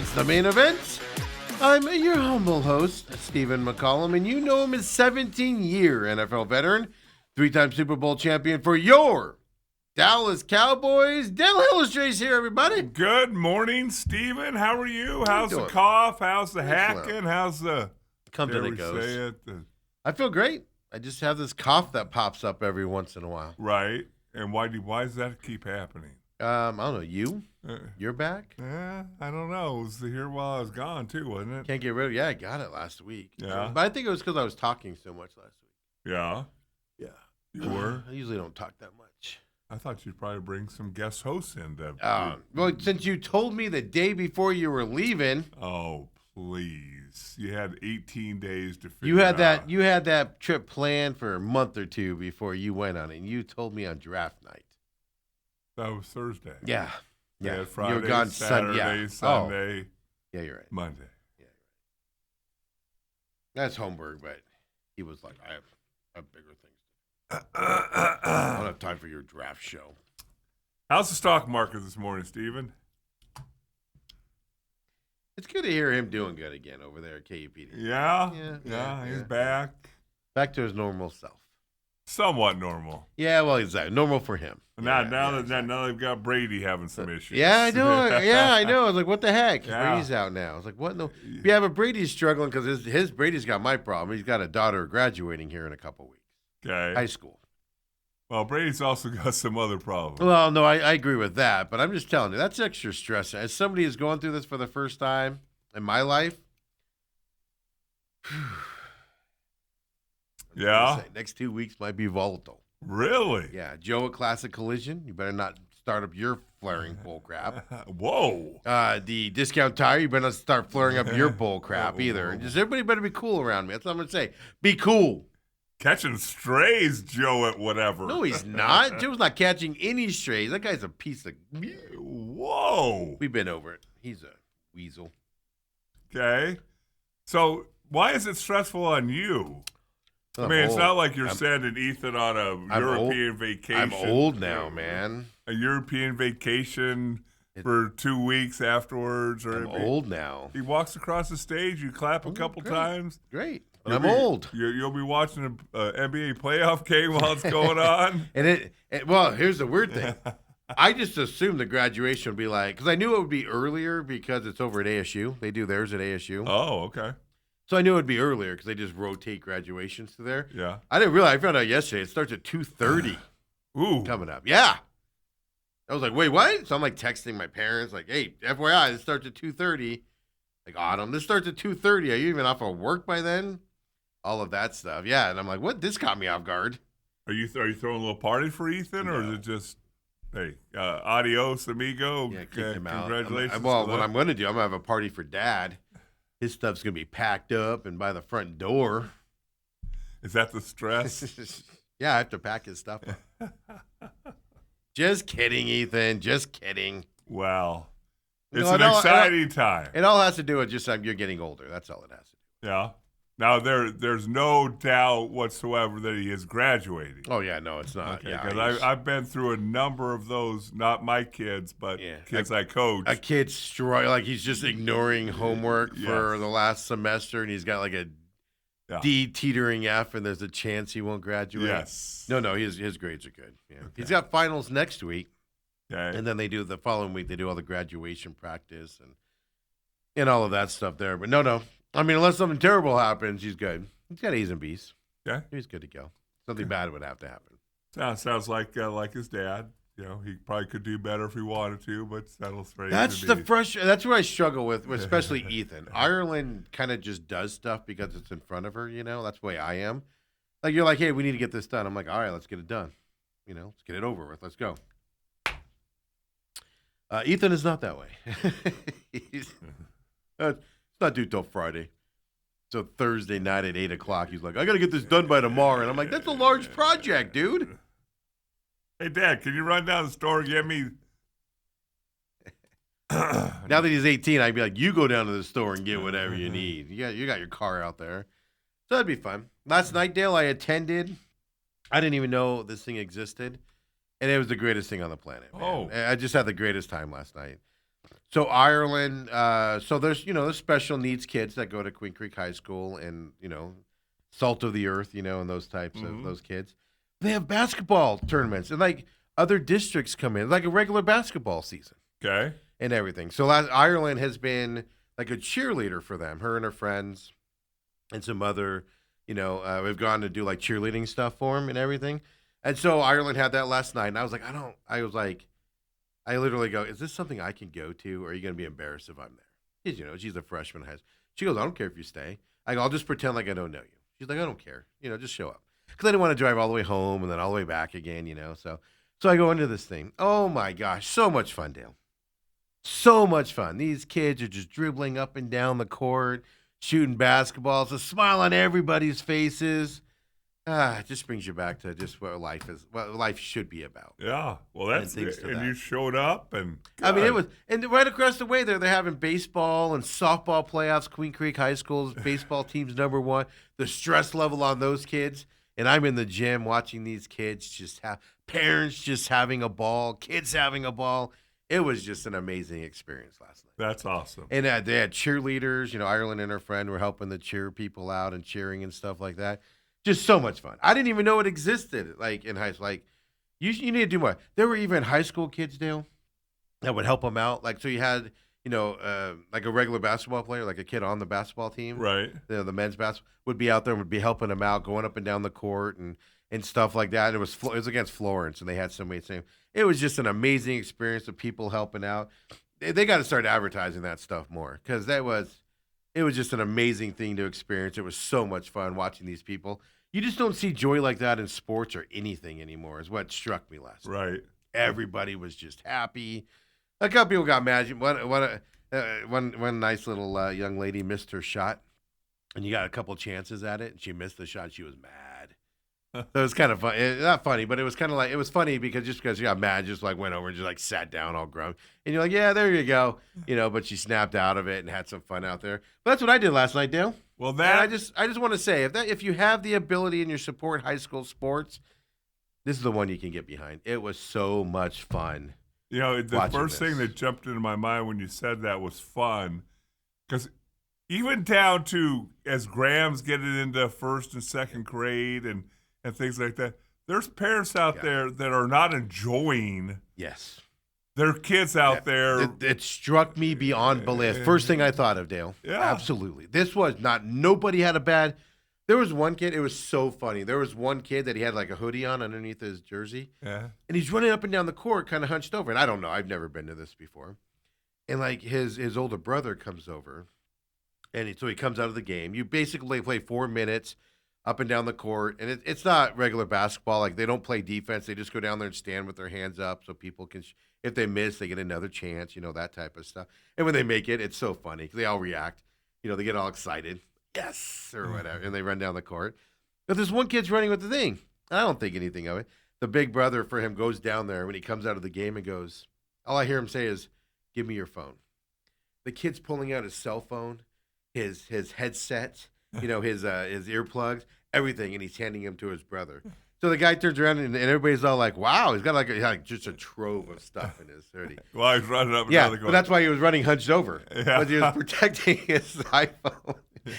It's the main event. I'm your humble host, Stephen McCollum, and you know him as 17-year NFL veteran, three-time Super Bowl champion for your Dallas Cowboys. Dale Hillistrace here, everybody. Good morning, Stephen. How are you? How's the doing? cough? How's the Excellent. hacking? How's the... Comes and dare it we goes. say it? I feel great. I just have this cough that pops up every once in a while. Right. And why does that keep happening? I don't know. You? Uh, You're back? I don't know. It was here while I was gone, too, wasn't it? Can't get rid of it. Yeah, I got it last week. Yeah. But I think it was because I was talking so much last week. Yeah. Yeah. You were? I usually don't talk that much. I thought you'd probably bring some guest hosts in. Well, since you told me the day before you were leaving, Oh, please. You had 18 days to figure you had it out. that trip planned for a month or two before you went on it. And you told me on draft night. That was Thursday. Yeah. You Yeah. had Friday, you were gone Saturday, yeah. Sunday, Yeah, you're right. Monday. That's Holmberg, but he was like, I have bigger things. I don't have time for your draft show. How's the stock market this morning, Stephen? It's good to hear him doing good again over there at KUPD. Yeah, he's back. Back to his normal self. Somewhat normal. Yeah, well, exactly. Normal for him. Now they've got Brady having some issues. Yeah, I know. Yeah, I know. I was like, what the heck? Yeah. Brady's out now. I was like, what? No. Yeah, but Brady's struggling because his Brady's got my problem. He's got a daughter graduating here in a couple weeks. Okay. High school. Well, Brady's also got some other problems. Well, no, I agree with that, but I'm just telling you, that's extra stress. As somebody who's going through this for the first time in my life, Yeah? next 2 weeks might be volatile. Really? Yeah, Joe at Classic Collision, you better not start up your flaring bull crap. Whoa. The Discount Tire, you better not start flaring up your bull crap either. Just everybody better be cool around me. That's what I'm going to say. Be cool. Catching strays, Joe at whatever. No, he's not. Joe's not catching any strays. That guy's a piece of... Whoa. We've been over it. He's a weasel. Okay. So why is it stressful on you? I mean, it's not like you're sending Ethan on a European vacation. I'm old now, man. A European vacation for 2 weeks afterwards. I'm old now. He walks across the stage, you clap a couple times. Great. But I'm old. You'll be watching an NBA playoff game while it's going on. And well, here's the weird thing. I just assumed the graduation would be like, because I knew it would be earlier because it's over at ASU. They do theirs at ASU. Oh, okay. So I knew it would be earlier because they just rotate graduations to there. Yeah. I didn't realize. I found out yesterday it starts at 2:30. Ooh. Coming up. Yeah. I was like, wait, what? So I'm like texting my parents, like, hey, FYI, this starts at 2:30. Like, Autumn, this starts at 2:30. Are you even off of work by then? All of that stuff. Yeah. And I'm like, what? This caught me off guard. Are you throwing a little party for Ethan, or is it just, hey, adios, amigo? Yeah, kick him out. Congratulations. Well, what I'm going to do, I'm going to have a party for Dad. His stuff's going to be packed up and by the front door. Is that the stress? Yeah, I have to pack his stuff up. Just kidding, Ethan. Just kidding. Wow. It's No, an exciting time. It all has to do with just you're getting older. That's all it has to do. Yeah. Now, there's no doubt whatsoever that he is graduating. Oh, yeah, no, it's not. Okay, Yeah, because I've been through a number of those, not my kids, but kids I coach. A kid's like he's just ignoring homework for the last semester, and he's got like a D teetering F, and there's a chance he won't graduate. Yes. No, his grades are good. Yeah. Okay. He's got finals next week. Okay. And then the following week, they do all the graduation practice and all of that stuff there. But no. I mean, unless something terrible happens, he's good. He's got A's and B's. Yeah. He's good to go. Something bad would have to happen. Sounds like his dad. You know, he probably could do better if he wanted to, but settles for That's that's what I struggle with, especially Ethan. Ireland kind of just does stuff because it's in front of her, you know? That's the way I am. Like, you're like, hey, we need to get this done. I'm like, all right, let's get it done. You know, let's get it over with. Let's go. Ethan is not that way. It's not due till Friday. So Thursday night at 8 o'clock, he's like, I got to get this done by tomorrow. And I'm like, that's a large project, dude. Hey, Dad, can you run down the store and get me... Now that he's 18, I'd be like, you go down to the store and get whatever you need. You got your car out there. So that'd be fun. Last night, Dale, I attended. I didn't even know this thing existed. And it was the greatest thing on the planet, man. Oh. I just had the greatest time last night. So Ireland, so there's special needs kids that go to Queen Creek High School and, salt of the earth, and those types of those kids. They have basketball tournaments and like other districts come in, like a regular basketball season. Okay. And everything. So Ireland has been like a cheerleader for them, her and her friends and some other, we've gone to do like cheerleading stuff for them and everything. And so Ireland had that last night. And I was like, I literally go, is this something I can go to? Or are you going to be embarrassed if I'm there? Because, she's a freshman. She goes, I don't care if you stay. I go, I'll just pretend like I don't know you. She's like, I don't care. Just show up. Because I didn't want to drive all the way home and then all the way back again, So I go into this thing. Oh, my gosh. So much fun, Dale. So much fun. These kids are just dribbling up and down the court, shooting basketballs, a smile on everybody's faces. It just brings you back to just what life should be about. Yeah. Well, that's it. And you showed up and God. I mean, it was, and right across the way there, they're having baseball and softball playoffs. Queen Creek High School's baseball team's #1. The stress level on those kids. And I'm in the gym watching these kids parents just having a ball, kids having a ball. It was just an amazing experience last night. That's awesome. And they had cheerleaders. Ireland and her friend were helping the cheer people out and cheering and stuff like that. Just so much fun. I didn't even know it existed, like, in high school. Like, you need to do more. There were even high school kids, Dale, that would help them out. Like, so you had, like a regular basketball player, like a kid on the basketball team. Right. The men's basketball would be out there and would be helping them out, going up and down the court and stuff like that. And it was against Florence, and they had somebody saying it was just an amazing experience of people helping out. They got to start advertising that stuff more because it was just an amazing thing to experience. It was so much fun watching these people. You just don't see joy like that in sports or anything anymore, is what struck me last night. Right. Everybody was just happy. A couple people got mad. One nice little young lady missed her shot, and you got a couple chances at it, and she missed the shot. She was mad. So it was kind of fun. Not funny, but it was kind of like, it was funny because she got mad, just like went over and just like sat down all grumpy. And you're like, yeah, there you go. But she snapped out of it and had some fun out there. But that's what I did last night, Dale. Well, and I just want to say, if you have the ability and you support high school sports, this is the one you can get behind. It was so much fun. The first thing that jumped into my mind when you said that was fun, because even down to as Graham's getting into first and second grade and things like that, there's parents out there that are not enjoying their kids out there. It struck me beyond belief. First thing I thought of, Dale. Yeah. Absolutely. This was nobody had a bad. There was one kid, it was so funny. There was one kid that he had like a hoodie on underneath his jersey. Yeah. And he's running up and down the court kind of hunched over. And I don't know, I've never been to this before. And like his older brother comes over. And so he comes out of the game. You basically play 4 minutes up and down the court. And it's not regular basketball. Like, they don't play defense. They just go down there and stand with their hands up so people can, if they miss, they get another chance, that type of stuff. And when they make it, it's so funny because they all react. They get all excited. Yes, or whatever. And they run down the court. But this one kid's running with the thing. I don't think anything of it. The big brother for him goes down there when he comes out of the game and goes, all I hear him say is, give me your phone. The kid's pulling out his cell phone, his headset, his earplugs, everything, and he's handing him to his brother. So the guy turns around and everybody's all like, wow, he's got like just a trove of stuff in his hoodie. Well, he's running up and down the court. But that's why he was running hunched over. Yeah. But he was protecting his iPhone.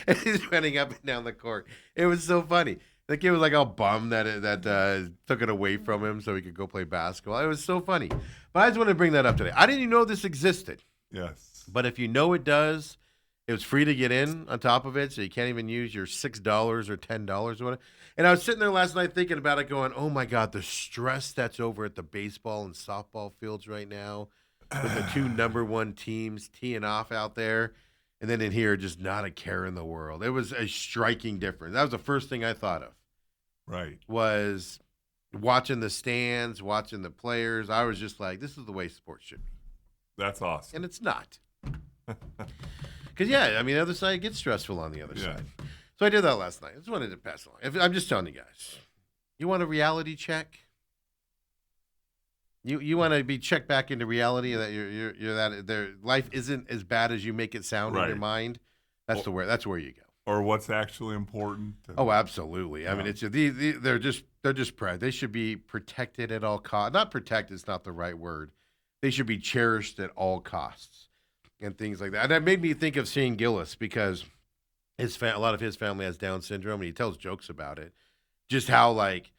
And he's running up and down the court. It was so funny. The kid was like all bummed that took it away from him so he could go play basketball. It was so funny. But I just wanted to bring that up today. I didn't even know this existed. Yes. But if you know it does, it was free to get in on top of it, so you can't even use your $6 or $10 or whatever. And I was sitting there last night thinking about it going, oh, my God, the stress that's over at the baseball and softball fields right now with the two #1 teams teeing off out there. And then in here, just not a care in the world. It was a striking difference. That was the first thing I thought of. Right. Was watching the stands, watching the players. I was just like, this is the way sports should be. That's awesome. And it's not. Because, the other side gets stressful on the other side. So I did that last night. I just wanted to pass along. I'm just telling you guys. You want a reality check? You want to be checked back into reality that you're that their life isn't as bad as you make it sound in your mind. That's where you go. Or what's actually important. Oh, absolutely. I mean, it's they're just they should be protected at all costs. Not protected is not the right word. they should be cherished at all costs and things like that. And that made me think of Shane Gillis because a lot of his family has Down syndrome, and he tells jokes about it. Just how like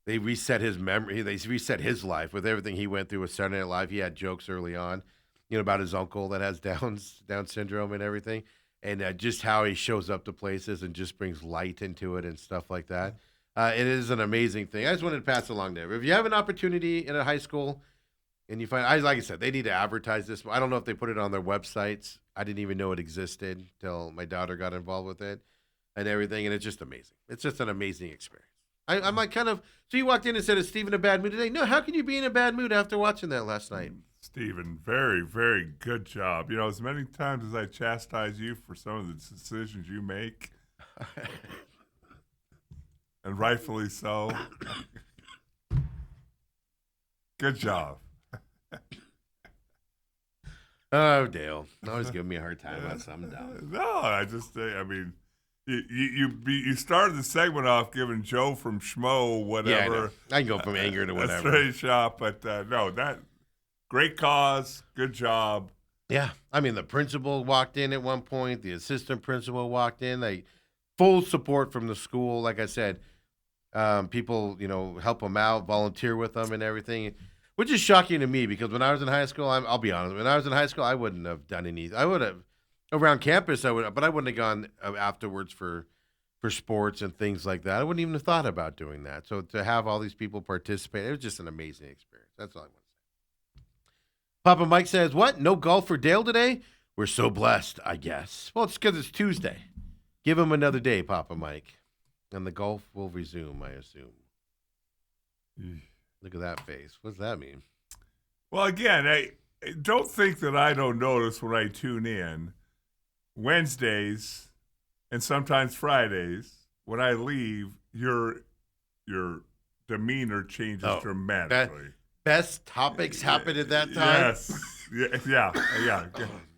they reset his memory, they reset his life with everything he went through with Saturday Night Live. He had jokes early on, about his uncle that has Down syndrome and everything, and just how he shows up to places and just brings light into it and stuff like that. It is an amazing thing. I just wanted to pass it along there. If you have an opportunity in a high school and you find, like I said, they need to advertise this. I don't know if they put it on their websites. I didn't even know it existed until my daughter got involved with it and everything, and it's just amazing. It's just an amazing experience. I'm like so you walked in and said, is Steve in a bad mood today? No, how can you be in a bad mood after watching that last night? Stephen, very, very good job. As many times as I chastise you for some of the decisions you make, and rightfully so, good job. Oh, Dale. Always giving me a hard time about something down. No, you started the segment off giving Joe from Schmo whatever. Yeah, I can go from anger to whatever. A straight shot, but no, that great cause, good job. Yeah, the principal walked in at one point. The assistant principal walked in. They full support from the school. Like I said, people help them out, volunteer with them, and everything. Which is shocking to me because when I was in high school, I'll be honest. When I was in high school, I wouldn't have done anything. I would have around campus, but I wouldn't have gone afterwards for sports and things like that. I wouldn't even have thought about doing that. So to have all these people participate, it was just an amazing experience. That's all I want to say. Papa Mike says, "What? No golf for Dale today? We're so blessed, I guess." Well, it's because it's Tuesday. Give him another day, Papa Mike, and the golf will resume, I assume. Look at that face. What does that mean? Well, again, I don't think that I don't notice when I tune in Wednesdays and sometimes Fridays. When I leave, your demeanor changes dramatically. Best topics happen at that time. Yes. Yeah.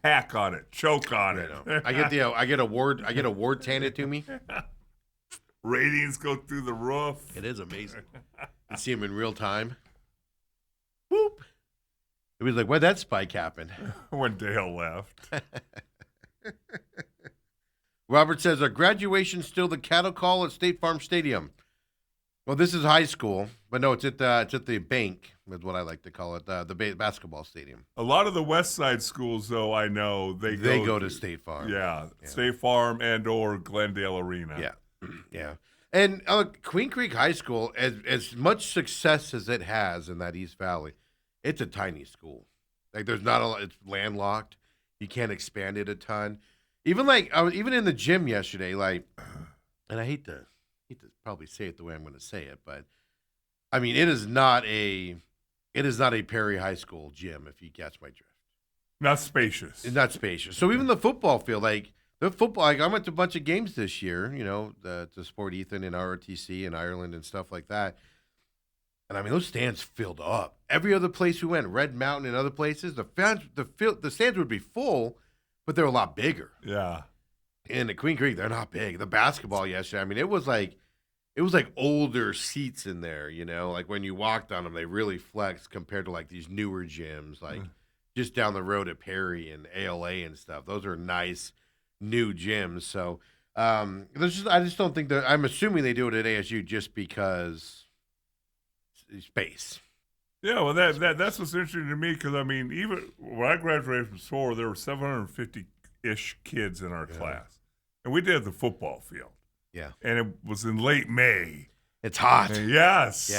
Hack on it. Choke on it. I get award handed to me. Ratings go through the roof. It is amazing. You see him in real time. Whoop. It was like, why'd that spike happen? When Dale left. Robert says, are graduations still the cattle call at State Farm Stadium? Well, this is high school, but no, it's at the bank, is what I like to call it, the basketball stadium. A lot of the West Side schools, though, I know, they go to State Farm. Yeah, State Farm and or Glendale Arena. Yeah. And Queen Creek High School, as much success as it has in that East Valley, it's a tiny school. Like there's not a lot. It's landlocked. You can't expand it a ton. Even I was in the gym yesterday. And I hate to probably say it the way I'm going to say it, but it is not a Perry High School gym. If you catch my drift, not spacious. It's not spacious. So even the football field, I went to a bunch of games this year, to support Ethan in ROTC in Ireland and stuff like that. And those stands filled up. Every other place we went, Red Mountain and other places, the stands would be full, but they're a lot bigger. Yeah. And at Queen Creek, they're not big. The basketball yesterday, it was like older seats in there, like when you walked on them, they really flexed compared to these newer gyms, just down the road at Perry and ALA and stuff. Those are nice new gyms. So I just don't think that. I'm assuming they do it at ASU just because space. Yeah, well, that's what's interesting to me because even when I graduated from SOAR, there were 750-ish kids in our class, and we did the football field. Yeah, and it was in late May. It's hot. Yes.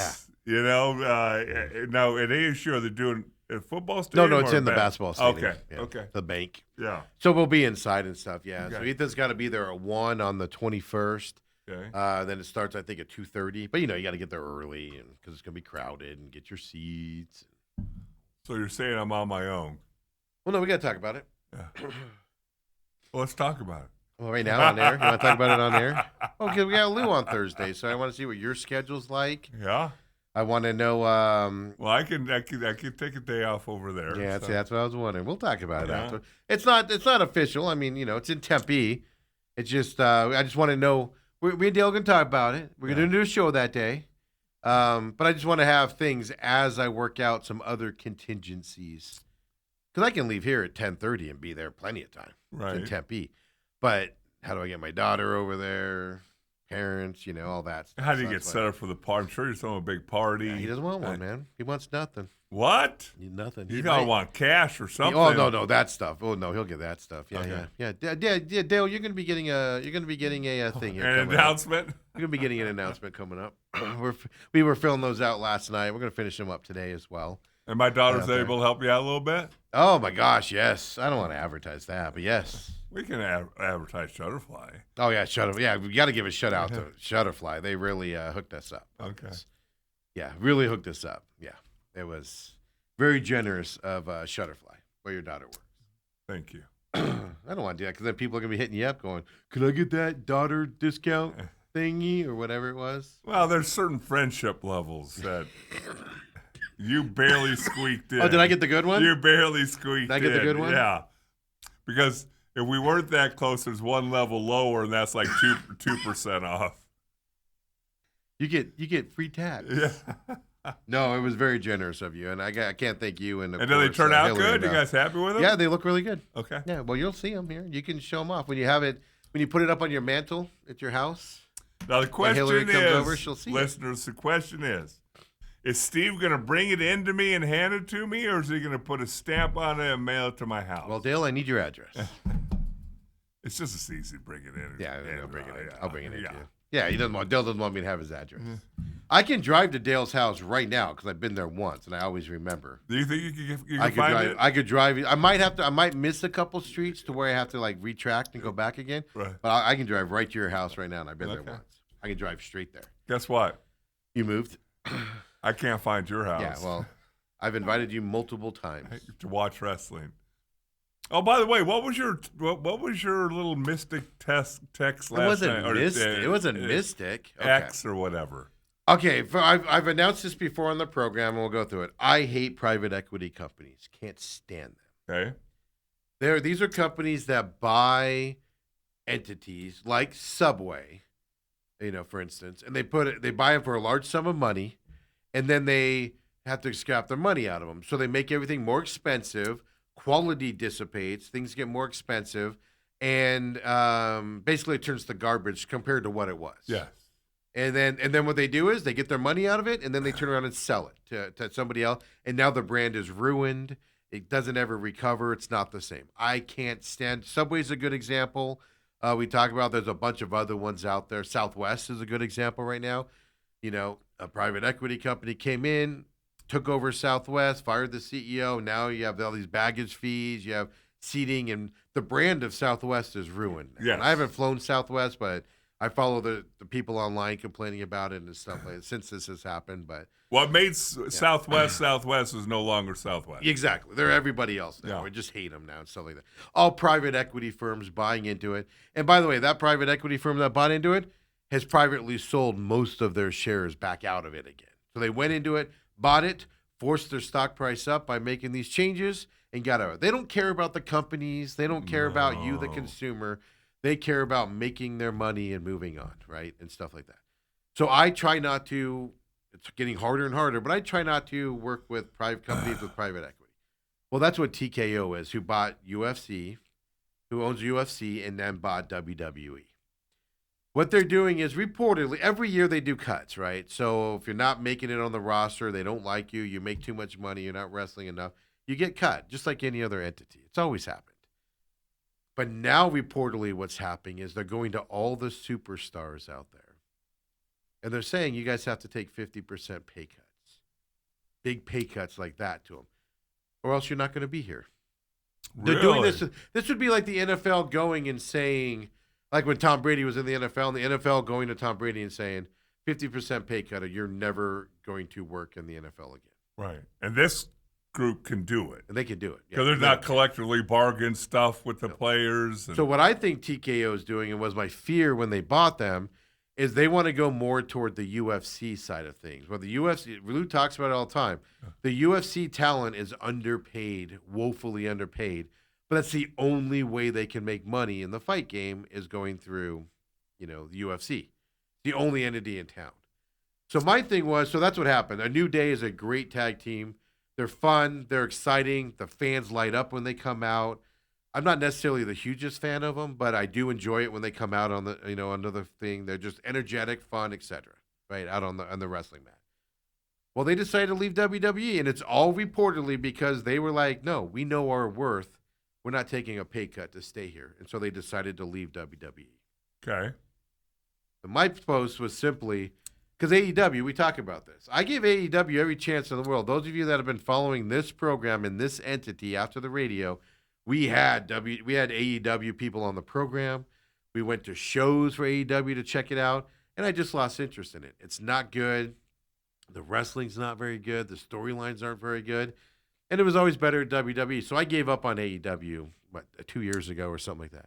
Yeah. Now at ASU, are they doing a football stadium? No, it's in the basketball stadium. Okay. Yeah. Okay. The bank. Yeah. So we'll be inside and stuff. Yeah. Okay. So Ethan's got to be there at 1 on the 21st. Okay. Then it starts, I think, at 2:30. But you got to get there early because it's gonna be crowded and get your seats. So you're saying I'm on my own? Well, no, we got to talk about it. Yeah. Well, let's talk about it. Well, right now on air. You want to talk about it on air? Okay, we got Lou on Thursday, so I want to see what your schedule's like. Yeah. I want to know. Well, I can take a day off over there. Yeah, so. that's what I was wondering. We'll talk about it after. It's not official. It's in Tempe. It's just I just want to know. Me and Dale are going to talk about it. We're going to do a show that day. But I just want to have things as I work out some other contingencies. Because I can leave here at 10:30 and be there plenty of time. It's in Right. Tempe. But how do I get my daughter over there? Parents, all that stuff. How do you So get that's set up for the party? I'm sure you're throwing a big party. Yeah, he doesn't want one, man. He wants nothing. What? Nothing. You He gotta might- want cash or something. Oh no, that stuff. Oh no, he'll get that stuff. Yeah, Okay. yeah. Dale, you're gonna be getting a thing here. An coming up. announcement. You're gonna be getting an announcement coming up. We were filling those out last night. We're gonna finish them up today as well. And my daughter's Okay. able to help you out a little bit. Oh my gosh, yes. I don't want to advertise that, but yes. We can advertise Shutterfly. Oh yeah, Yeah, we got to give a shout out to Shutterfly. They really hooked us up. Okay. Yeah, really hooked us up. Yeah, it was very generous of Shutterfly, where your daughter works. Thank you. I don't want to do that because then people are gonna be hitting you up, going, "Could I get that daughter discount thingy or whatever it was?" Well, there's certain friendship levels that you barely squeaked in. Oh, did I get the good one? You barely squeaked in. Did I get the good one? Yeah. Because if we weren't that close, there's one level lower, and that's like 2% off. You get free tax. Yeah. No, it was very generous of you, and I can't thank you. And And do they turn out Hillary good? and, You guys happy with them? Yeah, they look really good. Okay. Yeah, well, you'll see them here. You can show them off when you put it up on your mantle at your house. Now the question Hillary is, comes over, she'll see it. listeners, the question is Steve going to bring it in to me and hand it to me, or is he going to put a stamp on it and mail it to my house? Well, Dale, I need your address. It's just as easy to bring it in. Yeah, and I'll bring it in. yeah, I'll bring it in yeah. to you. Yeah, Dale doesn't want me to have his address. I can drive to Dale's house right now because I've been there once and I always remember. Do you think you can I could find drive. it? I could drive. I might miss a couple streets to where I have to like retract and go back again. Right. But I can drive right to your house right now, and I've been there Okay. once. I can drive straight there. Guess what? You moved? I can't find your house. Yeah. Well, I've invited you multiple times. to watch wrestling. Oh, by the way, what was your little mystic text It last wasn't night? mystic. It wasn't mystic. Okay. X or whatever. Okay, I've announced this before on the program, and we'll go through it. I hate private equity companies. Can't stand them. Okay. These are companies that buy entities like Subway, for instance, and they buy them for a large sum of money, and then they have to scrap their money out of them. So they make everything more expensive. Quality dissipates. Things get more expensive, and basically it turns to garbage compared to what it was. Yes. And then what they do is they get their money out of it, and then they turn around and sell it to somebody else. And now the brand is ruined. It doesn't ever recover. It's not the same. I can't stand. Subway's a good example. We talk about there's a bunch of other ones out there. Southwest is a good example right now. A private equity company came in, took over Southwest, fired the CEO. Now you have all these baggage fees. You have seating, and the brand of Southwest is ruined. Yes. And I haven't flown Southwest, but I follow the people online complaining about it and stuff like that since this has happened. But What made Southwest is no longer Southwest. exactly, they're everybody else now. Yeah. We just hate them now and stuff like that. All private equity firms buying into it. And by the way, that private equity firm that bought into it has privately sold most of their shares back out of it again. So they went into it, bought it, forced their stock price up by making these changes, and got out. They don't care about the companies. They don't care about you, the No. consumer. They care about making their money and moving on, right? And stuff like that. So I try not to, it's getting harder and harder, but I try not to work with private companies with private equity. Well, that's what TKO is, who bought UFC, who owns UFC, and then bought WWE. What they're doing is reportedly, every year they do cuts, right? So if you're not making it on the roster, they don't like you, you make too much money, you're not wrestling enough, you get cut, just like any other entity. It's always happened. But now reportedly what's happening is they're going to all the superstars out there. And they're saying you guys have to take 50% pay cuts. Big pay cuts like that to them. Or else you're not going to be here. They're doing this. This would be like the NFL going and saying, like when Tom Brady was in the NFL, and the NFL going to Tom Brady and saying, 50% pay cut or you're never going to work in the NFL again. Right. And this group can do it. And they can do it. Because they're not collectively bargain stuff with the players. And So what I think TKO is doing, and was my fear when they bought them, is they want to go more toward the UFC side of things. Well, the UFC, Lou talks about it all the time. The UFC talent is underpaid, woefully underpaid, but that's the only way they can make money in the fight game is going through, the UFC, the only entity in town. So my thing was, so that's what happened. A New Day is a great tag team. They're fun. They're exciting. The fans light up when they come out. I'm not necessarily the hugest fan of them, but I do enjoy it when they come out on the, another thing. They're just energetic, fun, etc. Right out on the wrestling mat. Well, they decided to leave WWE, and it's all reportedly because they were like, no, we know our worth. We're not taking a pay cut to stay here. And so they decided to leave WWE. Okay. My post was simply, because AEW, we talk about this. I give AEW every chance in the world. Those of you that have been following this program and this entity after the radio, we had AEW people on the program. We went to shows for AEW to check it out, and I just lost interest in it. It's not good. The wrestling's not very good. The storylines aren't very good. And it was always better at WWE. So I gave up on AEW, 2 years ago or something like that.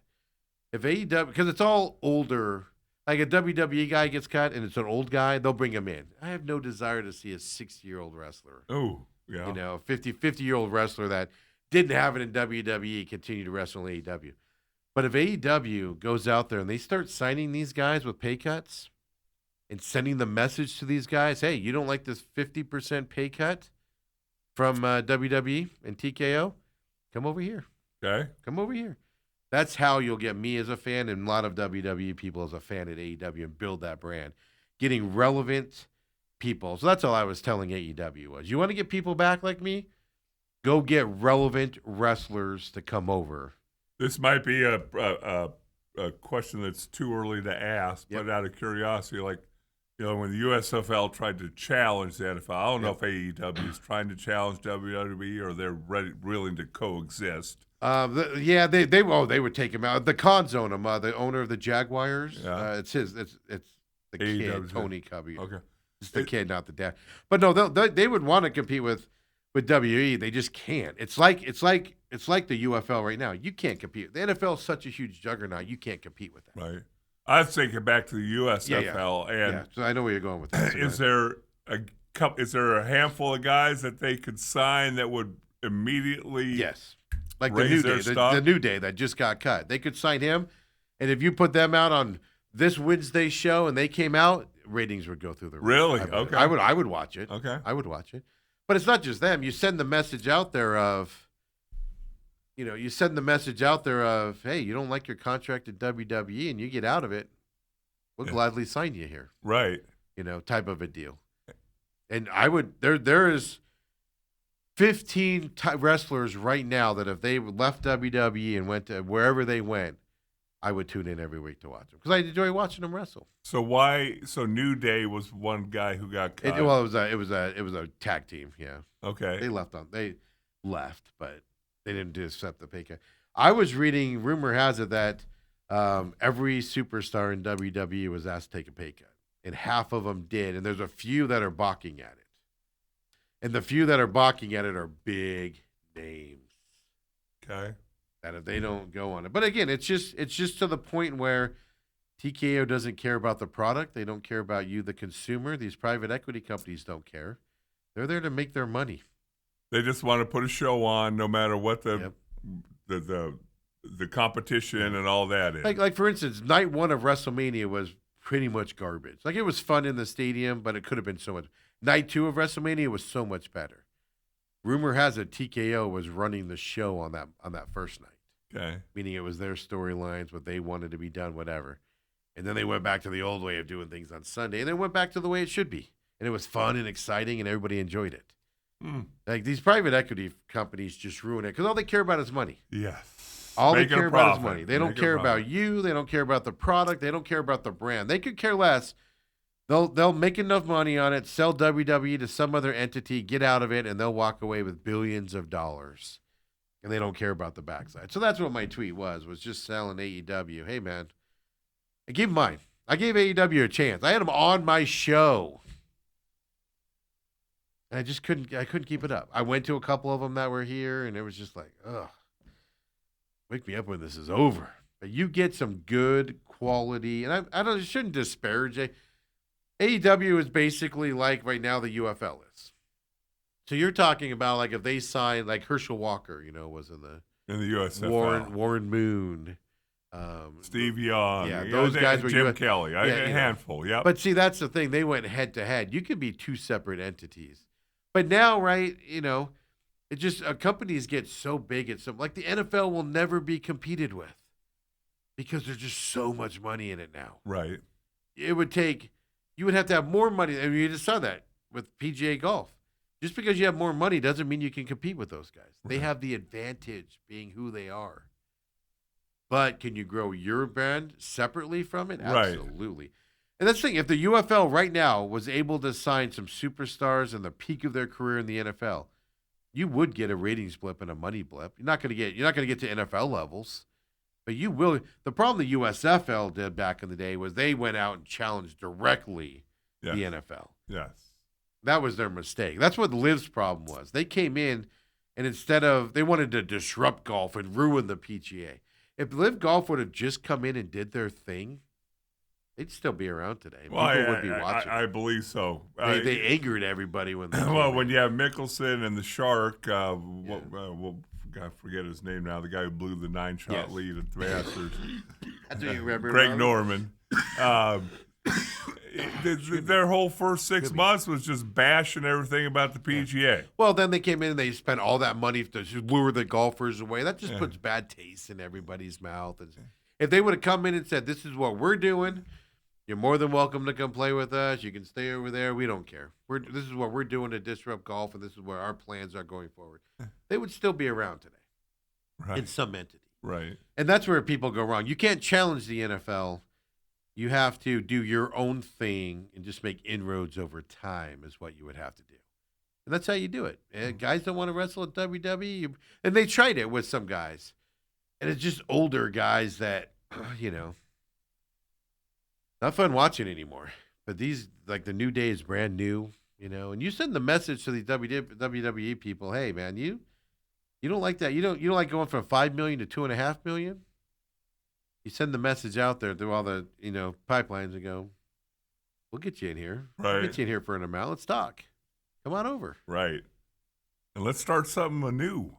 If AEW, because it's all older, like a WWE guy gets cut and it's an old guy, they'll bring him in. I have no desire to see a 60-year-old wrestler. Oh, yeah. 50-year-old wrestler that didn't have it in WWE continue to wrestle in AEW. But if AEW goes out there and they start signing these guys with pay cuts, and sending the message to these guys, hey, you don't like this 50% pay cut from WWE and TKO? Come over here. Okay. Come over here. That's how you'll get me as a fan and a lot of WWE people as a fan at AEW and build that brand. Getting relevant people. So that's all I was telling AEW was. You want to get people back like me? Go get relevant wrestlers to come over. This might be a question that's too early to ask, Yep. but out of curiosity, like, when the USFL tried to challenge the NFL, I don't know if AEW is trying to challenge WWE or they're willing to coexist. They would take him out. The Khan's own him, the owner of the Jaguars. Yeah. It's the kid, AEW's Tony Cubby. Okay. It's the kid, not the dad. But no, they would want to compete with WWE. They just can't. It's like the UFL right now. You can't compete. The NFL is such a huge juggernaut. You can't compete with that. Right. I was thinking back to the USFL, and so I know where you're going with that. is there a handful of guys that they could sign that would immediately yes, like raise the New their Day, stock? the New Day that just got cut. They could sign him, and if you put them out on this Wednesday show and they came out, ratings would go through the roof. Really? Okay. I would watch it. Okay. I would watch it. But it's not just them. You send the message out there of, hey, you don't like your contract at WWE and you get out of it, we'll gladly sign you here. Right. Type of a deal. And there is 15 wrestlers right now that if they left WWE and went to wherever they went, I would tune in every week to watch them because I enjoy watching them wrestle. So New Day was one guy who got cut. It was a tag team. Yeah. Okay. They left, but they didn't accept the pay cut. I was reading. Rumor has it that every superstar in WWE was asked to take a pay cut, and half of them did. And there's a few that are balking at it, and the few that are balking at it are big names. Okay. That if they don't go on it, but again, it's just to the point where TKO doesn't care about the product. They don't care about you, the consumer. These private equity companies don't care. They're there to make their money. They just want to put a show on, no matter what the competition and all that is. Like for instance, night one of WrestleMania was pretty much garbage. Like it was fun in the stadium, but it could have been so much. Night two of WrestleMania was so much better. Rumor has it TKO was running the show on that first night. Okay. Meaning it was their storylines, what they wanted to be done, whatever. And then they went back to the old way of doing things on Sunday, and then went back to the way it should be. And it was fun and exciting, and everybody enjoyed it. Like these private equity companies just ruin it because all they care about is money. Yes. All they care about is money. They don't care about you. They don't care about the product. They don't care about the brand. They could care less. They'll make enough money on it, sell WWE to some other entity, get out of it, and they'll walk away with billions of dollars. And they don't care about the backside. So that's what my tweet was just selling AEW. Hey, man, I gave mine. I gave AEW a chance. I had them on my show. And I couldn't keep it up. I went to a couple of them that were here, and it was just like, ugh, wake me up when this is over. But you get some good quality, and I shouldn't disparage it. AEW is basically like right now the UFL is. So you're talking about like if they signed like Herschel Walker, was in the USFL. Warren Moon, Steve Young. Yeah, those guys were Jim Kelly. Yeah, A handful, yep. But see, that's the thing. They went head to head. You could be two separate entities. But now, right, it just companies get so big at like the NFL will never be competed with because there's just so much money in it now. Right. You would have to have more money. I mean, you just saw that with PGA Golf. Just because you have more money doesn't mean you can compete with those guys. Right. They have the advantage being who they are. But can you grow your brand separately from it? Absolutely. Right. And that's the thing. If the UFL right now was able to sign some superstars in the peak of their career in the NFL, you would get a ratings blip and a money blip. You're not going to get to NFL levels, but you will. The problem the USFL did back in the day was they went out and challenged directly the NFL. Yes. That was their mistake. That's what Liv's problem was. They came in and they wanted to disrupt golf and ruin the PGA. If Live Golf would have just come in and did their thing, they'd still be around today. People would be watching. I believe so. They angered everybody when they when you have Mickelson and the Shark, I forget his name now, the guy who blew the 9-shot lead at the Masters. That's what you remember. Greg Norman. Their whole first 6 months was just bashing everything about the PGA. Yeah. Well, then they came in and they spent all that money to lure the golfers away. That just puts bad taste in everybody's mouth. And if they would have come in and said, "This is what we're doing. You're more than welcome to come play with us. You can stay over there. We don't care. This is what we're doing to disrupt golf, and this is where our plans are going forward," they would still be around today in some entity. Right. And that's where people go wrong. You can't challenge the NFL. You have to do your own thing and just make inroads over time is what you would have to do. And that's how you do it. And guys don't want to wrestle at WWE. And they tried it with some guys. And it's just older guys that, not fun watching anymore. But these, like the new day is brand new, And you send the message to the WWE people, hey, man, you don't like that. You don't like going from $5 million to $2.5 million? You send the message out there through all the, pipelines and go, we'll get you in here. Right. We'll get you in here for an amount. Let's talk. Come on over. Right. And let's start something new.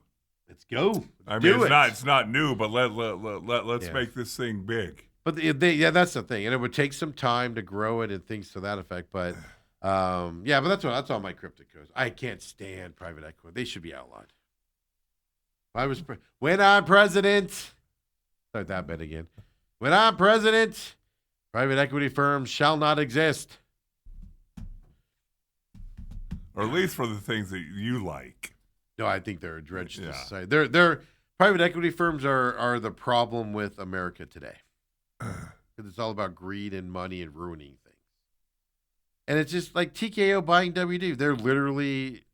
Let's go. It's not new, but let's make this thing big. But that's the thing. And it would take some time to grow it and things to that effect. But but that's all my cryptic goes. I can't stand private equity. They should be outlawed. When I'm president. Start that bit again. When I'm president, private equity firms shall not exist. Or at least for the things that you like. No, I think they're a dredge to society. They're private equity firms are the problem with America today. Because it's all about greed and money and ruining things. And it's just like TKO buying WD. They're literally,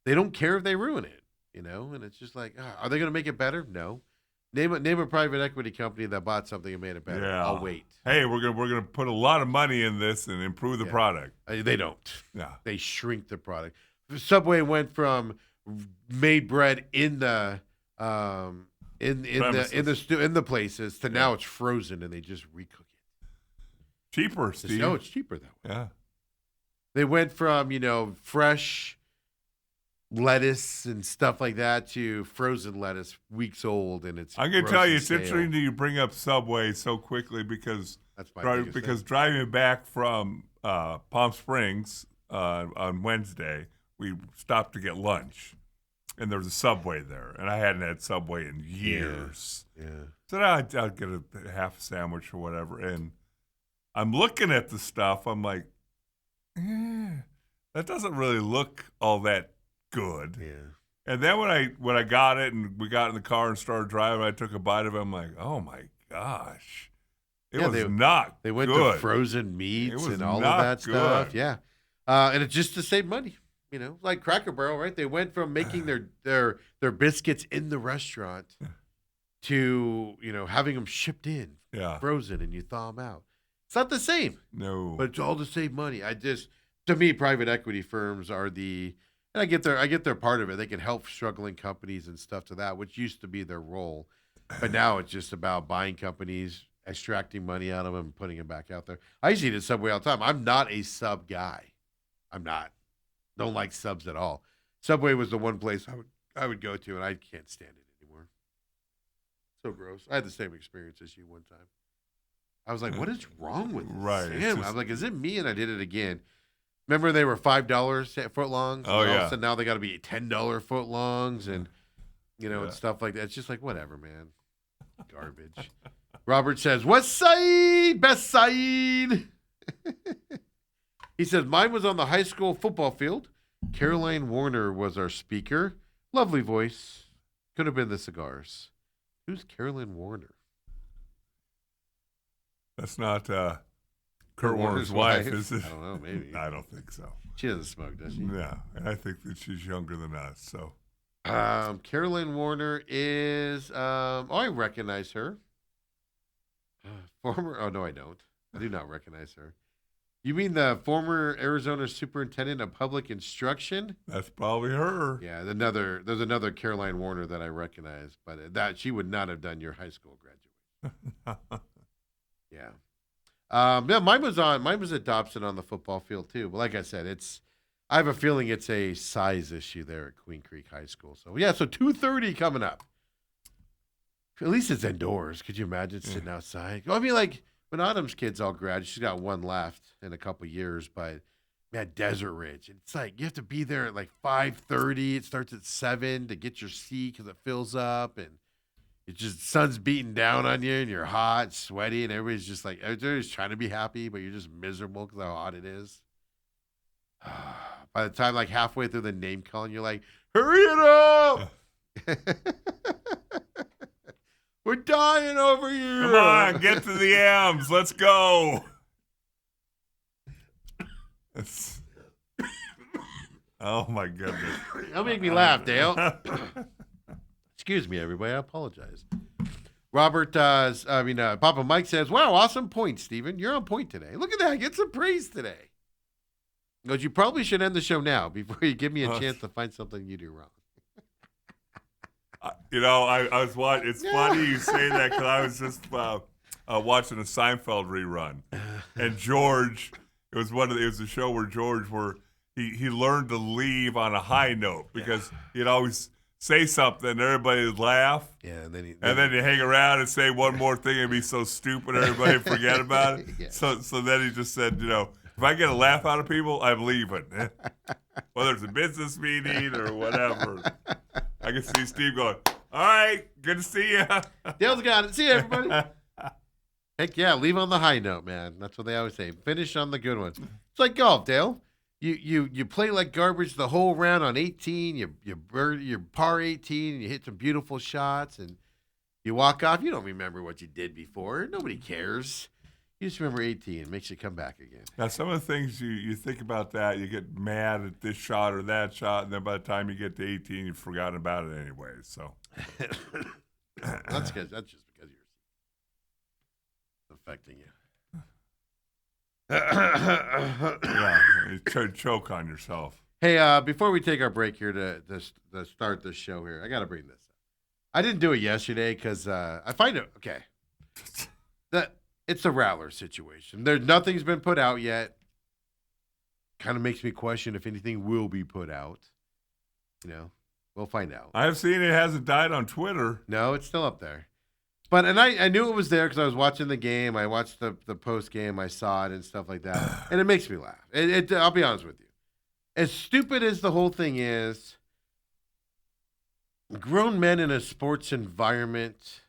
they don't care if they ruin it, And it's just like, are they going to make it better? No. Name a private equity company that bought something and made it better. Yeah. I'll wait. Hey, we're gonna put a lot of money in this and improve the product. They don't. Yeah. They shrink the product. Subway went from made bread in the in the places to now it's frozen and they just recook it. Cheaper, Steve. No, it's cheaper that way. Yeah. They went from fresh lettuce and stuff like that to frozen lettuce, weeks old, and it's. I'm going to tell you, it's interesting that you bring up Subway so quickly because driving back from Palm Springs on Wednesday, we stopped to get lunch, and there was a Subway there, and I hadn't had Subway in years. Yeah. So I'll get a half sandwich or whatever, and I'm looking at the stuff. I'm like, that doesn't really look all that good. Yeah. And then when I got it and we got in the car and started driving, I took a bite of it. I'm like, oh my gosh, it was not. They went good. to frozen meats and all of that stuff. Yeah, and it's just to save money. Like Cracker Barrel, right? They went from making their biscuits in the restaurant to having them shipped in, frozen, and you thaw them out. It's not the same. No, but it's all to save money. To me, private equity firms are the. And I get their part of it. They can help struggling companies and stuff to that, which used to be their role. But now it's just about buying companies, extracting money out of them, and putting them back out there. I used to eat at Subway all the time. I'm not a sub guy. I'm not. Don't like subs at all. Subway was the one place I would go to, and I can't stand it anymore. So gross. I had the same experience as you one time. I was like, what is wrong with this Right, it's Sam? just- I'm like, is it me? And I did it again. Remember they were $5 foot longs? Oh, and all of yeah. a sudden now they got to be $10 foot longs and, and Yeah. stuff like that. It's just like, whatever, man. Garbage. Robert says, West Side, best side. He says, mine was on the high school football field. Caroline Warner was our speaker. Lovely voice. Could have been the cigars. Who's Caroline Warner? That's not Kurt Warner's wife, is it? I don't know, maybe. I don't think so. She doesn't smoke, does she? No, and I think that she's younger than us. So Caroline Warner is, I recognize her. Oh, no, I don't. I do not recognize her. You mean the former Arizona superintendent of public instruction? that's probably her. Yeah, there's another Caroline Warner that I recognize, but that she would not have done your high school graduation. Yeah. Yeah, mine was at Dobson on the football field too. But like I said, I have a feeling it's a size issue there at Queen Creek High School. So yeah, so 2:30 coming up. At least it's indoors. Could you imagine sitting outside? I mean, like when Autumn's kids all grad, she's got one left in a couple years, but man, Desert Ridge. It's like you have to be there at like 5:30. It starts at 7 to get your seat because it fills up, and it's just sun's beating down on you, and you're hot, sweaty, and everybody's just like everybody's trying to be happy, but you're just miserable because how hot it is. By the time like halfway through the name calling, you're like, hurry it up! We're dying over here. Come on, get to the M's. Let's go. It's- oh my goodness. That'll make me laugh, Dale. Excuse me, everybody. I apologize. Robert, Papa Mike says, wow, awesome point, Steven. You're on point today. Look at that. Get some praise today. He goes, you probably should end the show now before you give me a chance to find something you do wrong. I was watching. It's funny you say that because I was just watching a Seinfeld rerun, and George. It was a show where George he learned to leave on a high note because he'd always say something, and everybody would laugh. Yeah, and then you hang around and say one more thing and be so stupid everybody forget about it. Yeah. So then he just said, if I get a laugh out of people, I'm leaving. Whether it's a business meeting or whatever. I can see Steve going, all right, good to see you. Dale's got it. See you, everybody. Heck yeah, leave on the high note, man. That's what they always say. Finish on the good ones. It's like golf, Dale. You play like garbage the whole round on 18. You par 18, and you hit some beautiful shots, and you walk off. You don't remember what you did before. Nobody cares. You just remember 18. It makes you come back again. Now, some of the things you think about that, you get mad at this shot or that shot, and then by the time you get to 18, you've forgotten about it anyway. So That's just because you're affecting you. yeah, you choke on yourself. Hey, before we take our break here to start this show here, I got to bring this up. I didn't do it yesterday because I find it okay. That it's a Rattler situation. Nothing's been put out yet. Kind of makes me question if anything will be put out. We'll find out. I have seen it hasn't died on Twitter. No, it's still up there. But I knew it was there because I was watching the game. I watched the post game. I saw it and stuff like that, and it makes me laugh. I'll be honest with you. As stupid as the whole thing is, grown men in a sports environment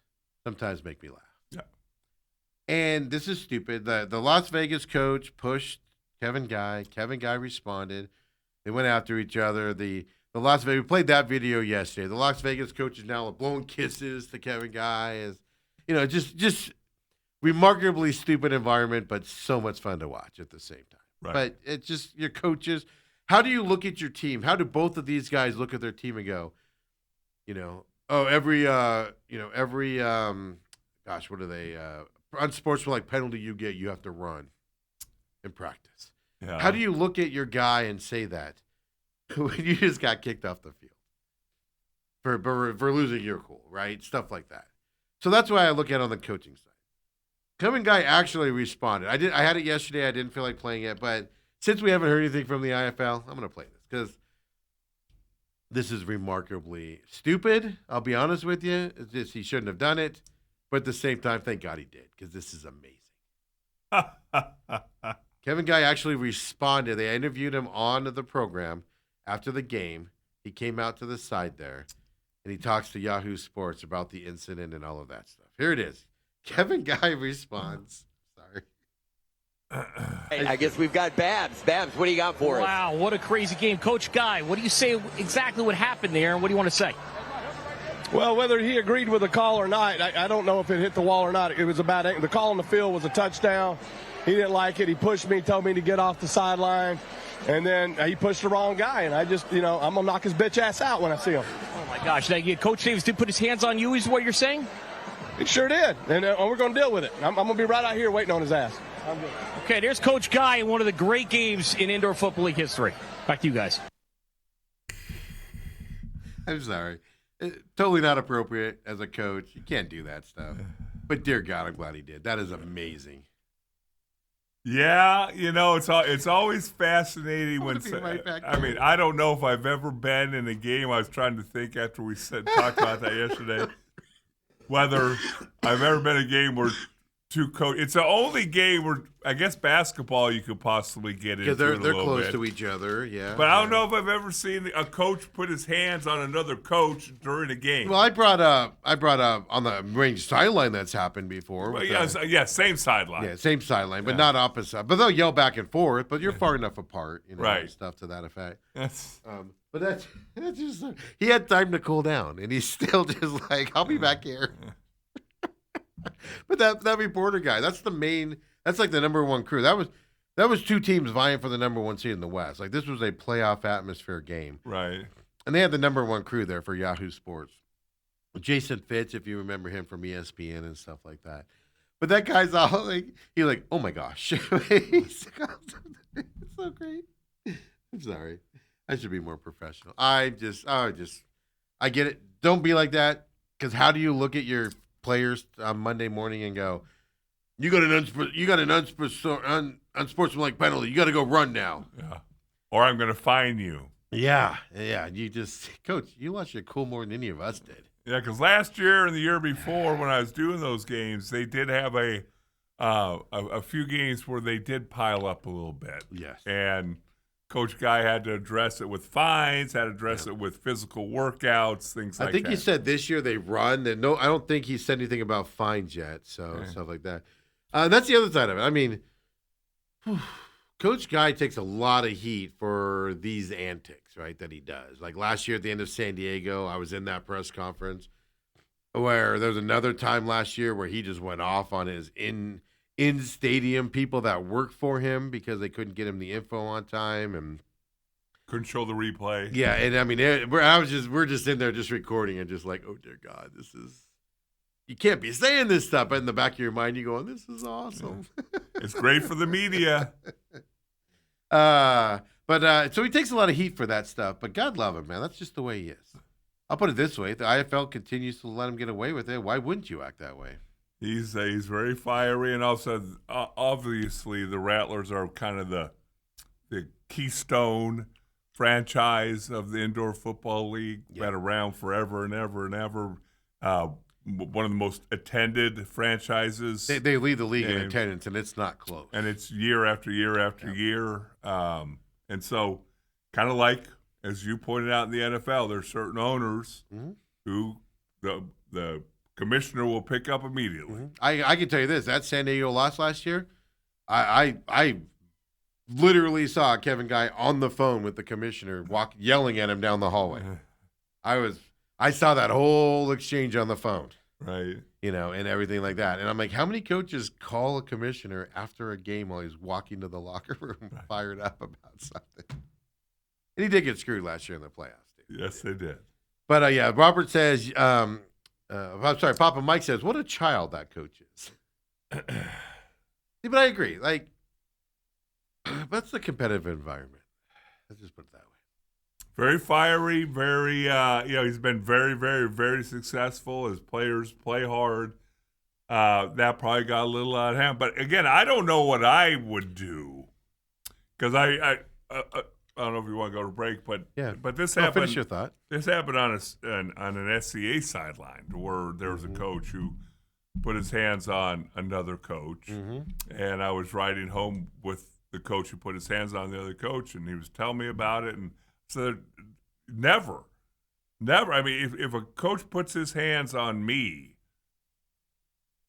sometimes make me laugh. Yeah. And this is stupid. The Las Vegas coach pushed Kevin Guy. Kevin Guy responded. They went after each other. The Las Vegas, we played that video yesterday. The Las Vegas coach is now blowing kisses to Kevin Guy. Just remarkably stupid environment, but so much fun to watch at the same time. Right. But it's just your coaches. How do you look at your team? How do both of these guys look at their team and go, every what are they? Unsportsmanlike penalty you get, you have to run in practice. Yeah. How do you look at your guy and say that when you just got kicked off the field for losing your cool, right? Stuff like that. So that's why I look at it on the coaching side. Kevin Guy actually responded. I had it yesterday. I didn't feel like playing it, but since we haven't heard anything from the IFL, I'm going to play this because this is remarkably stupid. I'll be honest with you. He shouldn't have done it. But at the same time, thank God he did, because this is amazing. Kevin Guy actually responded. They interviewed him on the program after the game. He came out to the side there, and he talks to Yahoo Sports about the incident and all of that stuff. Here it is. Kevin Guy responds. Sorry. Hey, I guess we've got Babs. Babs, what do you got for us? Wow, what a crazy game. Coach Guy, what do you say exactly what happened there, and what do you want to say? Well, whether he agreed with the call or not, I don't know if it hit the wall or not. It was about the call on the field was a touchdown. He didn't like it. He pushed me, told me to get off the sideline, and then he pushed the wrong guy. And I just, I'm going to knock his bitch ass out when I see him. Oh, my gosh. Now, Coach Davis did put his hands on you, is what you're saying? He sure did, and we're going to deal with it. I'm going to be right out here waiting on his ass. I'm good. Okay, there's Coach Guy in one of the great games in Indoor Football League history. Back to you guys. I'm sorry. Totally not appropriate as a coach. You can't do that stuff. But dear God, I'm glad he did. That is amazing. Yeah, it's always fascinating when. Right I don't know if I've ever been in a game. I was trying to think after we talked about that yesterday. Whether I've ever been in a game where two coaches. It's the only game where I guess basketball you could possibly get into. Because they're a close bit. to each other, yeah. But I don't know if I've ever seen a coach put his hands on another coach during a game. Well, I brought up on the range sideline that's happened before. Well, yeah, same sideline. Yeah, same sideline, but not opposite. But they'll yell back and forth. But you're far enough apart, right? And stuff to that effect. That's. But that's just he had time to cool down, and he's still just like, I'll be back here. But that reporter guy, that's like the number one crew. That was two teams vying for the number one seed in the West. Like this was a playoff atmosphere game. Right. And they had the number one crew there for Yahoo Sports. Jason Fitz, if you remember him from ESPN and stuff like that. But that guy's all like, he's like, oh my gosh. It's so great. I'm sorry. I should be more professional. I get it. Don't be like that. Because how do you look at your players on Monday morning and go, you got an unsportsmanlike penalty. You got to go run now. Yeah. Or I'm going to fine you. Yeah. You just, Coach, you lost your cool more than any of us did. Yeah, because last year and the year before, when I was doing those games, they did have a few games where they did pile up a little bit. Yes. And Coach Guy had to address it with fines, had to address it with physical workouts, things like that. I think he said this year they run. And no, I don't think he said anything about fines yet, so stuff like that. That's the other side of it. I mean, Coach Guy takes a lot of heat for these antics, right, that he does. Like last year at the end of San Diego, I was in that press conference where there was another time last year where he just went off on his in-stadium people that work for him because they couldn't get him the info on time and couldn't show the replay. Yeah, and I mean, we're just in there just recording and just like, oh dear God, you can't be saying this stuff. But in the back of your mind, you're going, this is awesome. It's great for the media. So he takes a lot of heat for that stuff. But God love him, man. That's just the way he is. I'll put it this way: the IFL continues to let him get away with it. Why wouldn't you act that way? He's very fiery, and also obviously the Rattlers are kind of the keystone franchise of the Indoor Football League. Been around forever and ever and ever. One of the most attended franchises. They lead the league in attendance, and it's not close. And it's year after year after year. And so, kind of like, as you pointed out in the NFL, there's certain owners who the commissioner will pick up immediately. I can tell you this: that San Diego loss last year, I literally saw Kevin Guy on the phone with the commissioner, yelling at him down the hallway. I saw that whole exchange on the phone, right? And everything like that. And I'm like, how many coaches call a commissioner after a game while he's walking to the locker room, fired up about something? And he did get screwed last year in the playoffs. Yes, they did. But Robert says. I'm sorry, Papa Mike says, what a child that coach is. But I agree. Like, that's the competitive environment. Let's just put it that way. Very fiery, very, he's been very, very, very successful. His players play hard. That probably got a little out of hand. But again, I don't know what I would do. Because I don't know if you want to go to break, but this happened. Finish your thought. This happened on an SCA sideline where there was a coach who put his hands on another coach, and I was riding home with the coach who put his hands on the other coach, and he was telling me about it, and said, never. I mean, if a coach puts his hands on me,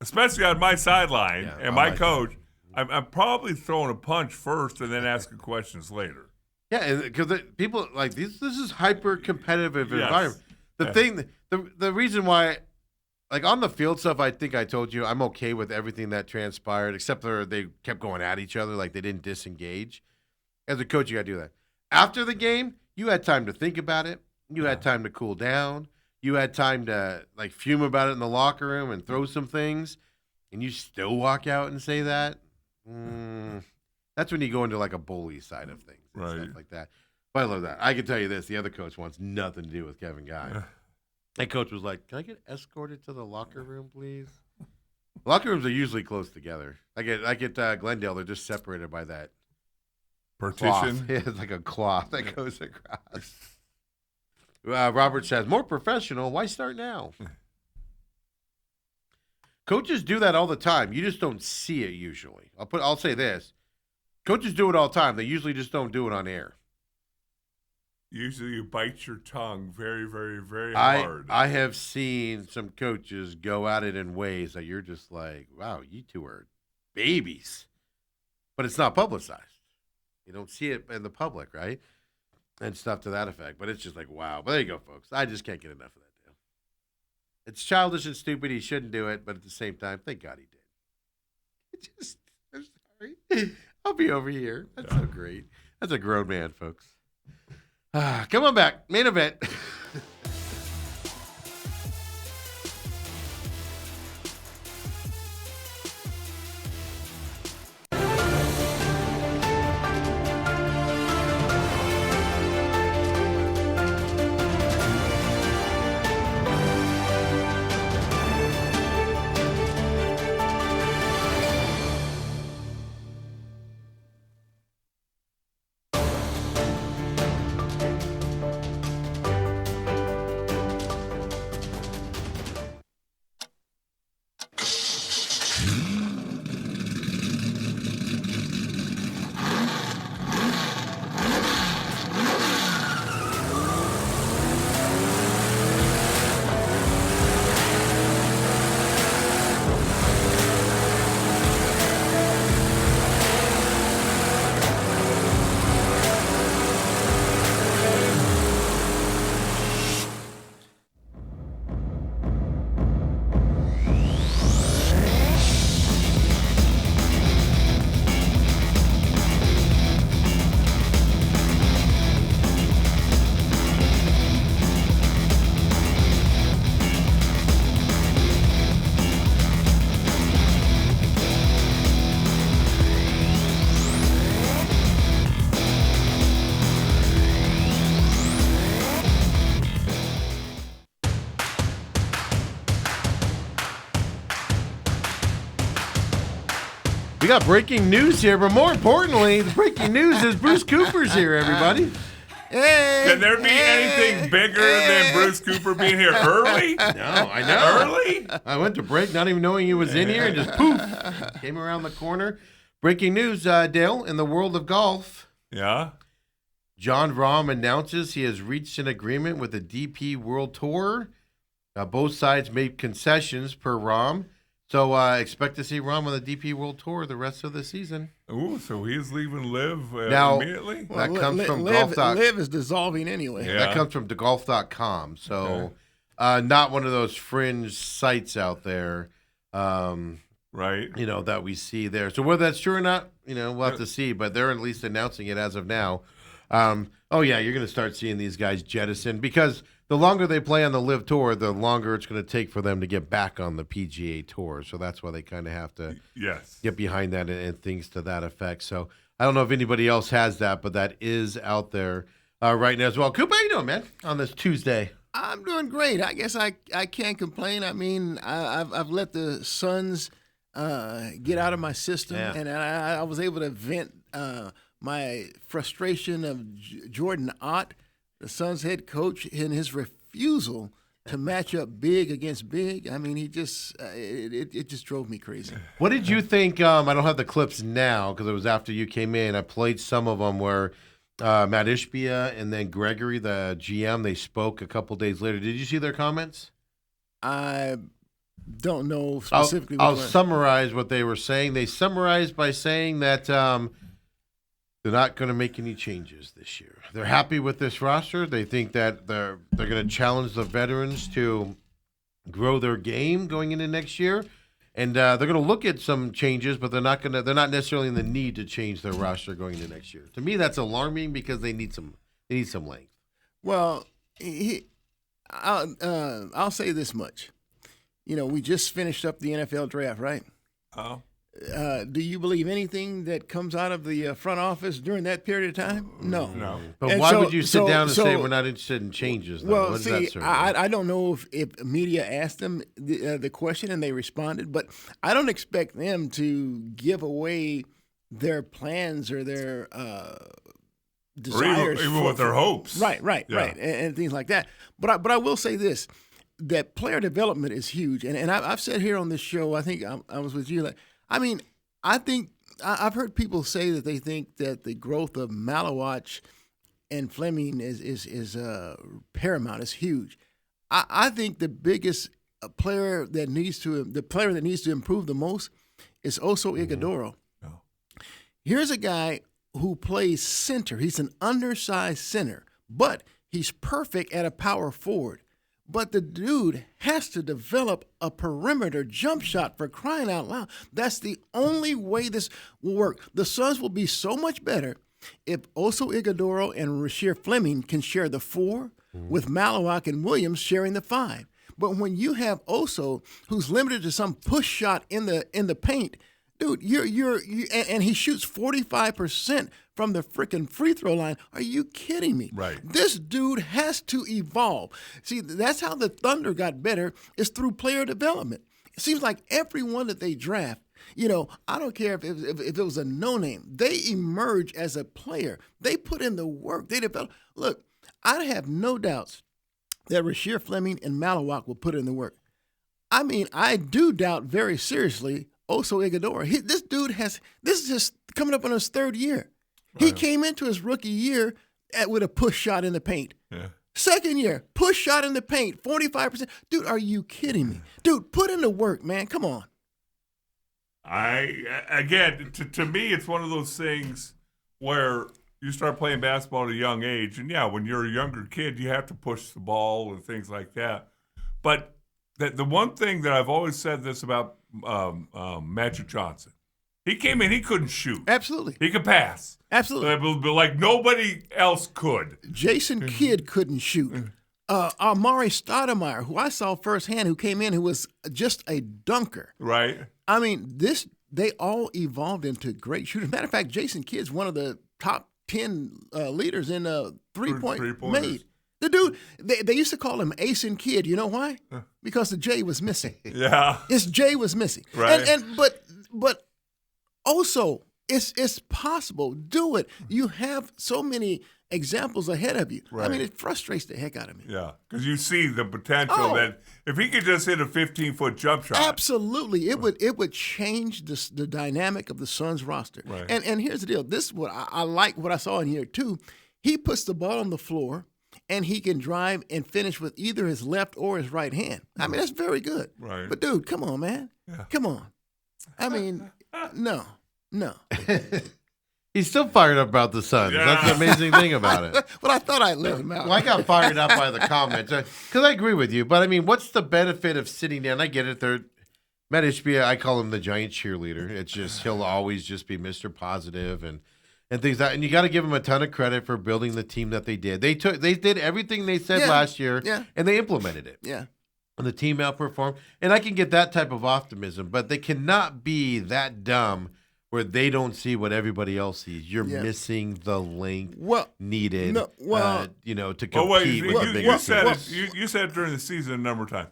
especially on my sideline and my coach, I'm probably throwing a punch first and then asking questions later. Yeah, because people like this is hyper competitive environment. The reason why, like on the field stuff, I think I told you I'm okay with everything that transpired, except for they kept going at each other, like they didn't disengage. As a coach, you got to do that. After the game, you had time to think about it. You had time to cool down. You had time to like fume about it in the locker room and throw some things, and you still walk out and say that. That's when you go into like a bully side of things and stuff like that. But I love that. I can tell you this: the other coach wants nothing to do with Kevin Guy. That coach was like, "Can I get escorted to the locker room, please?" Locker rooms are usually close together. Like at Glendale, they're just separated by that partition. Yeah, it's like a cloth that goes across. Robert says, "More professional. Why start now?" Coaches do that all the time. You just don't see it usually. I'll say this: coaches do it all the time. They usually just don't do it on air. Usually you bite your tongue very, very, very hard. I have seen some coaches go at it in ways that you're just like, wow, you two are babies. But it's not publicized. You don't see it in the public, right? And stuff to that effect. But it's just like, wow. But there you go, folks. I just can't get enough of that deal. It's childish and stupid. He shouldn't do it. But at the same time, thank God he did. I'm sorry. I'll be over here. That's so great. That's a grown man, folks. Come on back. Main event. We got breaking news here, but more importantly, the breaking news is Bruce Cooper's here, everybody. Hey, can there be anything bigger than Bruce Cooper being here early? No, I know. Early? I went to break not even knowing he was in here and just poof, came around the corner. Breaking news, Dale, in the world of golf. Yeah? Jon Rahm announces he has reached an agreement with the DP World Tour. Both sides made concessions per Rahm. So expect to see Rahm on the DP World Tour the rest of the season. Ooh, so he's leaving Liv immediately? That comes from Liv is dissolving anyway. Yeah. That comes from thegolf.com. So not one of those fringe sites out there. Right. You know, that we see there. So whether that's true or not, you know, we'll have to see. But they're at least announcing it as of now. You're going to start seeing these guys jettison because the longer they play on the Live Tour, the longer it's going to take for them to get back on the PGA Tour. So that's why they kind of have to get behind that and things to that effect. So I don't know if anybody else has that, but that is out there right now as well. Coop, how you doing, man, on this Tuesday? I'm doing great. I guess I can't complain. I mean, I've let the Suns get out of my system, and I was able to vent my frustration of Jordan Ott, the Suns head coach, in his refusal to match up big against big. I mean, he just it just drove me crazy. What did you think? I don't have the clips now because it was after you came in. I played some of them where Matt Ishbia and then Gregory, the GM, they spoke a couple days later. Did you see their comments? I don't know specifically. I'll summarize what they were saying. They summarized by saying that they're not going to make any changes this year. They're happy with this roster. They think that they're going to challenge the veterans to grow their game going into next year, and they're going to look at some changes, but they're not necessarily in the need to change their roster going into next year. To me, that's alarming because they need some length. Well, I'll say this much. We just finished up the NFL draft, right? Oh. Do you believe anything that comes out of the front office during that period of time? No. But And why so- would you sit so- down and so- say we're not interested in changes? Though? Well, What does see, that serve? I don't know if media asked them the question and they responded, but I don't expect them to give away their plans or their desires, or even with their hopes. right, Yeah. right, and things like that. But I will say this: that player development is huge, and I've said here on this show, I think I was with you. I think I've heard people say that they think that the growth of Malawach and Fleming is paramount. It's huge. I think the biggest player that needs to improve the most is Oso Ighodaro. Oh. Here's a guy who plays center. He's an undersized center, but he's perfect at a power forward. But the dude has to develop a perimeter jump shot, for crying out loud. That's the only way this will work. The Suns will be so much better if Oso Ighodaro and Rasheer Fleming can share the 4 with Malawach and Williams sharing the 5. But when you have Oso, who's limited to some push shot in the paint, dude, and he shoots 45% from the freaking free throw line. Are you kidding me? Right. This dude has to evolve. See, that's how the Thunder got better, is through player development. It seems like everyone that they draft, I don't care if it was a no-name, they emerge as a player. They put in the work. They develop. Look, I have no doubts that Rasheer Fleming and Malawach will put in the work. I mean, I do doubt very seriously Oso Ighodaro. This is just coming up on his 3rd year. He came into his rookie year with a push shot in the paint. Yeah. Second year, push shot in the paint, 45%. Dude, are you kidding me? Dude, put in the work, man. Come on. To me, it's one of those things where you start playing basketball at a young age, and when you're a younger kid, you have to push the ball and things like that. But the one thing that I've always said this about Magic Johnson, he came in, he couldn't shoot. Absolutely. He could pass. Absolutely. But like nobody else could. Jason Kidd couldn't shoot. Amari Stoudemire, who I saw firsthand, who came in, who was just a dunker. Right. I mean, they all evolved into great shooters. Matter of fact, Jason Kidd's one of the top 10 leaders in three-point made. The dude, they used to call him Ace and Kidd. You know why? Because the J was missing. Yeah. His J was missing. Right. But also, it's possible. Do it. You have so many examples ahead of you. Right. I mean, it frustrates the heck out of me. Yeah, because you see the potential that if he could just hit a 15-foot jump shot. Absolutely. It would change the dynamic of the Suns roster. Right. And here's the deal. This is what I like what I saw in here, too. He puts the ball on the floor, and he can drive and finish with either his left or his right hand. I mean, that's very good. Right. But, dude, come on, man. Yeah. Come on. I mean, no. He's still fired up about the Suns. Yeah. That's the amazing thing about it. Well, I thought I'd let him out. Well, I got fired up by the comments because I agree with you. But I mean, what's the benefit of sitting down? I get it. Matt Ishbia, I call him the giant cheerleader. It's just he'll always just be Mr. Positive and things like that. And you got to give him a ton of credit for building the team that they did. They did everything they said last year, and they implemented it. Yeah. And the team outperformed. And I can get that type of optimism, but they cannot be that dumb where they don't see what everybody else sees. You're missing the length needed, to compete with the bigger teams. You said it during the season a number of times.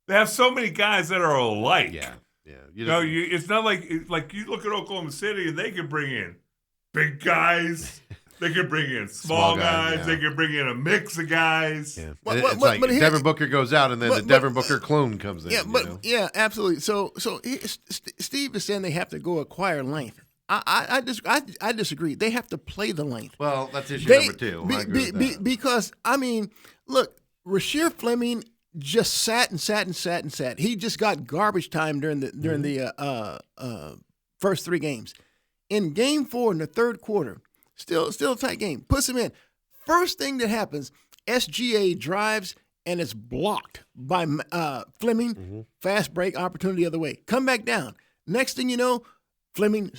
They have so many guys that are alike. Yeah. It's not like you look at Oklahoma City and they can bring in big guys They could bring in small guys. yeah. They could bring in a mix of guys. Yeah. But- It's but- like but here- Devin Booker goes out, and then the Devin Booker clone comes in. Yeah, you but know? yeah, absolutely. So Steve is saying they have to go acquire length. I disagree. They have to play the length. Well, that's issue They- number two. I agree with that. because I mean, look, Rasheer Fleming just sat. He just got garbage time during the first 3 games. In Game 4 in the third quarter, still a tight game. Puts him in. First thing that happens, SGA drives and it's blocked by Fleming. Fast break opportunity the other way. Come back down. Next thing you know, Fleming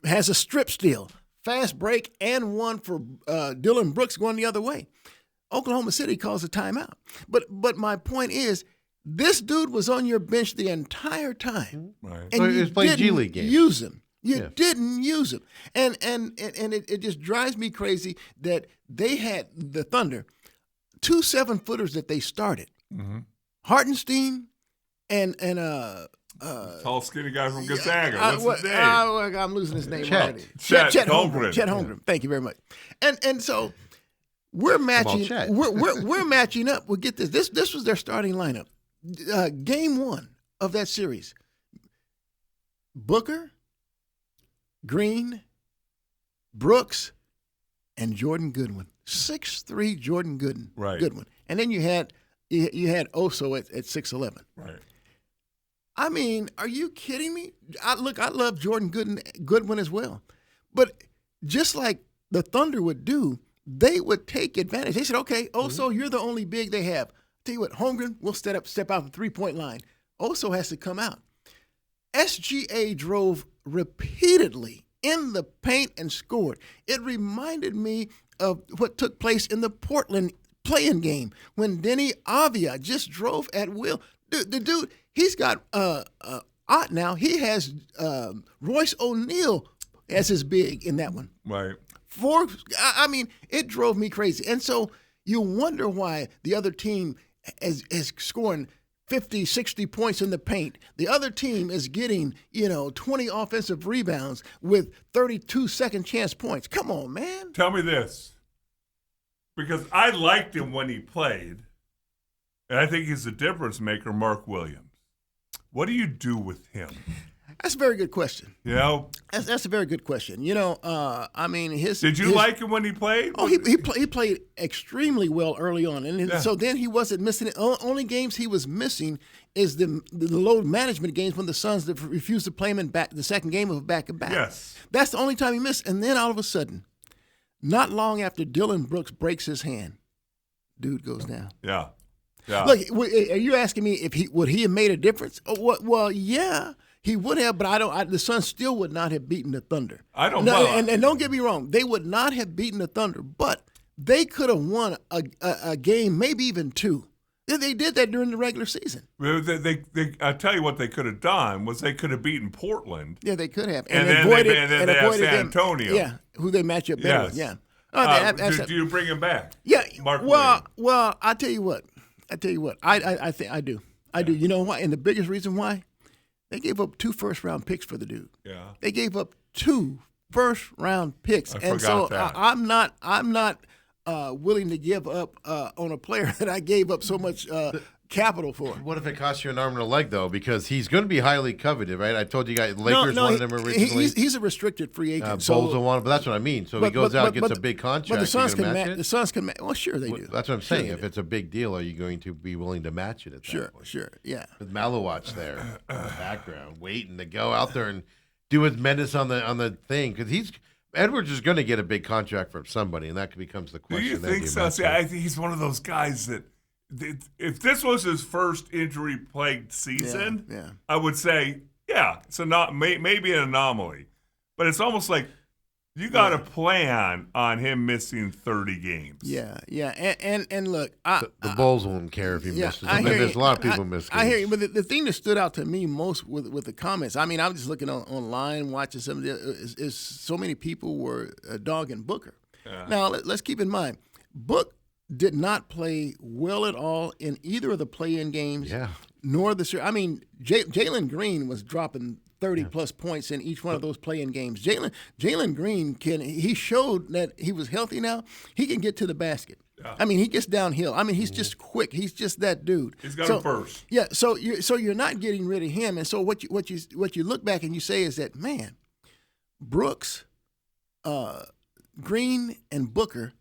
has a strip steal. Fast break and one for Dylan Brooks going the other way. Oklahoma City calls a timeout. But my point is, this dude was on your bench the entire time, Right. and Well, he you was playing G didn't League games. use him. You Yeah. didn't use him, and it just drives me crazy that they had the Thunder 2 7-footers that they started, Hartenstein and Tall, skinny guy from Gonzaga. What's his name? I'm losing his name Chet. already. Chet Holmgren. Holmgren. Chet Holmgren. Thank you very much. And so we're matching. Chet. We're matching up. Well, get this. This was their starting lineup. Game 1 of that series. Booker, Green, Brooks, and Jordan Goodwin. 6'3" Jordan Goodwin. And then you had Oso at 6'11". Right. I mean, are you kidding me? I love Jordan Goodwin as well. But just like the Thunder would do, they would take advantage. They said, okay, Oso, you're the only big they have. Tell you what, Holmgren will step out the 3-point line. Oso has to come out. SGA drove repeatedly in the paint and scored. It reminded me of what took place in the Portland play-in game when Denny Avia just drove at will. The dude, he's got Ott now. He has Royce O'Neal as his big in that one. Right. I mean, it drove me crazy. And so you wonder why the other team is scoring 50, 60 points in the paint. The other team is getting, 20 offensive rebounds with 32 second chance points. Come on, man. Tell me this. Because I liked him when he played, and I think he's a difference maker, Mark Williams. What do you do with him? That's a very good question. You know? That's a very good question. I mean, Did you like him when he played? Oh, he played extremely well early on, and so then he wasn't missing it. Only games he was missing is the load management games when the Suns refused to play him in the second game of a back-to-back. Yes. That's the only time he missed. And then all of a sudden, not long after Dylan Brooks breaks his hand, dude goes down. Yeah. Yeah. Look, are you asking me if would he have made a difference? Well, yeah. He would have, but the Suns still would not have beaten the Thunder. I don't know. And don't get me wrong, they would not have beaten the Thunder, but they could have won a game, maybe even 2. They did that during the regular season. I tell you what they could have done was they could have beaten Portland. Yeah, they could have. And then they have San Antonio. Yeah, who they match up better with. Yeah. Do you bring him back? Yeah. Mark Williams. Well, I tell you what. I think I do. I do. You know why? And the biggest reason why? They gave up 2 first-round picks for the dude. Yeah. They gave up 2 first-round picks, I and forgot so that. I'm not willing to give up on a player that I gave up so much capital for. What if it costs you an arm and a leg, though? Because he's going to be highly coveted, right? I told you guys, Lakers wanted him originally. He's a restricted free agent. Bulls don't want him, but that's what I mean. So he goes out and gets a big contract. But the Suns you gonna can match match. it? The Suns can match. Well, sure they do. That's what I'm saying. Sure If it's a big deal, are you going to be willing to match it at that point? Sure, yeah. With Malowatch there in the background, waiting to go out there and do his menace on the thing, because Edwards is going to get a big contract from somebody, and that becomes the Do question. you think so? See, I think he's one of those guys that if this was his first injury-plagued season, Yeah. I would say, yeah, it's maybe an anomaly. But it's almost like you got to plan on him missing 30 games. Yeah. And look, The Bulls won't care if he misses. I hear There's you. a lot of people miss games. I hear you, but the thing that stood out to me most with the comments, I mean, I'm just looking online, watching some of is so many people were dogging Booker. Yeah. Now, let's keep in mind, Book did not play well at all in either of the play-in games. Yeah. Nor the series. I mean, Jalen Green was dropping 30-plus points in each one of those play-in games. Jalen Green he showed that he was healthy now. He can get to the basket. Yeah. I mean, he gets downhill. I mean, he's just quick. He's just that dude. He's got him first. Yeah, so you're not getting rid of him. And so what you look back and you say is that, man, Brooks, Green, and Booker,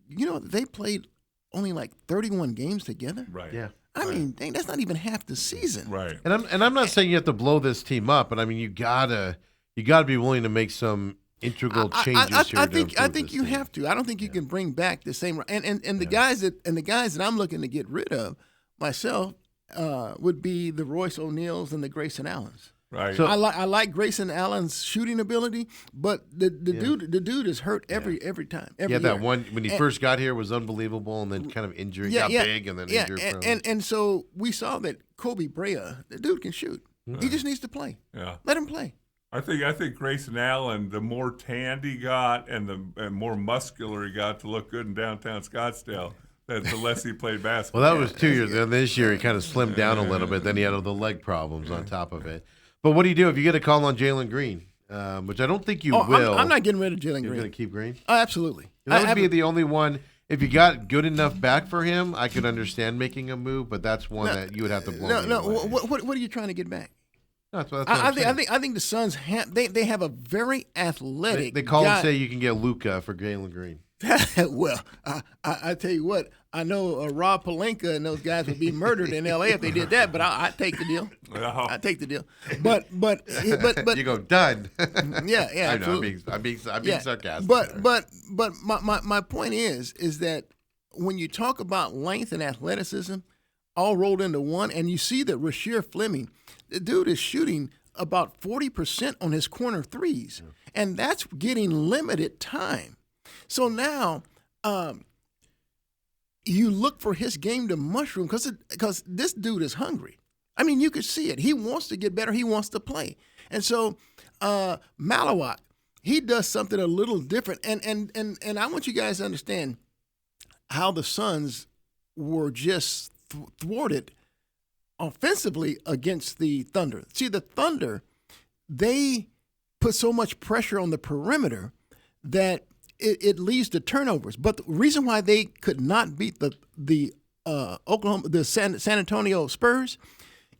they played only like 31 games together. Right. Yeah. I mean, dang, that's not even half the season. Right. And I'm not saying you have to blow this team up, but I mean you gotta be willing to make some integral changes here. I think you team. have to. I don't think you can bring back the same. And the guys that I'm looking to get rid of myself would be the Royce O'Neals and the Grayson Allens. Right. So- I like Grayson Allen's shooting ability, but the dude is hurt every time. Every Yeah, that year. one when he first got here was unbelievable, and then kind of injury got big, and then injury prone. And so we saw that Kobe Brea, the dude can shoot. He just needs to play. Yeah. Let him play. I think Grayson Allen, the more tanned he got and the more muscular he got to look good in downtown Scottsdale, the less he played basketball. Well, that was 2 years. Then this year he kind of slimmed down a little bit. Then he had all the leg problems on top of it. But what do you do if you get a call on Jalen Green, which I don't think you will? I'm not getting rid of Jalen You're Green. going to keep Green? Oh, absolutely. That would be the only one. If you got good enough back for him, I could understand making a move, but that's one that you would have to blow. No. away. What are you trying to get back? That's what I'm saying. I think the Suns they have a very athletic. They call guy. and say you can get Luka for Jalen Green. Well, I tell you what, I know Rob Pelinka and those guys would be murdered in L.A. if they did that. But I take the deal. I take the deal. But You go done. yeah, I know. absolutely. I'm being sarcastic. But my point is that when you talk about length and athleticism all rolled into one, and you see that Rasheer Fleming, the dude is shooting about 40% on his corner threes, and that's getting limited time. So now you look for his game to mushroom because this dude is hungry. I mean, you could see it. He wants to get better. He wants to play. And so Malawak, he does something a little different. And I want you guys to understand how the Suns were just thwarted offensively against the Thunder. See, the Thunder, they put so much pressure on the perimeter that it leads to turnovers. But the reason why they could not beat the San Antonio Spurs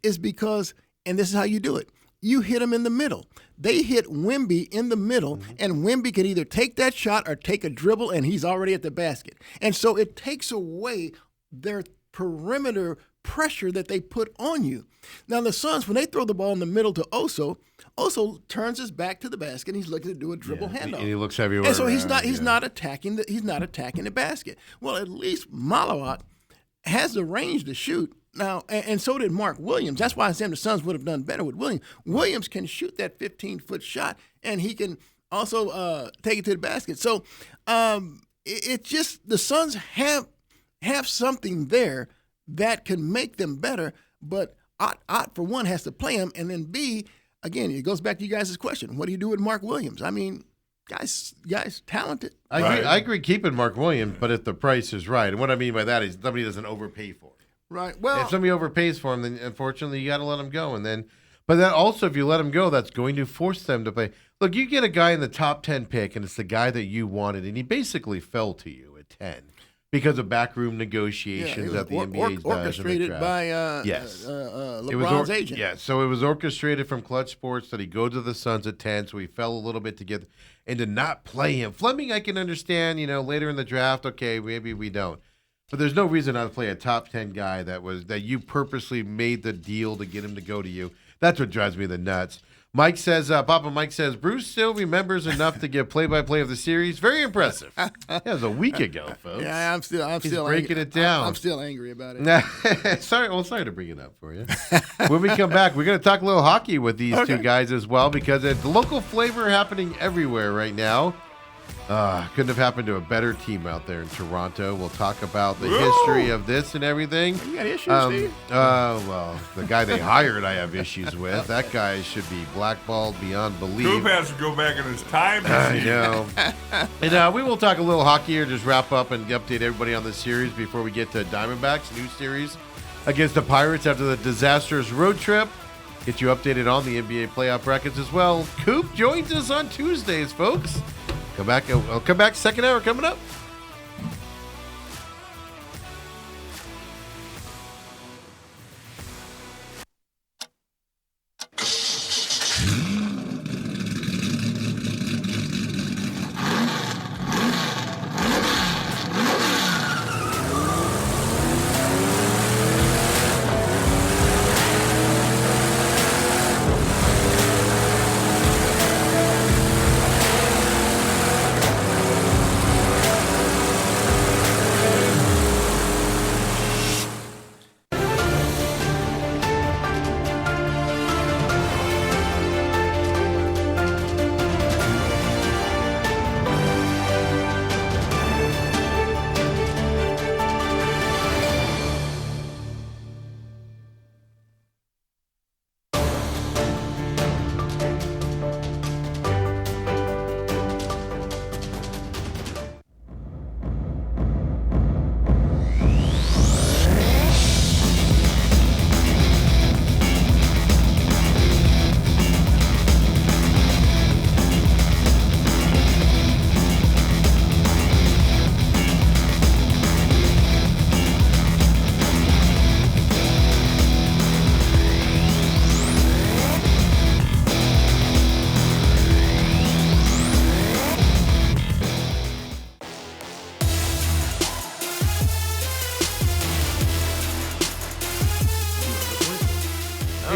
is because, and this is how you do it, you hit them in the middle. They hit Wemby in the middle, and Wemby could either take that shot or take a dribble, and he's already at the basket. And so it takes away their perimeter pressure that they put on you. Now, the Suns, when they throw the ball in the middle to Oso turns his back to the basket, and he's looking to do a dribble handoff. And he looks everywhere. And so he's not attacking the basket. Well, at least Malawak has the range to shoot. Now, and so did Mark Williams. That's why I said the Suns would have done better with Williams. Williams can shoot that 15-foot shot, and he can also take it to the basket. So it just the Suns have something there that can make them better. But Ott for one, has to play him, and then B, again, it goes back to you guys' question. What do you do with Mark Williams? I mean, guys talented. I agree keeping Mark Williams, but if the price is right. And what I mean by that is somebody doesn't overpay for him. Right. Well, if somebody overpays for him, then unfortunately you got to let him go. But then also, if you let him go, that's going to force them to play. Look, you get a guy in the top 10 pick, and it's the guy that you wanted, and he basically fell to you at 10 because of backroom negotiations that the NBA does. Orchestrated by LeBron's agent. Yeah, so it was orchestrated from Clutch Sports that he go to the Suns at 10, so he fell a little bit to get and to not play him. Fleming, I can understand, later in the draft, okay, maybe we don't. But there's no reason not to play a top 10 guy that you purposely made the deal to get him to go to you. That's what drives me the nuts. Mike says, Papa Mike says, Bruce still remembers enough to give play-by-play of the series. Very impressive. That was a week ago, folks. Yeah, I'm still breaking it down. I'm still angry about it. Sorry to bring it up for you. When we come back, we're going to talk a little hockey with these two guys as well, because it's local flavor happening everywhere right now. Couldn't have happened to a better team out there in Toronto. We'll talk about the history of this and everything. You got issues, Steve? Well, the guy they hired I have issues with. That guy should be blackballed beyond belief. Coop has to go back in his time machine. I know. And we will talk a little hockey here, just wrap up and update everybody on the series before we get to Diamondbacks' new series against the Pirates after the disastrous road trip. get you updated on the NBA playoff brackets as well. Coop joins us on Tuesdays, folks. I'll come back. Second hour coming up.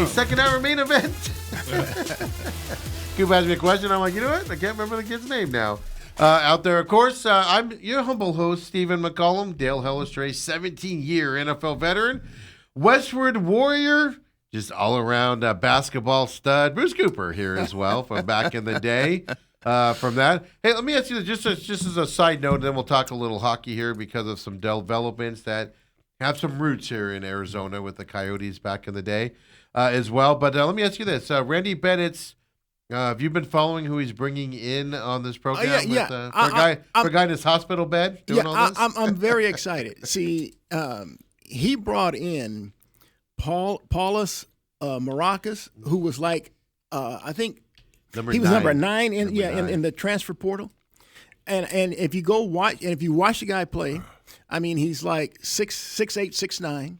Second hour main event. Coop asked me a question. I'm like, you know what? I can't remember the kid's name now. Out there, of course, I'm your humble host, Stephen McCollum, Dale Hellestrae, 17-year NFL veteran, Westwood Warrior, just all-around basketball stud. Bruce Cooper here as well from back in the day. From that, hey, let me ask you this, just as a side note, and then we'll talk a little hockey here because of some developments that have some roots here in Arizona with the Coyotes back in the day. As well. But let me ask you this. Randy Bennett's, have you been following who he's bringing in on this program? For a guy in his hospital bed doing all this? I'm very excited. See, he brought in Paulus Maracas, who was like, I think he was number 9 in the transfer portal. And if you go watch, and if you watch the guy play, I mean, he's like 6'8", 6'9".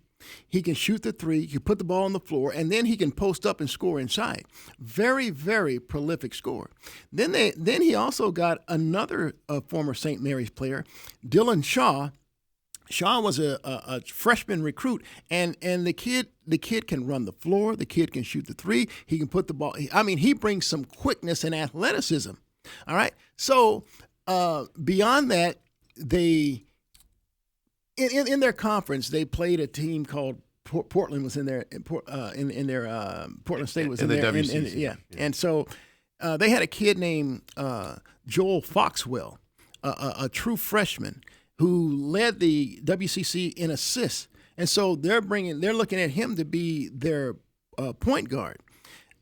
He can shoot the three, he can put the ball on the floor, and then he can post up and score inside. Very, very prolific scorer. Then he also got another former St. Mary's player, Dylan Shaw. Shaw was a freshman recruit, and the kid can run the floor, the kid can shoot the three, he can put the ball. I mean, he brings some quickness and athleticism. All right? So beyond that, they in their conference, they played a team called Portland was in there. Portland State was in there. WCC. And so they had a kid named Joel Foxwell, a true freshman who led the WCC in assists. And so they're looking at him to be their point guard.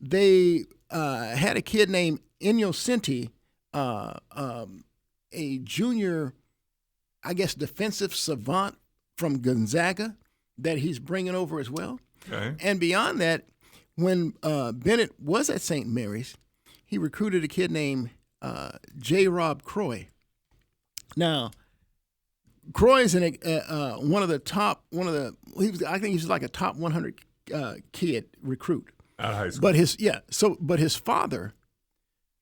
They had a kid named Innocenti, a junior, I guess, defensive savant from Gonzaga that he's bringing over as well. Okay. And beyond that, when Bennett was at St. Mary's, he recruited a kid named J. Rob Croy. Now, Croy is I think he's like a top 100 kid recruit. Out of high school. But his father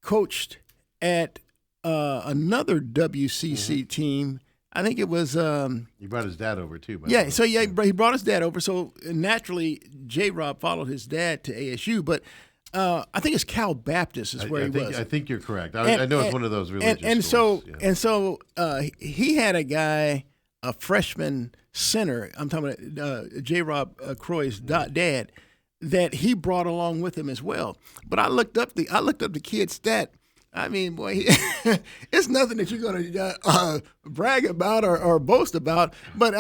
coached at another WCC team. I think it was. He brought his dad over too. He brought his dad over. So naturally, J. Rob followed his dad to ASU, but I think it's Cal Baptist is where he was. I think you're correct. I know it's one of those religious schools. So he had a guy, a freshman center. I'm talking about J. Rob Croy's dad, that he brought along with him as well. But I looked up the kid's stat. I mean, boy, it's nothing that you're going to brag about or boast about. But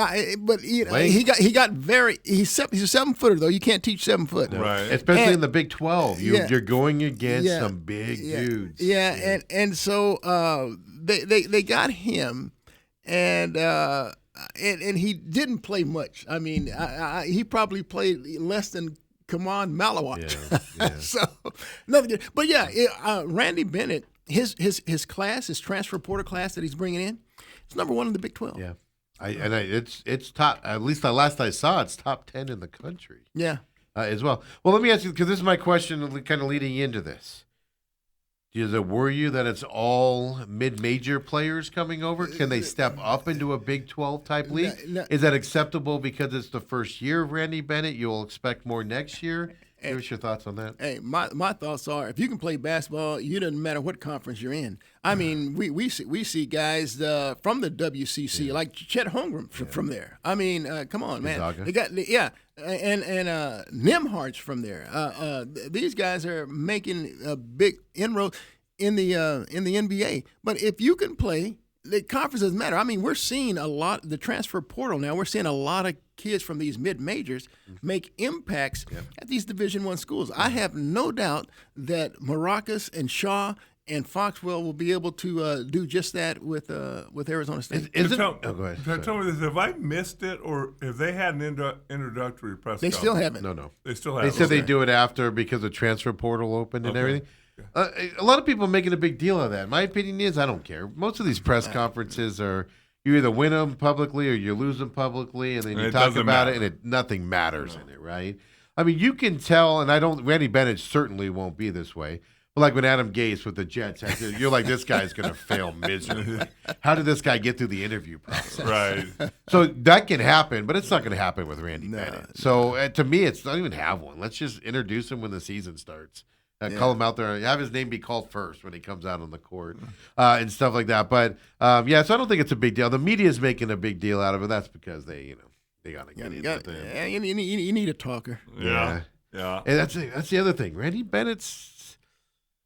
you know, he's a 7-footer though. You can't teach 7 foot, right? Especially in the Big 12, you're going against some big dudes. And so they got him, and he didn't play much. I mean, he probably played less than Kamon Malawat. Yeah. So nothing. But yeah, Randy Bennett, his class, his transfer portal class that he's bringing in, it's number 1 in the Big 12. Yeah. It's top. At least the last I saw, it's top 10 in the country. Yeah. As well. Well, let me ask you, because this is my question, kind of leading into this. Does it worry you that it's all mid-major players coming over? Can they step up into a Big 12 type league? No. Is that acceptable because it's the first year of Randy Bennett? You'll expect more next year. What's your thoughts on that? Hey, my thoughts are, if you can play basketball, you doesn't matter what conference you're in. I mean, we see guys from the WCC like Chet Holmgren from there. I mean, come on, man. Gonzaga. They got and Nimhard's from there. These guys are making a big inroad in the NBA. But if you can play, the conference doesn't matter. I mean, we're seeing a lot the transfer portal now. We're seeing a lot of kids from these mid majors make impacts at these Division I schools. I have no doubt that Maracas and Shaw and Foxwell will be able to do just that with Arizona State. Go ahead. Tell me this: have I missed it, or if they had an introductory press? They still haven't. No. They still They haven't. said they do it after because the transfer portal opened and everything. A lot of people are making a big deal of that. My opinion is I don't care. Most of these press conferences are you either win them publicly or you lose them publicly, and then you talk about it, and nothing matters in it, right? I mean, you can tell, and Randy Bennett certainly won't be this way. But like when Adam Gase with the Jets, you're like, this guy's going to fail miserably. How did this guy get through the interview process? Right. So that can happen, but it's not going to happen with Randy Bennett. So to me, it's not even have one. Let's just introduce him when the season starts. Call him out there. Have his name be called first when he comes out on the court and stuff like that. But, so I don't think it's a big deal. The media is making a big deal out of it. That's because they got to get in with him. Yeah, you need a talker. Yeah. And that's the other thing. Randy Bennett's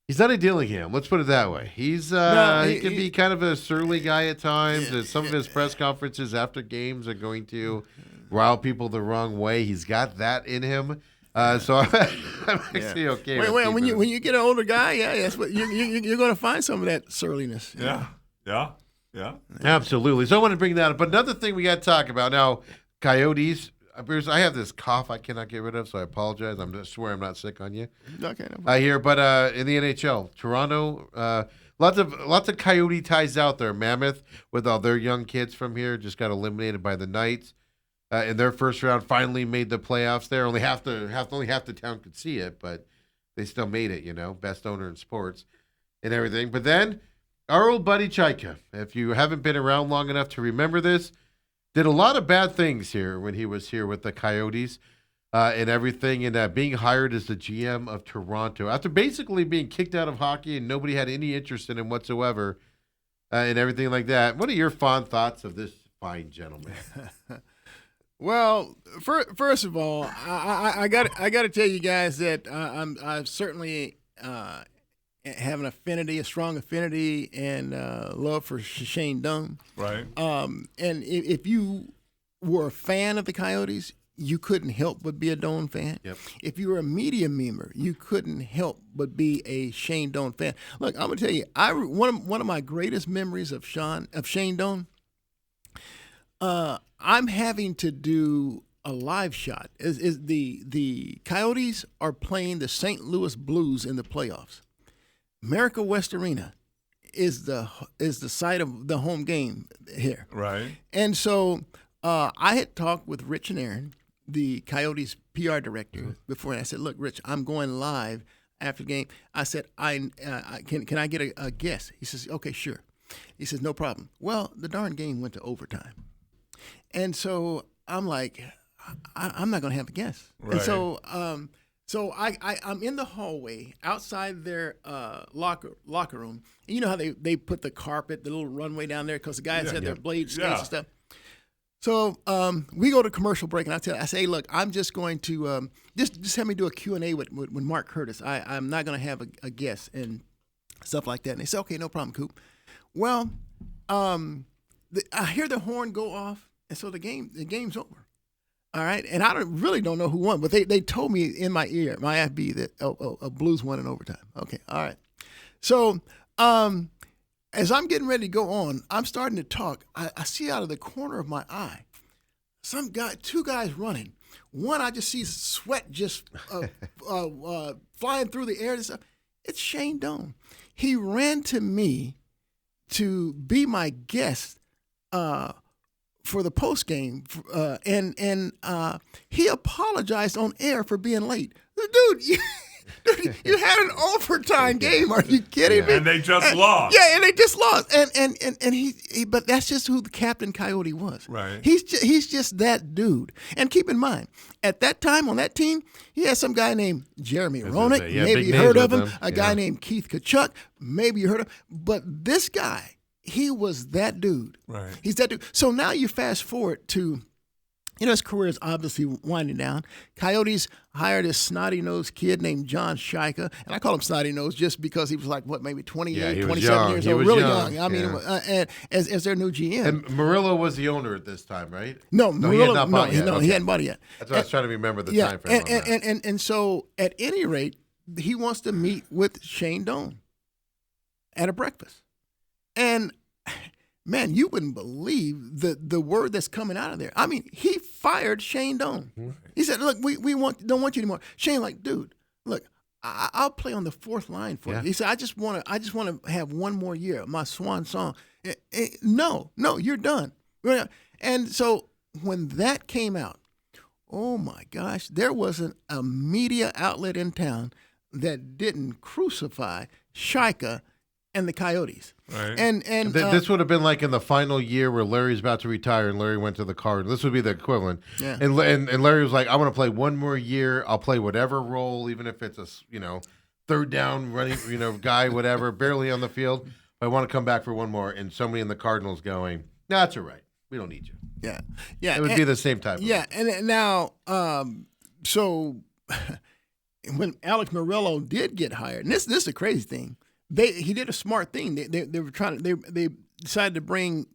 he's not a Dillingham. Let's put it that way. He's he can be kind of a surly guy at times. Some of his press conferences after games are going to rile people the wrong way. He's got that in him. So I'm actually okay. Wait, when you get an older guy, that's what you're going to find some of that surliness. Yeah. Absolutely. So I want to bring that up. But another thing we got to talk about now, Coyotes. Bruce, I have this cough I cannot get rid of, so I apologize. I swear I'm not sick on you. Okay. I hear, but in the NHL, Toronto, lots of Coyote ties out there. Mammoth, with all their young kids from here, just got eliminated by the Knights. In their first round, finally made the playoffs there. Only half the town could see it, but they still made it, best owner in sports and everything. But then our old buddy Chaika, if you haven't been around long enough to remember this, did a lot of bad things here when he was here with the Coyotes and everything, and being hired as the GM of Toronto after basically being kicked out of hockey and nobody had any interest in him whatsoever and everything like that. What are your fond thoughts of this fine gentleman? Well, first of all, I got to tell you guys that I certainly have a strong affinity and love for Shane Doan. Right. And if you were a fan of the Coyotes, you couldn't help but be a Doan fan. Yep. If you were a media member, you couldn't help but be a Shane Doan fan. Look, I'm gonna tell you, one of my greatest memories of Shane Doan. I'm having to do a live shot. Is the Coyotes are playing the St. Louis Blues in the playoffs. America West Arena is the site of the home game here. Right. And so I had talked with Rich and Aaron, the Coyotes PR director, before, and I said, "Look, Rich, I'm going live after the game." I said, "Can I get a guess?" He says, "Okay, sure." He says, "No problem." Well, the darn game went to overtime. And so I'm like, I'm not going to have a guess. Right. And so I'm in the hallway outside their locker room. And you know how they put the carpet, the little runway down there, because the guys had their blade skates and stuff. So we go to commercial break, and I say, "Hey, look, I'm just going to just have me do a Q&A with Mark Curtis. I'm not going to have a guess and stuff like that." And they say, "Okay, no problem, Coop." Well, I hear the horn go off, and so the game's over. All right, and I really don't know who won, but they told me in my ear, my FB, that a Blues won in overtime. Okay, all right. So as I'm getting ready to go on, I'm starting to talk. I see out of the corner of my eye, two guys running, One, I just see sweat just flying through the air and stuff. It's Shane Doan. He ran to me to be my guest for the post game, and he apologized on air for being late. Dude, you had an overtime game. Are you kidding me? And they just lost. Yeah, and they just lost. And he but that's just who the Captain Coyote was. Right. He's just that dude. And keep in mind, at that time on that team, he had some guy named Jeremy Roenick. Yeah, maybe big you names heard of with him. them. A guy named Keith Kachuk. Maybe you heard of him. But this guy, he was that dude. Right. He's that dude. So now you fast forward to, his career is obviously winding down. Coyotes hired this snotty-nosed kid named John Shika, and I call him snotty-nosed just because he was like, maybe 28, Yeah, he was 27 young. years He old, was really young, young. I mean, yeah. and as their new GM. And Murillo was the owner at this time, right? No, he had Murillo, not bought yet. he Okay. hadn't bought it yet. That's what I was trying to remember the Yeah, time frame on that. and so at any rate, he wants to meet with Shane Doan at a breakfast. And man, you wouldn't believe the word that's coming out of there. I mean, he fired Shane Doan. Mm-hmm. He said, "Look, we don't want you anymore." Shane, like, dude, look, I'll play on the fourth line for Yeah. you. He said, "I just want to have one more year, my swan song." No, you're done. And so when that came out, oh my gosh, there wasn't a media outlet in town that didn't crucify Shika and the Coyotes. Right. And This would have been like in the final year where Larry's about to retire and Larry went to the Cardinals. This would be the equivalent. Yeah. And Larry was like, I want to play one more year. I'll play whatever role, even if it's a third down running guy, whatever, barely on the field. I want to come back for one more. And somebody in the Cardinals going, "No, that's all right. We don't need you." yeah. It would be the same type. Yeah, and now, so when Alex Murillo did get hired, and this is a crazy thing. He did a smart thing. They were trying to they decided to bring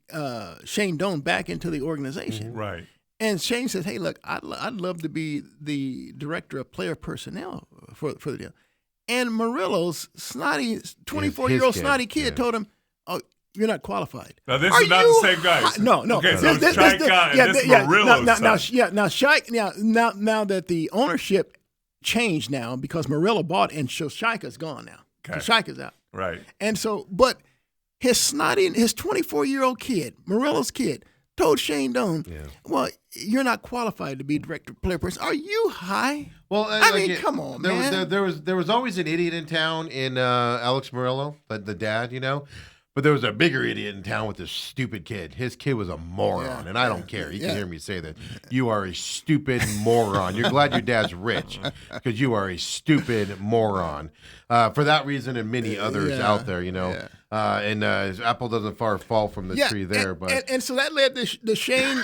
Shane Doan back into the organization. Right. And Shane says, "Hey, look, I'd love to be the director of player personnel for the deal." And Murillo's snotty 24-year-old kid, snotty kid yeah. told him, "Oh, you're not qualified." Now, this Are is not you the same guys. No. Okay, so it's Shika and this Murillo's son. Now that the ownership changed now because Murillo bought and so Shika's gone now. Okay. So Shika's out. Right. And so, but his 24-year-old kid, Murillo's kid, told Shane Doan, "Well, you're not qualified to be director of player person." Are you high? Well, I mean, come on, man. There was always an idiot in town in Alex Murillo, the dad, But there was a bigger idiot in town with this stupid kid. His kid was a moron, and I don't care. You can hear me say that. You are a stupid moron. You're glad your dad's rich because you are a stupid moron. For that reason and many others out there, And apple doesn't far fall from the tree there. And so that led to Shane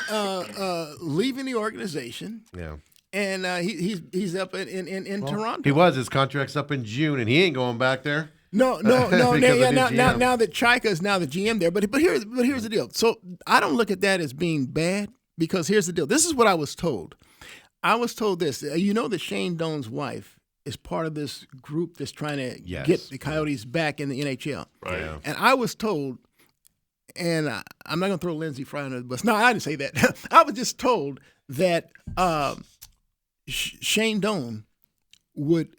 leaving the organization. Yeah. And he's up in Toronto. He was. His contract's up in June, and he ain't going back there. No. Because of new GM. Now that Chika is now the GM there, but here's the deal. So I don't look at that as being bad because here's the deal. This is what I was told. I was told this. That Shane Doan's wife is part of this group that's trying to get the Coyotes back in the NHL. Right. Yeah. And I was told, and I'm not going to throw Lindsey Fry under the bus. No, I didn't say that. I was just told that Shane Doan would,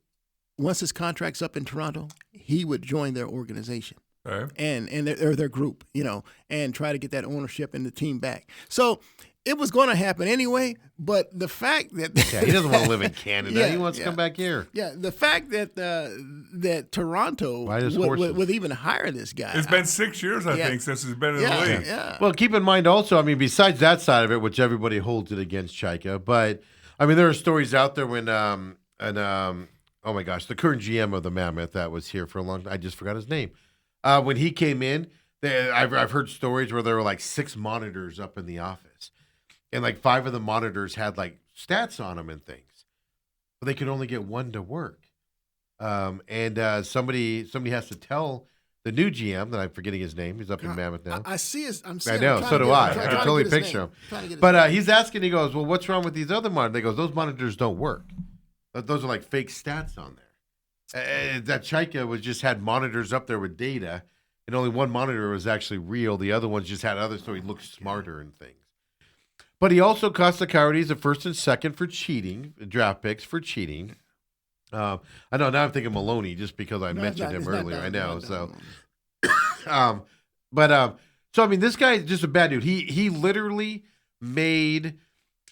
once his contract's up in Toronto, he would join their organization and their group, and try to get that ownership and the team back. So it was going to happen anyway, but the fact that he doesn't want to live in Canada. He wants to come back here. Yeah, the fact that Toronto would even hire this guy. It's been 6 years, I think, since he's been in the league. Yeah. Well, keep in mind also, besides that side of it, which everybody holds it against Chika, but there are stories out there when oh my gosh, the current GM of the Mammoth that was here for a long time, I just forgot his name. When he came in, I've heard stories where there were like 6 monitors up in the office, and like 5 of the monitors had like stats on them and things, but they could only get 1 to work. And somebody has to tell the new GM that I'm forgetting his name. He's up in Mammoth now. I see his. I know, so do I. I can totally picture him. But he's asking. He goes, "Well, what's wrong with these other monitors?" They goes, "Those monitors don't work. Those are like fake stats on there." That Chika had monitors up there with data, and only one monitor was actually real. The other ones just had other, so he looked smarter and things. But he also cost the Coyotes a first and second for cheating, draft picks for cheating. I know now I'm thinking Maloney just because I mentioned him earlier. I know. So, so I mean, this guy is just a bad dude. He literally made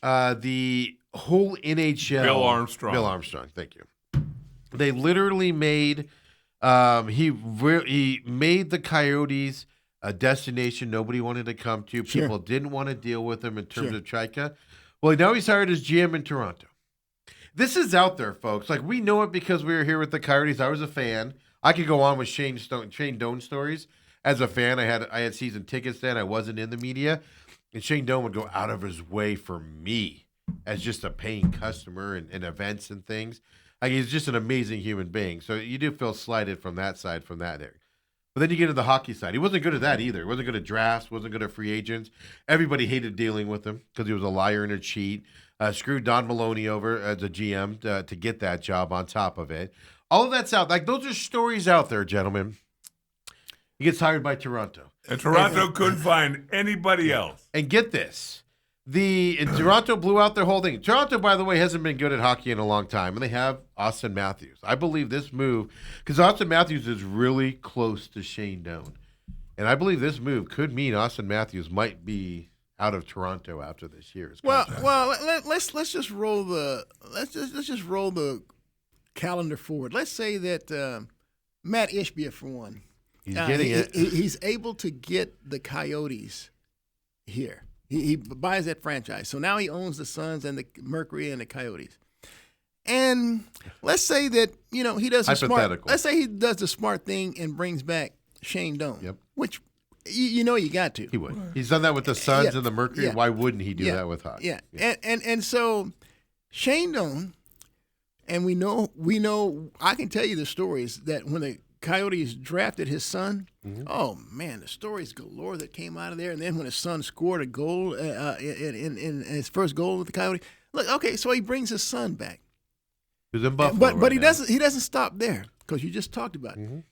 the whole NHL. Bill Armstrong. Bill Armstrong. Thank you. They literally made. He made the Coyotes a destination nobody wanted to come to. Sure. People didn't want to deal with him in terms Sure. of Chaika. Well, now he's hired as GM in Toronto. This is out there, folks. Like, we know it because we were here with the Coyotes. I was a fan. I could go on with Shane Doan stories. As a fan, I had season tickets then. I wasn't in the media. And Shane Doan would go out of his way for me as just a paying customer and events and things. Like, he's just an amazing human being. So you do feel slighted from that side, from that area. But then you get to the hockey side. He wasn't good at that either. He wasn't good at drafts, wasn't good at free agents. Everybody hated dealing with him because he was a liar and a cheat. Screwed Don Maloney over as a GM to get that job on top of it. All of that's out. Like, those are stories out there, gentlemen. He gets hired by Toronto. And Toronto couldn't find anybody else. And get this. Toronto blew out their whole thing. Toronto, by the way, hasn't been good at hockey in a long time, and they have Austin Matthews. I believe this move, because Austin Matthews is really close to Shane Doan, and I believe this move could mean Austin Matthews might be out of Toronto after this year's contract. Let's just roll the calendar forward. Let's say that Matt Ishbia, for one, He's getting it. He's able to get the Coyotes here. He buys that franchise. So now he owns the Suns and the Mercury and the Coyotes. And let's say that, he does the smart thing and brings back Shane Doan. Yep. Which you got to. He would. He's done that with the Suns and the Mercury. Yeah. Why wouldn't he do that with hockey? Yeah. And so Shane Doan, and we know I can tell you the stories that when the Coyotes drafted his son, oh man, the stories galore that came out of there. And then when his son scored a goal in his first goal with the Coyotes, look, okay, so he brings his son back. He's in Buffalo, but he doesn't. He doesn't stop there because you just talked about it.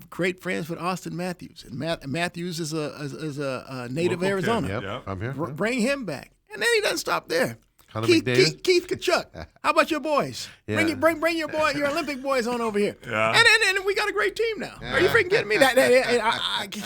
Great friends with Austin Matthews, and Matthews is a native Local Arizona. kid, Yep, I'm here. Bring him back, and then he doesn't stop there. Connor Keith McDavid? Keith Kachuk. How about your boys? Yeah. Bring your your Olympic boys on over here. Yeah. And we got a great team now. Are you freaking kidding me?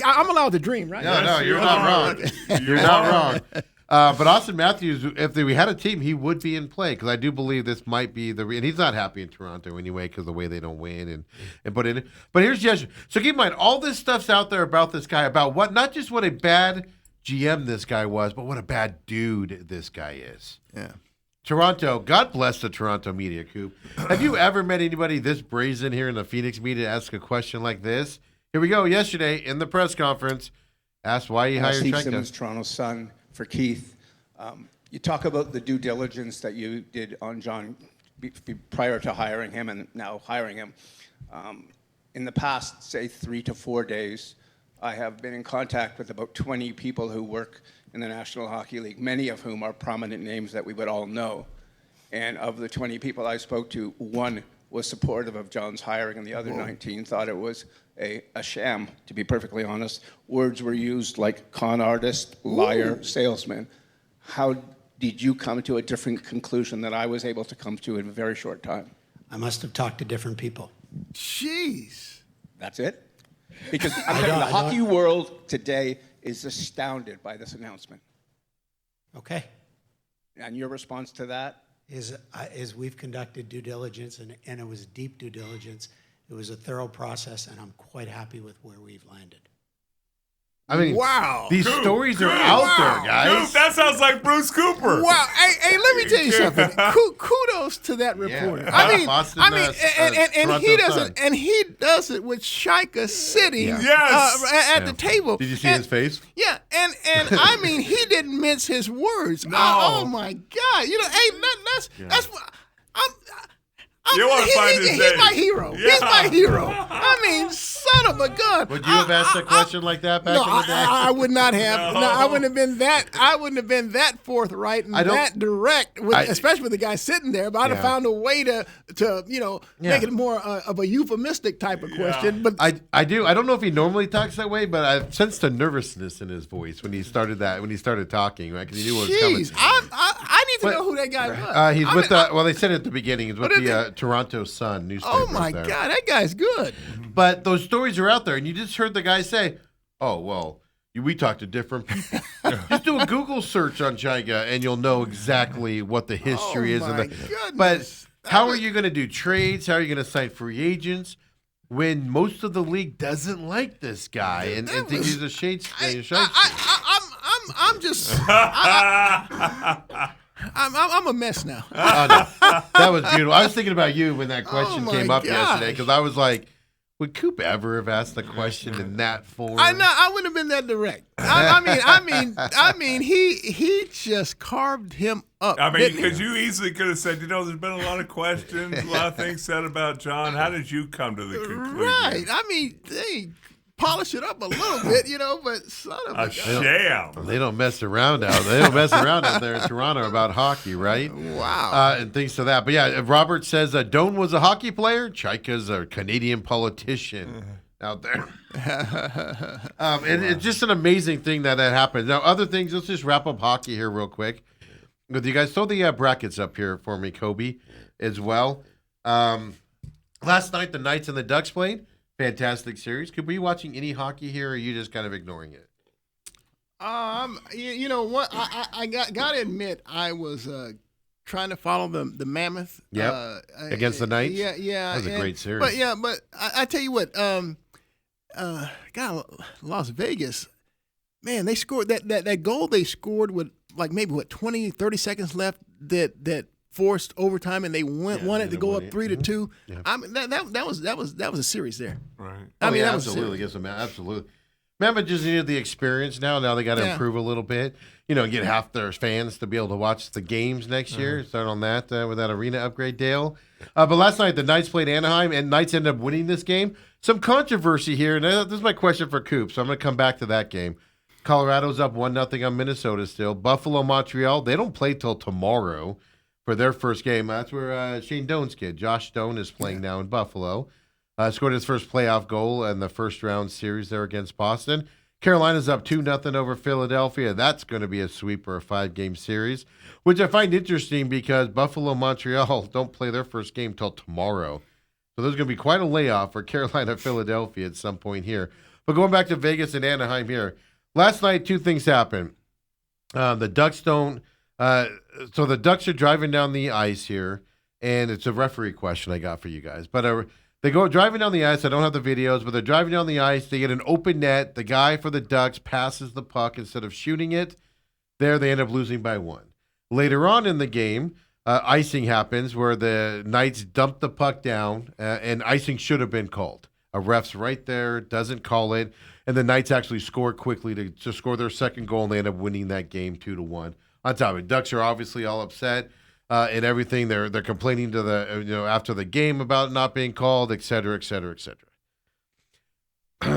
I'm allowed to dream, right? No, you're not wrong. You're not wrong. But Austin Matthews, if we had a team, he would be in play because I do believe this might be and he's not happy in Toronto anyway because the way they don't win and put in. But here's the issue. So keep in mind, all this stuff's out there about this guy, about not just what a bad GM this guy was, but what a bad dude this guy is. Yeah. Toronto, God bless the Toronto media, Coop. Have you ever met anybody this brazen here in the Phoenix media to ask a question like this? Here we go. Yesterday in the press conference, asked why he hired Steve Chaika. Simmons, Toronto Sun, for Keith. You talk about the due diligence that you did on John prior to hiring him and now hiring him. In the past, say 3 to 4 days, I have been in contact with about 20 people who work in the National Hockey League, many of whom are prominent names that we would all know. And of the 20 people I spoke to, one was supportive of John's hiring, and the other 19 thought it was a sham, to be perfectly honest. Words were used like con artist, liar, salesman. How did you come to a different conclusion that I was able to come to in a very short time? I must have talked to different people. Jeez. That's it? Because I'm telling you, the hockey world today is astounded by this announcement. Okay. And your response to that? Is we've conducted due diligence, and it was deep due diligence. It was a thorough process, and I'm quite happy with where we've landed. I mean, wow. These stories are out there, guys. Dude, that sounds like Bruce Cooper. Wow. Hey, let me tell you something. Kudos to that reporter. Yeah. And he does it, and he does it with Chaika sitting at the table. Did you see his face? Yeah, and I mean, he didn't mince his words. No. Oh my God. That's what You want to find his he's name. my hero. Yeah. He's my hero. I mean, son son of a gun. Would you have asked a question like that back No, in the day? I would not have. No, I wouldn't have been that. I wouldn't have been that forthright and that direct, especially with the guy sitting there. But I'd have found a way to make it more of a euphemistic type of question. But I do. I don't know if he normally talks that way, but I sensed a nervousness in his voice when he started talking, right? Because he knew what was coming. Jeez, I need to know who that guy was. He's with the. Well, they said it at the beginning. He's with the Toronto Sun newspaper. Oh my God, that guy's good. But those stories are out there, and you just heard the guy say, "Oh well, we talk to different people." Just do a Google search on Chaiga, and you'll know exactly what the history is. But how are you going to do trades? How are you going to sign free agents when most of the league doesn't like this guy and think he's a shade? I'm just. I'm a mess now. Oh, no. That was beautiful. I was thinking about you when that question came up yesterday because I was like, would Coop ever have asked the question in that form? I wouldn't have been that direct. I mean, he just carved him up. I mean, because you easily could have said, there's been a lot of questions, a lot of things said about John. How did you come to the conclusion? Right. I mean, they polish it up a little bit, but son of a sham. They don't mess around out. They don't mess around out there in Toronto about hockey, right? Wow. And things to that. But yeah, Robert says Doan was a hockey player. Chaika's a Canadian politician out there. And it's just an amazing thing that happened. Now, other things. Let's just wrap up hockey here real quick with you guys. Throw the brackets up here for me, Kobe, as well. Last night, the Knights and the Ducks played. Fantastic series. Were you watching any hockey here, or are you just kind of ignoring it? You know what? I got to admit, I was trying to follow the Mammoth. Yep. Against the Knights. Yeah. That was a great series. But I tell you what, Las Vegas, man, they scored that goal. They scored with maybe 20, 30 seconds left. That forced overtime, and they wanted to go up 3-2. Yeah. I mean, that was a series there. Right. That was absolutely. Absolutely. Mammoth just needed the experience now. Now they got to improve a little bit. Get half their fans to be able to watch the games next year. Start on that with that arena upgrade, Dale. But last night the Knights played Anaheim, and Knights ended up winning this game. Some controversy here, and this is my question for Coop. So I'm going to come back to that game. Colorado's up 1-0 on Minnesota still. Buffalo, Montreal. They don't play till tomorrow for their first game. That's where Shane Doan's kid, Josh Doan, is playing now in Buffalo. Scored his first playoff goal in the first-round series there against Boston. Carolina's up 2-0 over Philadelphia. That's going to be a sweep or a 5-game series, which I find interesting because Buffalo, Montreal don't play their first game till tomorrow. So there's going to be quite a layoff for Carolina, Philadelphia at some point here. But going back to Vegas and Anaheim here, last night two things happened. The Ducks don't. So the Ducks are driving down the ice here, and it's a referee question I got for you guys. But they go driving down the ice. I don't have the videos, but they're driving down the ice. They get an open net. The guy for the Ducks passes the puck instead of shooting it. There, they end up losing by 1. Later on in the game, icing happens where the Knights dump the puck down, and icing should have been called. A ref's right there, doesn't call it, and the Knights actually score quickly to score their second goal, and they end up winning that game 2-1. On top of it, Ducks are obviously all upset and everything. They're complaining to the after the game about not being called, et cetera, et cetera, et cetera.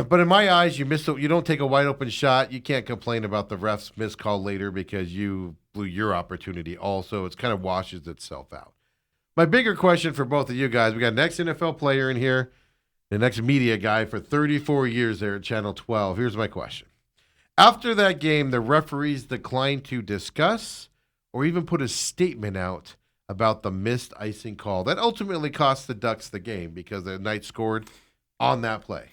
But in my eyes, you don't take a wide open shot. You can't complain about the ref's missed call later because you blew your opportunity. Also, it kind of washes itself out. My bigger question for both of you guys: we got an ex-NFL player in here, the next media guy for 34 years there at Channel 12. Here's my question. After that game, the referees declined to discuss or even put a statement out about the missed icing call. That ultimately cost the Ducks the game because the Knights scored on that play.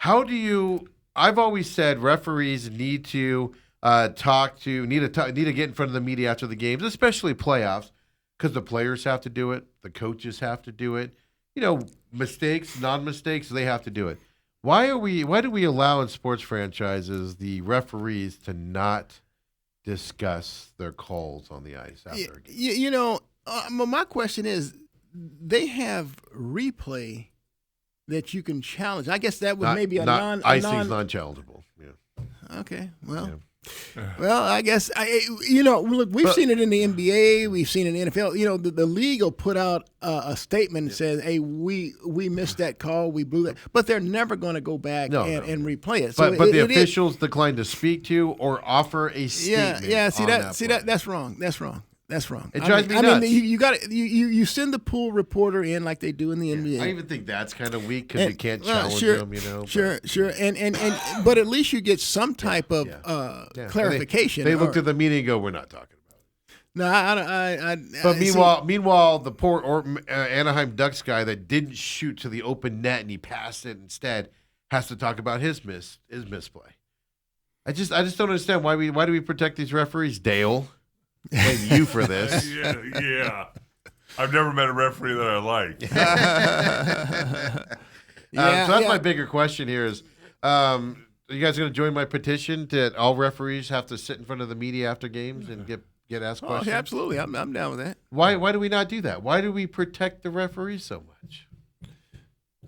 I've always said referees need to need to get in front of the media after the games, especially playoffs, because the players have to do it, the coaches have to do it. Mistakes, non-mistakes, they have to do it. Why do we allow in sports franchises the referees to not discuss their calls on the ice after a game? My question is, they have replay that you can challenge. I guess that would maybe icing's non-challengeable. Yeah. Okay. Well. Well, I guess look, we've seen it in the NBA, we've seen it in the NFL. The league will put out a statement and says, "Hey, we missed that call, we blew that," but they're never going to go back and replay it. But the officials decline to speak to or offer a statement. That's wrong. That's wrong. It drives me nuts. You got you send the pool reporter in like they do in the NBA. I even think that's kind of weak because you can't challenge them. Sure. And but at least you get some type of clarification. They look to the media and go, "We're not talking about it." No, But meanwhile, the poor Anaheim Ducks guy that didn't shoot to the open net and he passed it instead has to talk about his misplay. I just don't understand why do we protect these referees, Dale? Blame you for this. Yeah. I've never met a referee that I like. So that's my bigger question here is, are you guys going to join my petition that all referees have to sit in front of the media after games and get asked questions? Yeah, absolutely. I'm down with that. Why do we not do that? Why do we protect the referees so much?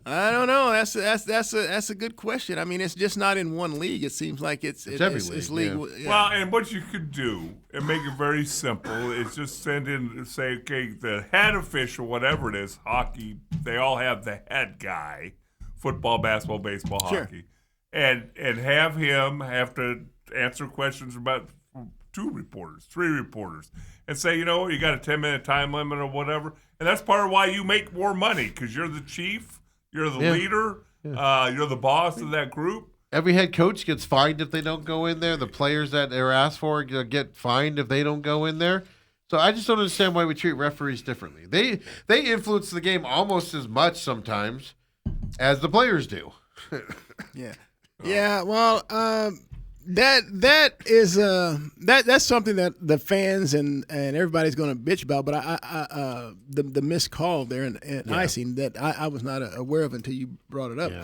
I don't know. That's a good question. I mean, it's just not in one league. It seems like it's every league. Yeah. Well, and what you could do and make it very simple is just send in, say, okay, the head official, whatever it is, hockey, they all have the head guy, football, basketball, baseball, hockey, and have him have to answer questions about 2 reporters, 3 reporters, and say, you got a 10-minute time limit or whatever, and that's part of why you make more money because you're the chief. You're the leader. You're the boss of that group. Every head coach gets fined if they don't go in there. The players that are asked for get fined if they don't go in there. So I just don't understand why we treat referees differently. They influence the game almost as much sometimes as the players do. Yeah. Well, that is that's something that the fans and everybody's going to bitch about. But the missed call there in icing that I was not aware of until you brought it up. Yeah.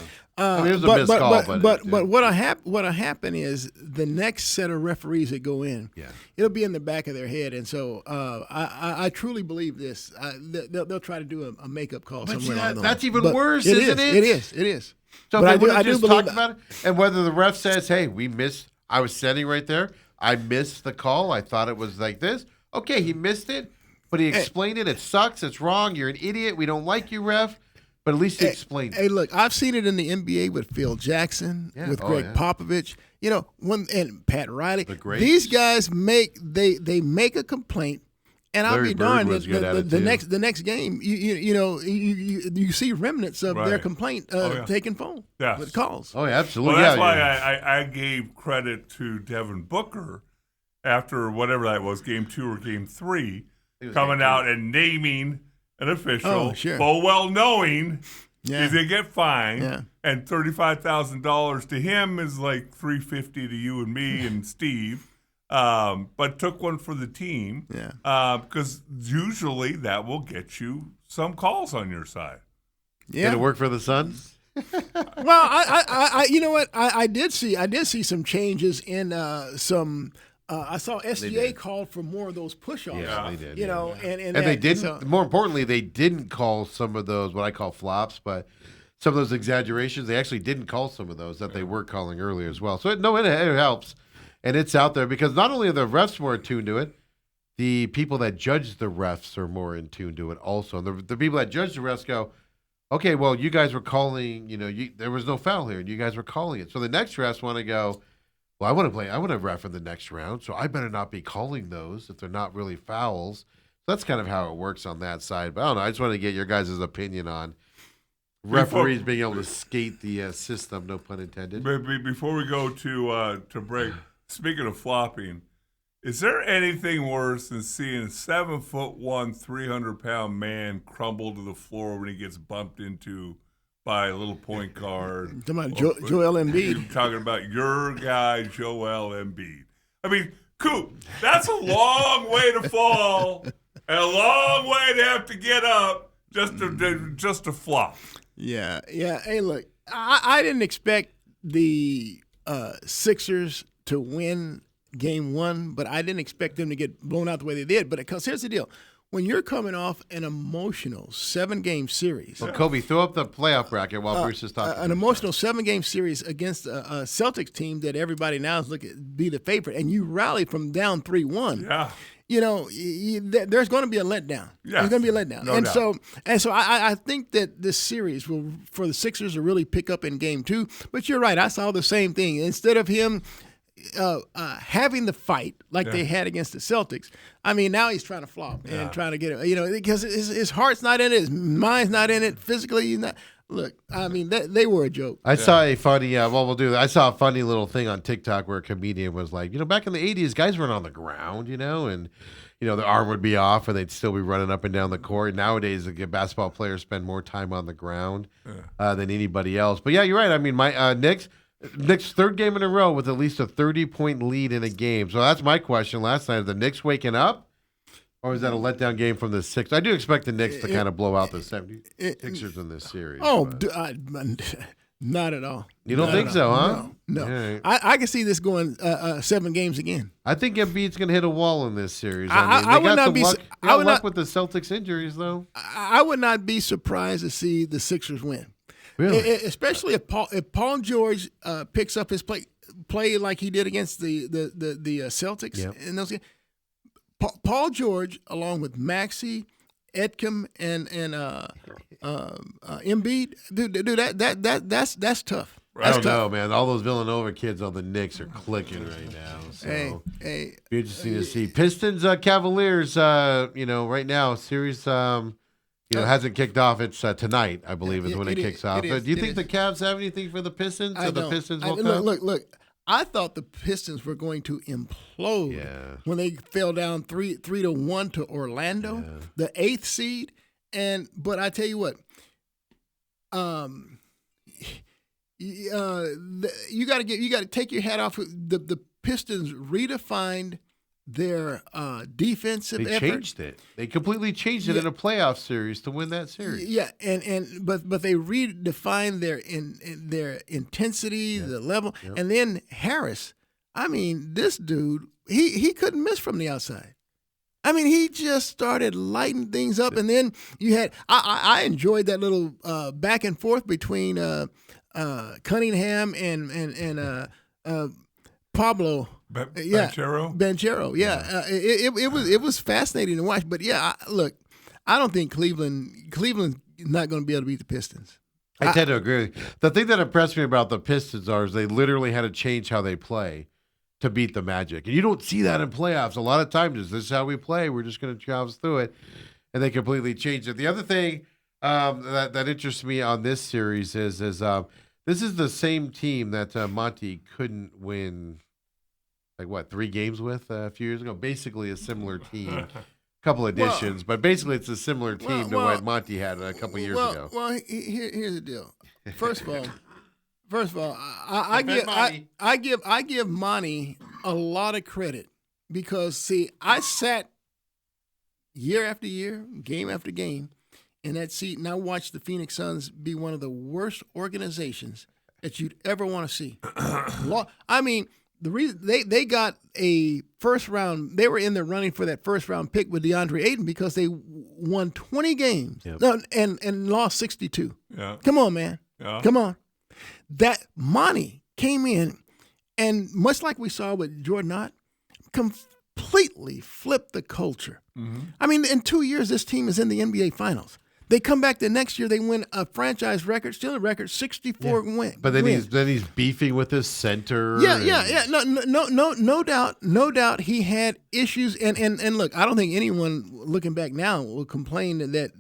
It was a missed call, but what'll happen is the next set of referees that go in, it'll be in the back of their head, and so I truly believe this. They'll try to do a makeup call somewhere along the line. That's even worse, isn't it? It is. So if they just talk about it, and whether the ref says, "Hey, we missed," I was standing right there. I missed the call. I thought it was like this. Okay, he missed it, but he explained it. It sucks. It's wrong. You're an idiot. We don't like you, ref. But at least he explained it. Hey, look, I've seen it in the NBA with Phil Jackson, with Greg Popovich, and Pat Riley. These guys make a complaint. And I'll be darned, the next game, you see remnants of their complaint taking phone with calls. Oh, yeah, absolutely. Well, that's why I gave credit to Devin Booker after whatever that was, game 2 or game 3, coming out and naming an official, full well knowing he's going to get fined, and $35,000 to him is like $350 to you and me and Steve. But took one for the team because usually that will get you some calls on your side. Did it work for the Suns? Well, I you know what? I did see some changes in some. I saw SGA called for more of those push-offs. Yeah, they did. And they didn't. So, more importantly, they didn't call some of those what I call flops, but some of those exaggerations. They actually didn't call some of those that they were calling earlier as well. So it helps. And it's out there because not only are the refs more attuned to it, the people that judge the refs are more in tune to it also. And the people that judge the refs go, okay, well, you guys were calling, there was no foul here, and you guys were calling it. So the next refs want to go, well, I want to ref in the next round, so I better not be calling those if they're not really fouls. So that's kind of how it works on that side. But I don't know. I just want to get your guys' opinion on referees being able to skate the system, no pun intended. Before we go to break, speaking of flopping, is there anything worse than seeing a 7'1", 300-pound man crumble to the floor when he gets bumped into by a little point guard? Talking about Joel Embiid. You're talking about your guy, Joel Embiid. I mean, Coop, that's a long way to fall and a long way to have to get up just to flop. Yeah. Hey, look, I didn't expect the Sixers to win Game 1, but I didn't expect them to get blown out the way they did. But because here's the deal. when you're coming off an emotional 7-game series, Well, Kobe, throw up the playoff bracket while Bruce is talking. an emotional 7-game series against a Celtics team that everybody now is looking be the favorite, and you rally from down 3-1. Yeah. You know, there's going to be a letdown. Yes, There's going to be a letdown. no and doubt. so I think that this series will, for the Sixers to really pick up in game 2. But you're right. I saw the same thing. Instead of him having the fight like they had against the Celtics, I mean, now he's trying to flop and trying to get it, you know, because his heart's not in it, his mind's not in it, physically he's not. Look, I mean, they were a joke. I saw a funny, I saw a funny little thing on TikTok where a comedian was like, you know, back in the 80s, guys weren't on the ground, you know, and, you know, the arm would be off and they'd still be running up and down the court. Nowadays, the basketball players spend more time on the ground than anybody else. But yeah, you're right. I mean, my Knicks 3rd game in a row with at least a 30-point lead in a game. So that's my question last night. Are the Knicks waking up? Or is that a letdown game from the Sixers? I do expect the Knicks to kind of blow out the 76ers in this series. Oh, but- not at all. You don't Not think at so, all. huh? No. All right. I can see this going 7 games again. I think Embiid's going to hit a wall in this series. I would not be. I would luck not. with the Celtics injuries, though. I would not be surprised to see the Sixers win. Really? Especially if Paul George picks up his play like he did against the Celtics in those games. Paul George, along with Maxey, Edkem, and Embiid, dude, that's tough. I don't know, man. All those Villanova kids on the Knicks are clicking right now. So Hey, be interesting to see. Pistons, Cavaliers. You know, right now series. Hasn't kicked off. It's tonight, I believe, is when it kicks off. is, Do you it think is. the Cavs have anything for the Pistons? I The don't. Pistons I- will come. Look. I thought the Pistons were going to implode when they fell down 3-1 to Orlando, the 8th seed. But I tell you what, you got to take your hat off. The Pistons redefined their defensive They effort. changed it. They completely changed it in a playoff series to win that series. Yeah, but they redefined their intensity, the level, and then Harris. I mean, this dude, he couldn't miss from the outside. I mean, he just started lighting things up, and then you had I enjoyed that little back and forth between Cunningham and Pablo. Banchero, yeah. It was fascinating to watch. But yeah, look, I don't think Cleveland's not going to be able to beat the Pistons. I tend to agree. The thing that impressed me about the Pistons is they literally had to change how they play to beat the Magic. And you don't see that in playoffs. A lot of times, this is how we play. We're just going to traverse through it. And they completely changed it. The other thing that interests me on this series is this is the same team that Monty couldn't win, 3 games with a few years ago? Basically a similar team. Couple additions, but basically it's a similar team to what Monty had a couple years ago. Well, here's the deal. First of all, I give Monty a lot of credit because see, I sat year after year, game after game, in that seat, and I watched the Phoenix Suns be one of the worst organizations that you'd ever want to see. I mean, the reason they got a first round, they were in the running for that first round pick with DeAndre Ayton because they won 20 games and lost 62. Yeah. Come on, man. Yeah. Come on. That Monty came in and much like we saw with Jordan Ott, completely flipped the culture. Mm-hmm. I mean, in 2 years, this team is in the NBA Finals. They come back the next year, they win a franchise record, still a record, 64 wins. But then he's beefing with his center. Yeah. No doubt he had issues. And look, I don't think anyone looking back now will complain that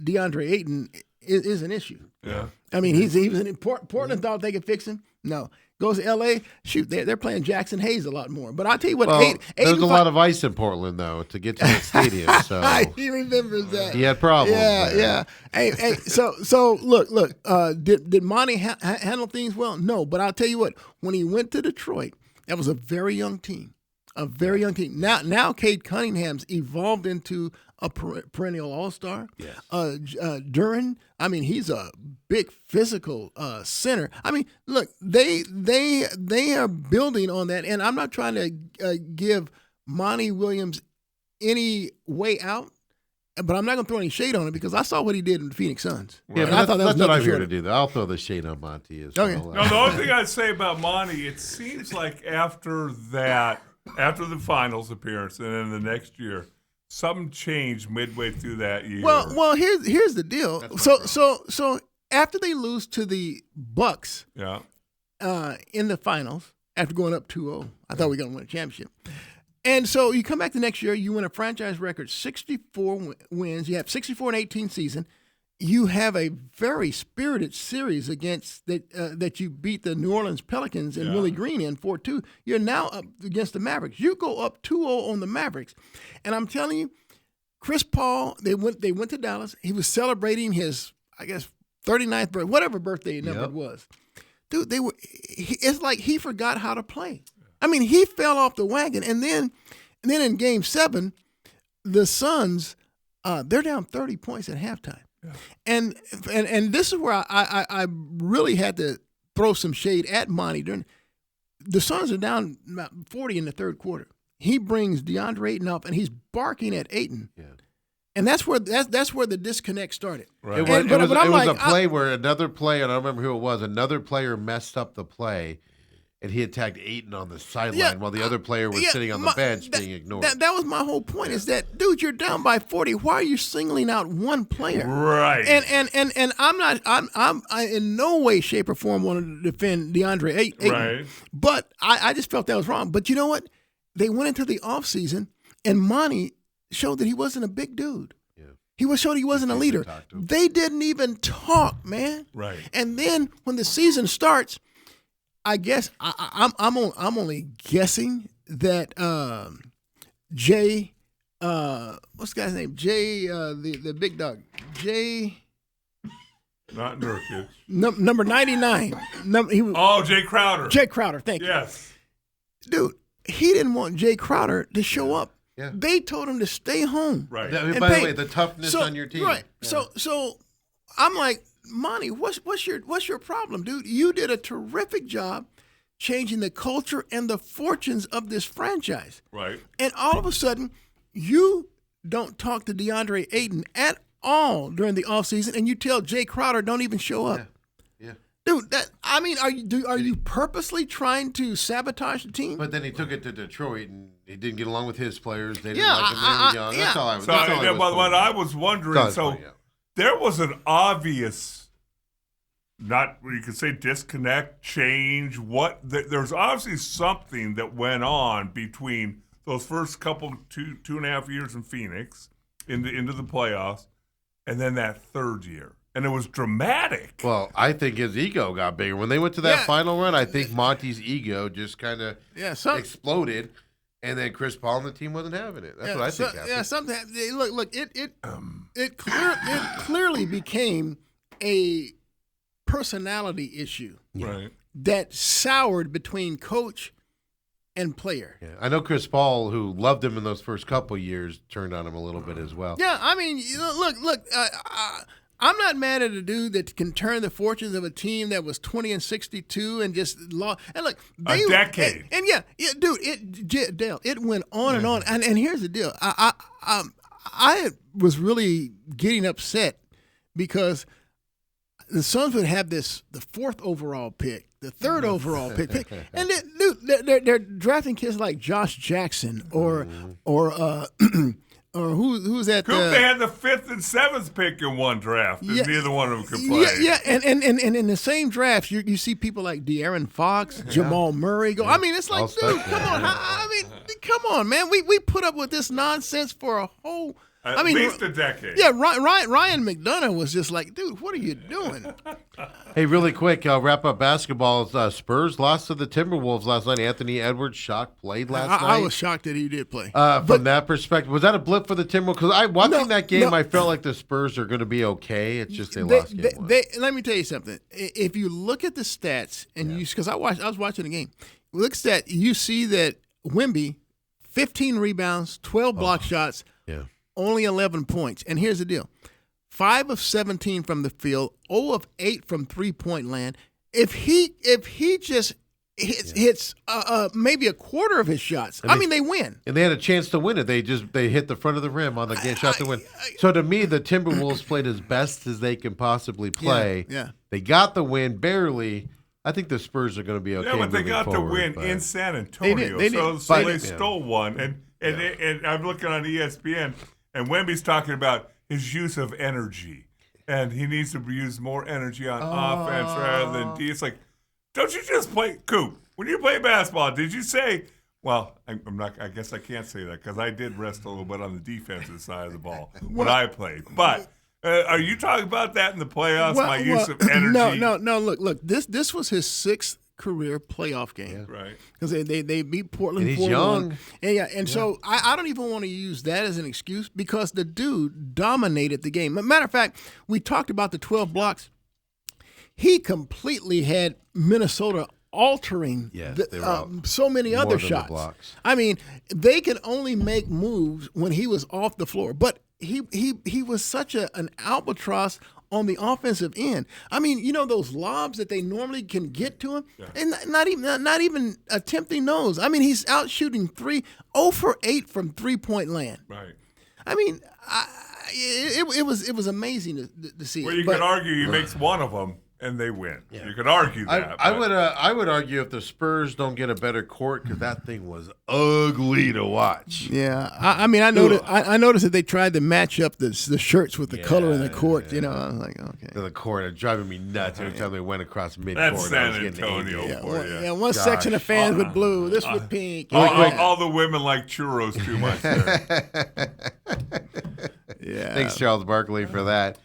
DeAndre Ayton is an issue. Yeah. I mean, he was in Portland thought they could fix him. No. Goes to L.A., shoot, they're playing Jackson Hayes a lot more. But I'll tell you what, there's a lot of ice in Portland, though, to get to the stadium. So he remembers that. He had problems. Yeah. Hey. So look. Did Monty handle things well? No. But I'll tell you what, when he went to Detroit, that was a very young team. Now Cade Cunningham's evolved into a perennial all-star. Yes. Duren, I mean, he's a big physical center. I mean, look, they are building on that, and I'm not trying to give Monty Williams any way out. But I'm not going to throw any shade on him because I saw what he did in the Phoenix Suns. Yeah, And but I thought that was that's what I'm nothing here short to of- do. I'll throw the shade on Monty as Okay. well. No, the only thing I'd say about Monty, it seems like after the finals appearance and then the next year, something changed midway through that year. Well, here's the deal. So after they lose to the Bucks yeah. in the finals, after going up 2-0, I thought we were going to win a championship. And so you come back the next year, you win a franchise record, 64 wins. You have 64-18 season. You have a very spirited series against that you beat the New Orleans Pelicans and Willie Green in 4-2. You're now up against the Mavericks. You go up 2-0 on the Mavericks. And I'm telling you, Chris Paul, they went to Dallas. He was celebrating his, I guess, 39th birthday, whatever birthday number it was. Dude, it's like he forgot how to play. I mean, he fell off the wagon, and then in Game 7, the Suns, they're down 30 points at halftime, and this is where I really had to throw some shade at Monty. The Suns are down about 40 in the third quarter. He brings DeAndre Ayton up, and he's barking at Ayton. Yeah. And that's where the disconnect started. Right. It was a play where another player, and I don't remember who it was, another player messed up the play. And he attacked Ayton on the sideline while the other player was sitting on the bench being ignored. That was my whole point is that, dude, you're down by 40. Why are you singling out one player? Right. And I'm in no way, shape, or form want to defend DeAndre Ayton. Right. But I just felt that was wrong. But you know what? They went into the offseason, and Monty showed that he wasn't a big dude. He showed he wasn't a leader. They didn't even talk, man. Right. And then when the season starts, I guess I'm only guessing that Jay, what's the guy's name? Jay, the big dog, Jay. Not Nurkic. Number 99. Jay Crowder. Jay Crowder, thank you. Yes. Dude, he didn't want Jay Crowder to show up. Yeah. They told him to stay home. Right. By the way, the toughness on your team. Right. Yeah. So I'm like, Monty, what's your problem, dude? You did a terrific job changing the culture and the fortunes of this franchise. Right. And all of a sudden, you don't talk to DeAndre Ayton at all during the offseason, and you tell Jay Crowder don't even show up. Yeah. Dude, are you purposely trying to sabotage the team? But then he took it to Detroit, and he didn't get along with his players. They didn't like him. They were young. That's all I was. So what I was wondering, there was an obvious, not you could say disconnect, change. There's obviously something that went on between those first couple 2.5 years in Phoenix into the playoffs, and then that third year. And it was dramatic. Well, I think his ego got bigger. When they went to that final run, I think Monty's ego just kind of exploded, and then Chris Paul and the team wasn't having it. That's what I think happened. Yeah, something. Look, it clearly became a personality issue Right. that soured between coach and player. Yeah. I know Chris Paul, who loved him in those first couple years, turned on him a little bit as well. Yeah, I mean, look. I'm not mad at a dude that can turn the fortunes of a team that was 20-62 and just lost. And look, a decade. And dude, it went on and on. And here's the deal: I was really getting upset because the Suns would have the 4th overall pick, the 3rd overall pick, and they're drafting kids like Josh Jackson or who's that? They had the 5th and 7th pick in one draft, and neither one of them could play. Yeah, and in the same draft, you see people like De'Aaron Fox, Jamal Murray go. I mean, it's like, dude, come on. I mean, come on, man. We put up with this nonsense for a whole. At least a decade. Yeah, Ryan McDonough was just like, dude, what are you doing? Hey, really quick, I'll wrap up basketball. Spurs lost to the Timberwolves last night. Anthony Edwards played last night. I was shocked that he did play. From that perspective, was that a blip for the Timberwolves? Because watching that game, I felt like the Spurs are going to be okay. It's just they lost game one. Let me tell you something. If you look at the stats, and because I was watching the game, look at that, you see that Wemby, 15 rebounds, 12 block shots. Yeah. Only 11 points. And here's the deal. 5 of 17 from the field, 0 of 8 from three-point land. If he hits maybe a quarter of his shots. I mean, they win. And they had a chance to win it. They hit the front of the rim on the game shot to win. So to me, the Timberwolves played as best as they can possibly play. Yeah. They got the win barely. I think the Spurs are going to be okay. Yeah, but they got forward, the win but in San Antonio. They did. So they stole one. And I'm looking on ESPN, and Wemby's talking about his use of energy. And he needs to use more energy on offense rather than D. It's like, don't you just play Coop? When you play basketball, did you say? Well, I'm not. I guess I can't say that because I did rest a little bit on the defensive side of the ball when I played. But are you talking about that in the playoffs? My use of energy? No. Look. This was his 6th career playoff game. Yeah. Right. Because they beat Portland. And he's 4-1. young. And so I don't even want to use that as an excuse because the dude dominated the game. Matter of fact, we talked about the 12 blocks. He completely had Minnesota altering so many other shots. Blocks. I mean, they could only make moves when he was off the floor. But he was such an albatross on the offensive end. I mean, you know those lobs that they normally can get to him, and not even attempting those. I mean, he's out shooting 0 for 8 from 3-point land. Right. I mean, it was amazing to see. Well, you could argue he makes one of them and they win. Yeah. You could argue that. I would argue if the Spurs don't get a better court because that thing was ugly to watch. Yeah, I mean, I noticed that they tried to match up the shirts with the color in the court. You know, I was like, okay. The court are driving me nuts every time they went across midcourt. That's San Antonio for you. Yeah, one section of fans with blue, this with pink. All the women like churros too much there. Yeah. Thanks, Charles Barkley, for that.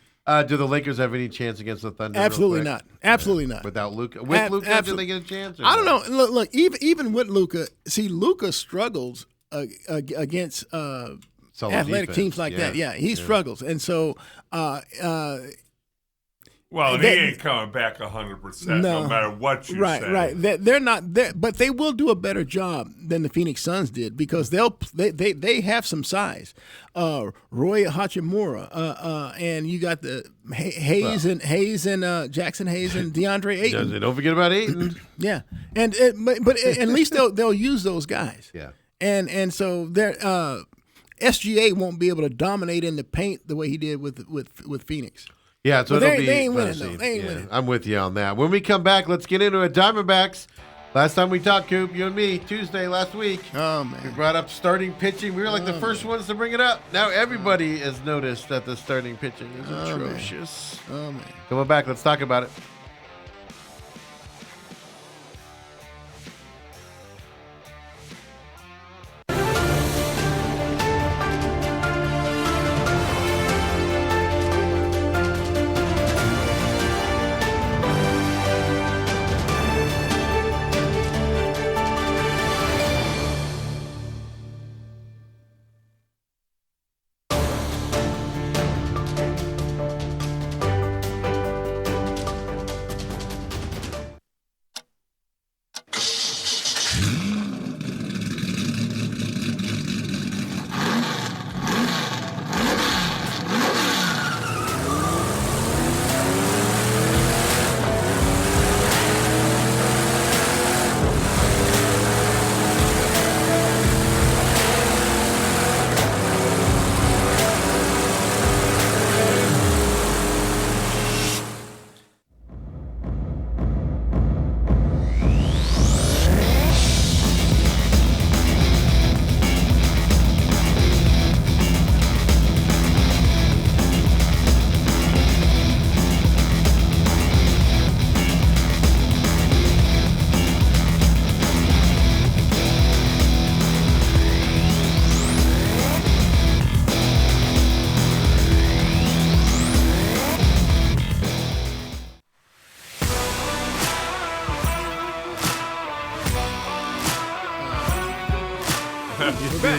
Do the Lakers have any chance against the Thunder? Absolutely not. Absolutely not. Without Luka, with Luka, do they get a chance? I don't know. Look. Even with Luka, Luka struggles against athletic teams like that. Yeah, he struggles, and so. Well, he ain't coming back 100%, no matter what you say. Right. They're not there, but they will do a better job than the Phoenix Suns did because they have some size. Roy Hachimura, and you got the Hayes and Jackson Hayes and DeAndre Ayton. Don't forget about Ayton. Yeah, but at least they'll use those guys. Yeah, and so they're. SGA won't be able to dominate in the paint the way he did with Phoenix. Yeah, so they ain't winning, though. They ain't winning. I'm with you on that. When we come back, let's get into it. Diamondbacks. Last time we talked, Coop, you and me, Tuesday last week. Oh, man. We brought up starting pitching. We were like the first ones to bring it up. Now everybody has noticed that the starting pitching is atrocious. Oh, man. Coming back, let's talk about it.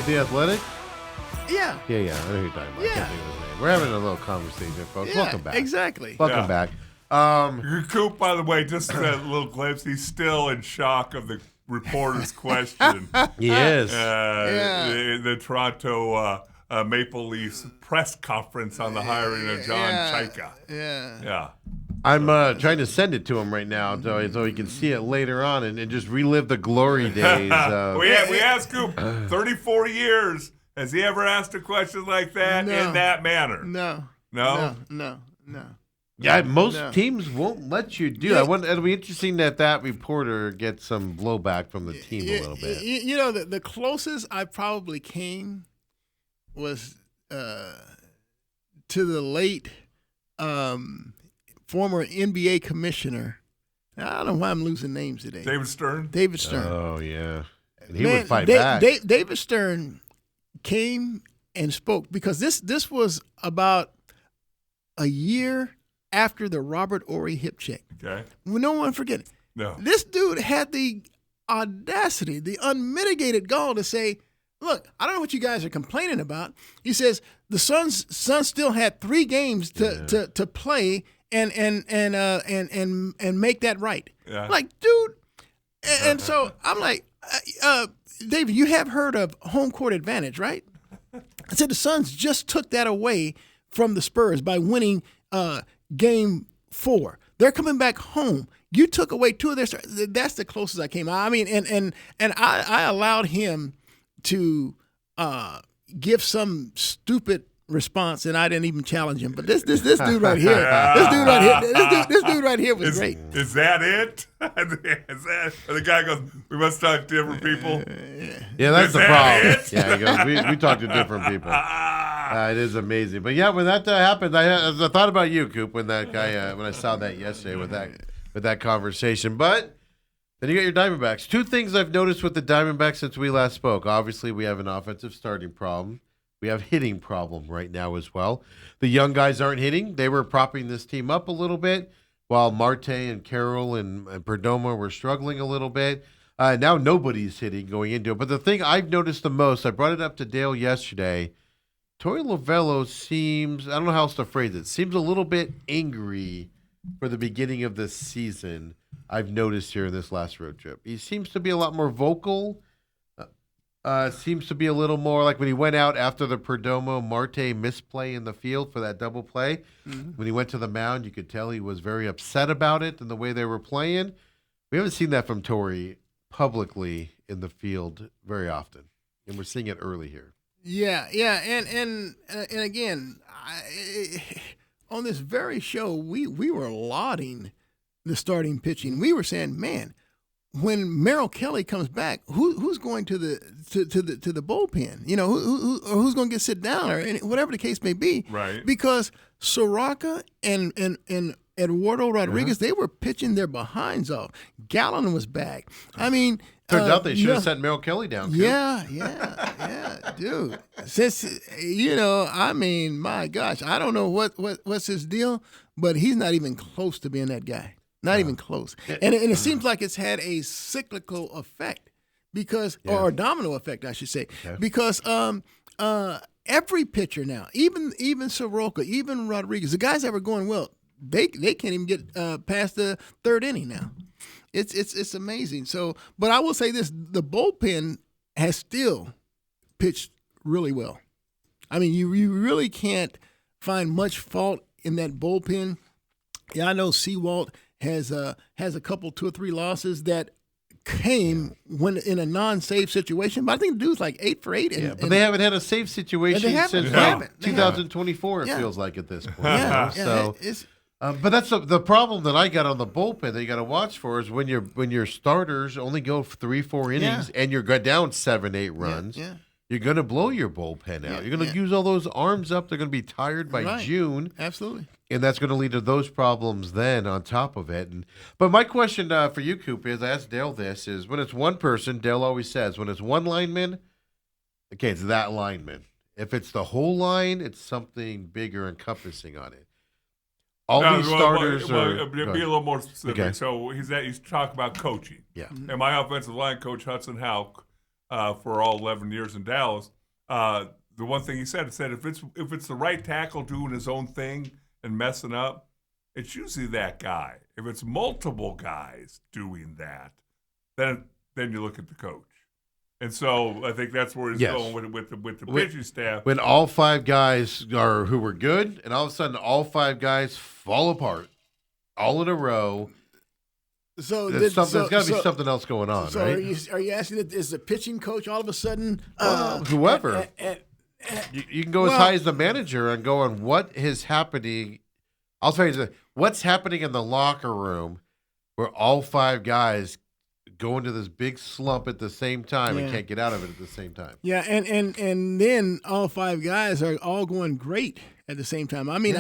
The Athletic? Yeah. Yeah, I know who you're talking about. Yeah. I can't think of his name. We're having a little conversation, folks. Yeah, Welcome back. exactly. Welcome back. Coop, by the way, just that little glimpse, he's still in shock of the reporter's question. He is. The Toronto Maple Leafs press conference on the hiring of John Chaika. Yeah. Yeah. I'm trying to send it to him right now so he can see it later on and just relive the glory days. We asked Coop 34 years. Has he ever asked a question like that in that manner? No. Yeah, most teams won't let you do that. It'll be interesting that reporter gets some blowback from the team a little bit. You know, the closest I probably came was to the late former NBA commissioner. I don't know why I'm losing names today. David Stern? David Stern. Oh, yeah. And he would fight back. David Stern came and spoke because this was about a year after the Robert Horry hip check. Okay. No one forget it. No. This dude had the audacity, the unmitigated gall to say, look, I don't know what you guys are complaining about. He says the Suns still had 3 games to play and make that right. Yeah. Like, dude. And so I'm like, David, you have heard of home court advantage, right? I said the Suns just took that away from the Spurs by winning Game 4. They're coming back home. You took away 2 of their stars. That's the closest I came. I mean, and I allowed him to give some stupid response, and I didn't even challenge him. But this dude right here, this dude right here was great. Is that it? The guy goes, we must talk to different people. Yeah, that's the problem. It? Yeah, he goes, we talk to different people. It is amazing. But yeah, when that happened, I thought about you, Coop, when that guy when I saw that yesterday with that conversation. But then you got your Diamondbacks. 2 things I've noticed with the Diamondbacks since we last spoke. Obviously, we have an offensive starting problem. We have hitting problem right now as well. The young guys aren't hitting. They were propping this team up a little bit while Marte and Carroll and Perdomo were struggling a little bit. Now nobody's hitting going into it. But the thing I've noticed the most, I brought it up to Dale yesterday, Torey Lovullo seems, I don't know how else to phrase it, seems a little bit angry for the beginning of this season. I've noticed here in this last road trip. He seems to be a lot more vocal. Seems to be a little more like when he went out after the Perdomo Marte misplay in the field for that double play. Mm-hmm. When he went to the mound, you could tell he was very upset about it and the way they were playing. We haven't seen that from Torey publicly in the field very often, and we're seeing it early here. Yeah, and again, on this very show, we were lauding the starting pitching. We were saying, man, when Merrill Kelly comes back, who's going to the bullpen? You know, who's going to get sit down or whatever the case may be. Right. Because Soroka and Eduardo Rodriguez, they were pitching their behinds off. Gallen was back. I mean, turns out they should have sent Merrill Kelly down. Yeah, dude. Since I mean, my gosh, I don't know what's his deal, but he's not even close to being that guy. Not even close. And it seems like it's had a cyclical effect or a domino effect, I should say, because every pitcher now, even Soroka, even Rodriguez, the guys that were going well, they can't even get past the 3rd inning now. It's amazing. So, but I will say this: the bullpen has still pitched really well. I mean, you really can't find much fault in that bullpen. Yeah, I know Sewalt has a couple 2 or 3 losses that came when in a non-save situation, but I think the dude's like 8 for 8. But they haven't had a save situation since 2024. It feels like at this point. But that's the problem that I got on the bullpen that you got to watch for is when your starters only go 3-4 innings and you're down 7-8 runs. You're going to blow your bullpen out. You're going to use all those arms up. They're going to be tired by June. Absolutely. And that's going to lead to those problems then on top of it. But my question for you, Coop, is I asked Dale this, is when it's one person, Dale always says, when it's one lineman, okay, it's that lineman. If it's the whole line, it's something bigger encompassing on it. These starters are... Be a little more specific. Okay. So he's talking about coaching. Yeah. And my offensive line coach, Hudson Houck, for all 11 years in Dallas, the one thing he said if it's the right tackle doing his own thing and messing up, it's usually that guy. If it's multiple guys doing that, then you look at the coach. And so I think that's where he's going with the pitching staff. When all 5 guys who were good, and all of a sudden all 5 guys fall apart. all in a row. So There's got to be something else going on, so right? are you asking that is the pitching coach all of a sudden Whoever. You can go as high as the manager and go on what is happening. I'll tell you what's happening in the locker room where all 5 guys go into this big slump at the same time and can't get out of it at the same time. Yeah, and then all 5 guys are all going great at the same time. I mean,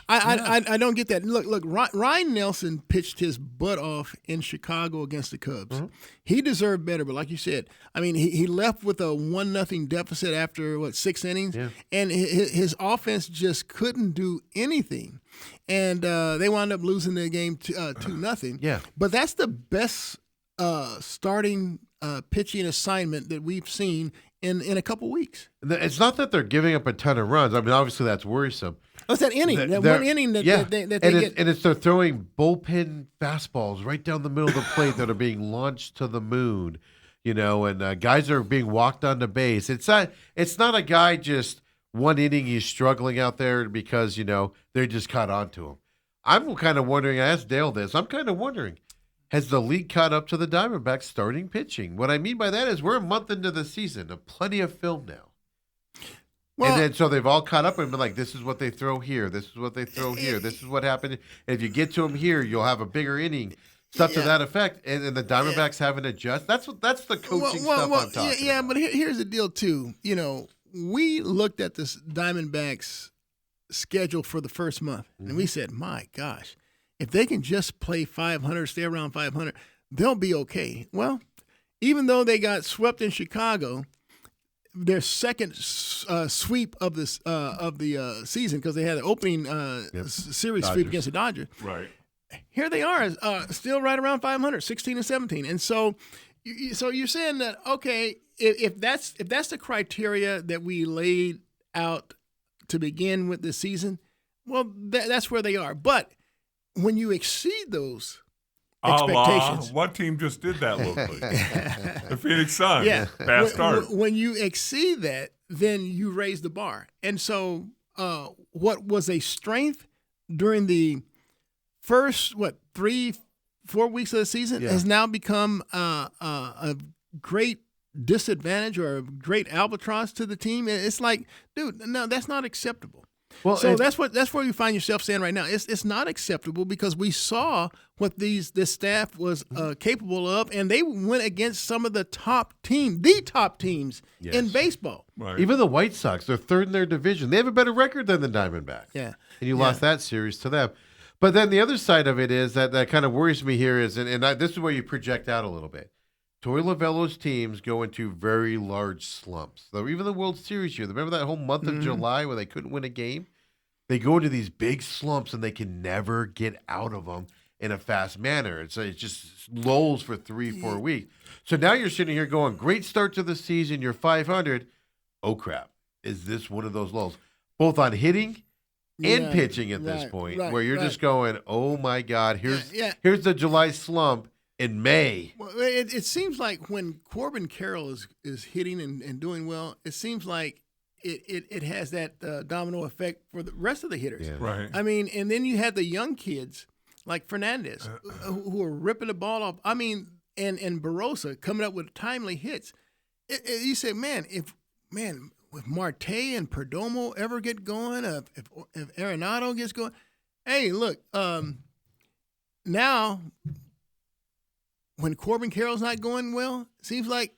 I don't get that. Look, Ryan Nelson pitched his butt off in Chicago against the Cubs. Mm-hmm. He deserved better, but like you said, I mean, he left with a 1-0 deficit after 6 innings, and his offense just couldn't do anything, and they wound up losing the game 2-0. Yeah, but that's the best starting pitching assignment that we've seen in a couple weeks. It's not that they're giving up a ton of runs. I mean, obviously that's worrisome. What's that inning? That one inning that they get. And it's they're throwing bullpen fastballs right down the middle of the plate that are being launched to the moon, and guys are being walked onto base. It's not a guy just one inning he's struggling out there because, they just caught on to him. I'm kind of wondering, I asked Dale this, I'm kind of wondering, has the league caught up to the Diamondbacks starting pitching? What I mean by that is we're a month into the season, plenty of film now. Well, and then so they've all caught up and been like, this is what they throw here, this is what they throw here, this is what happened. And if you get to them here, you'll have a bigger inning, stuff to that effect. And the Diamondbacks haven't adjusted. That's the coaching stuff I'm talking about. But here's the deal, too. We looked at this Diamondbacks schedule for the first month, and we said, my gosh, if they can just play 500, stay around 500, they'll be okay. Well, even though they got swept in Chicago, their second sweep of the season, because they had an opening series sweep against the Dodgers. Right. Here they are, still right around 500, 16-17, and so you're saying that if that's the criteria that we laid out to begin with this season, well, that's where they are, but when you exceed those expectations. What team just did that locally? The Phoenix Suns. Yeah. Bad start. When you exceed that, then you raise the bar. And so what was a strength during the first, 3-4 weeks of the season has now become a great disadvantage or a great albatross to the team. It's like, dude, no, that's not acceptable. Well, so that's where you find yourself saying right now. It's not acceptable because we saw what this staff was capable of, and they went against some of the top teams in baseball. Right. Even the White Sox, they're third in their division. They have a better record than the Diamondbacks. Yeah, and you lost that series to them. But then the other side of it is that kind of worries me here is, and this is where you project out a little bit. Torey Lovullo's teams go into very large slumps. So even the World Series year, remember that whole month of July where they couldn't win a game? They go into these big slumps and they can never get out of them in a fast manner. It just lulls for 3-4 weeks. So now you're sitting here going, great start to the season, you're 500. Oh, crap. Is this one of those lulls? Both on hitting and pitching at this point where you're just going, oh, my God, here's the July slump. In May. Well, it seems like when Corbin Carroll is hitting and doing well, it seems like it has that domino effect for the rest of the hitters. Yeah. Right. I mean, and then you had the young kids like Fernandez who are ripping the ball off. I mean, and Barossa coming up with timely hits. You say, if Marte and Perdomo ever get going, if Arenado gets going, hey, look, now – when Corbin Carroll's not going well, it seems like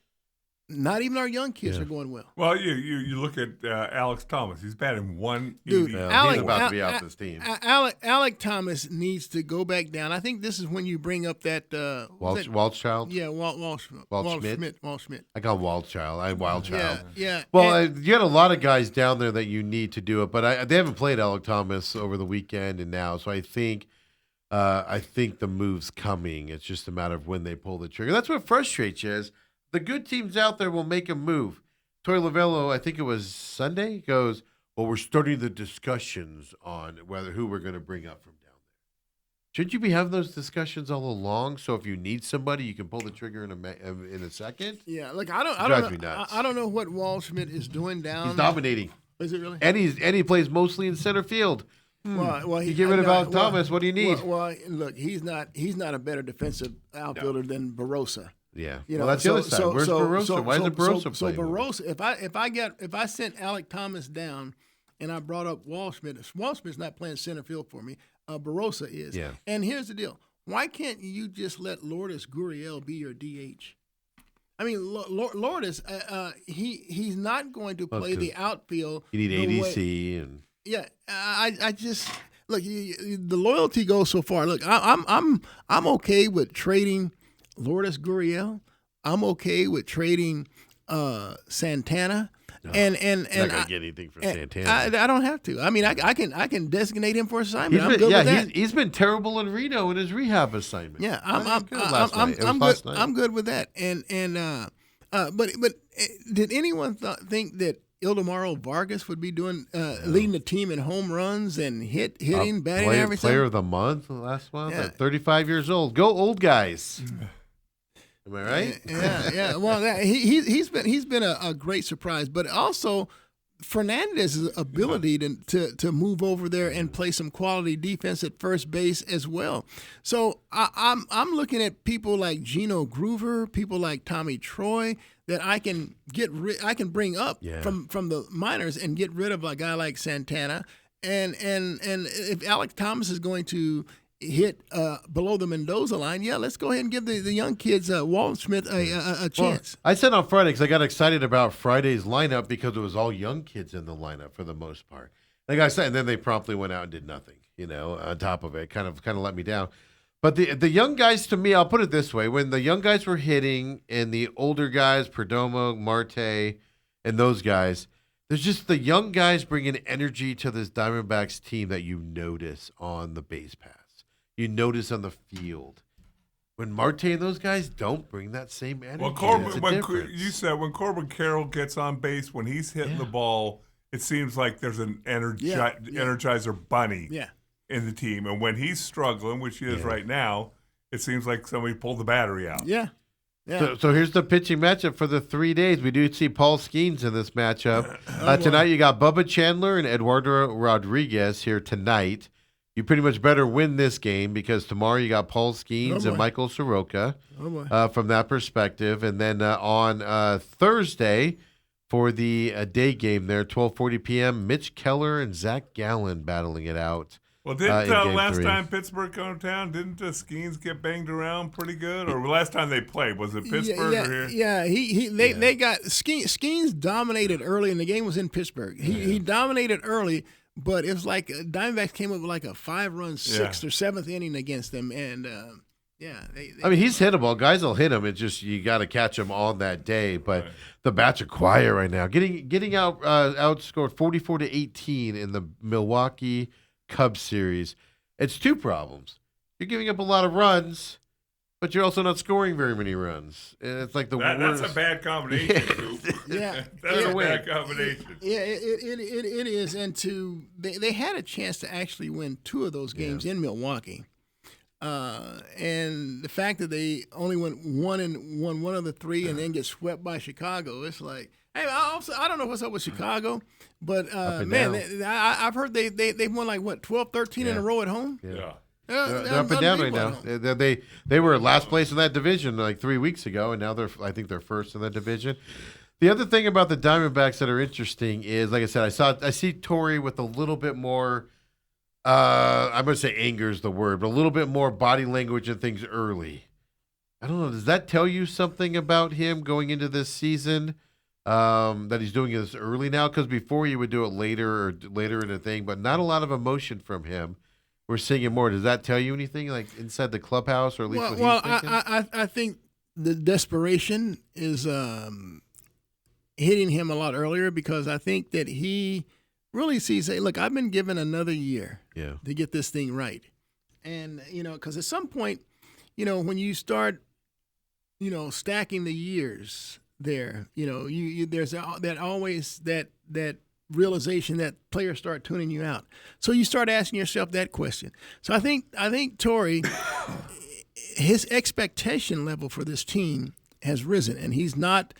not even our young kids are going well. Well, you look at Alex Thomas. He's batting 180. Dude, he's about to be off this team. Alec Thomas needs to go back down. I think this is when you bring up that Waldchild. Yeah, Walt Schmidt. I call Waldchild. I'm Wildchild. Yeah. Well, you got a lot of guys down there that you need to do it, but they haven't played Alec Thomas over the weekend and now, so I think the move's coming. It's just a matter of when they pull the trigger. That's what frustrates you is the good teams out there will make a move. Torey Lovullo, I think it was Sunday, goes, well, we're starting the discussions on who we're going to bring up from down there. Shouldn't you be having those discussions all along? So if you need somebody, you can pull the trigger in a second? Yeah, look, I don't know what Walt Schmidt is doing down. He's dominating. Is it really? And he plays mostly in center field. Well, You get rid of Alec Thomas, what do you need? Well, look, he's not a better defensive outfielder than Barossa. Yeah. You Well, know, that's the other side. Where's Barossa? Why isn't Barossa So playing? Barossa, if I sent Alec Thomas down and I brought up Waldschmidt not playing center field for me. Barossa is. Yeah. And here's the deal. Why can't you just let Lourdes Gurriel be your DH? I mean, Lourdes, he's not going to play the outfield. You need the ADC and yeah, I just look. The loyalty goes so far. Look, I'm okay with trading Lourdes Gurriel. I'm okay with trading Santana. And not gonna get anything for Santana. I don't have to. I mean, I can designate him for assignment. I'm good with that. He's been terrible in Reno in his rehab assignment. Yeah, I'm good with that. But did anyone think that Ildemaro Vargas would be doing leading the team in home runs and hitting, batting average? Player of the month last month. Yeah. At 35 years old. Go old guys. Am I right? Yeah. Well, he's been a great surprise, but also Fernandez's ability to move over there and play some quality defense at first base as well. So I'm looking at people like Gino Groover, people like Tommy Troy that I can bring up from the minors and get rid of a guy like Santana. And if Alec Thomas is going to hit below the Mendoza line, let's go ahead and give the young kids Waldschmidt a chance. Well, I said on Friday because I got excited about Friday's lineup because it was all young kids in the lineup for the most part. Like I said, and then they promptly went out and did nothing. On top of it, kind of let me down. But the young guys, to me, I'll put it this way: when the young guys were hitting, and the older guys, Perdomo, Marte, and those guys, there's just the young guys bringing energy to this Diamondbacks team that you notice on the base paths. You notice on the field when Marte and those guys don't bring that same energy. Well, you said when Corbin Carroll gets on base, when he's hitting the ball, it seems like there's an energizer bunny in the team. And when he's struggling, which he is right now, it seems like somebody pulled the battery out. Yeah. So here's the pitching matchup for the 3 days. We do see Paul Skeens in this matchup. Tonight you got Bubba Chandler and Eduardo Rodriguez here tonight. You pretty much better win this game because tomorrow you got Paul Skeens and Michael Soroka from that perspective. And then on Thursday for the day game there, 12:40 p.m., Mitch Keller and Zach Gallen battling it out. Well, didn't last time Pittsburgh come to town, didn't Skeens get banged around pretty good? Or last time they played, was it Pittsburgh or here? Yeah, they got Skeens dominated early, and the game was in Pittsburgh. He dominated early. But it was like Diamondbacks came up with like a 5-run 6th or 7th inning against them, and I mean, he's hittable. Guys will hit him. It's just you got to catch him on that day. But the bats are quiet right now. Getting outscored 44-18 in the Milwaukee Cubs series. It's two problems. You're giving up a lot of runs, but you're also not scoring very many runs. It's like that's a bad combination. That's a bad combination. Yeah, it is. And they had a chance to actually win 2 of those games in Milwaukee. And the fact that they only won one of the 3 and then get swept by Chicago, it's like, hey, I don't know what's up with Chicago, but man, I've heard they've won like 12, 13 in a row at home. Yeah. They're up and down right now. They were last place in that division like 3 weeks ago, and now I think they're first in that division. The other thing about the Diamondbacks that are interesting is, like I said, I see Torrey with a little bit more. I'm going to say anger is the word, but a little bit more body language and things early. I don't know. Does that tell you something about him going into this season? That he's doing this early now, because before he would do it later in the thing, but not a lot of emotion from him. We're seeing it more. Does that tell you anything, like inside the clubhouse, or at least what he's thinking? I think the desperation is hitting him a lot earlier, because I think that he really sees, hey, look, I've been given another year to get this thing right. And, because at some point, when you start, stacking the years there, there's that always that realization that players start tuning you out. So you start asking yourself that question. So I think Torrey, his expectation level for this team has risen, and he's not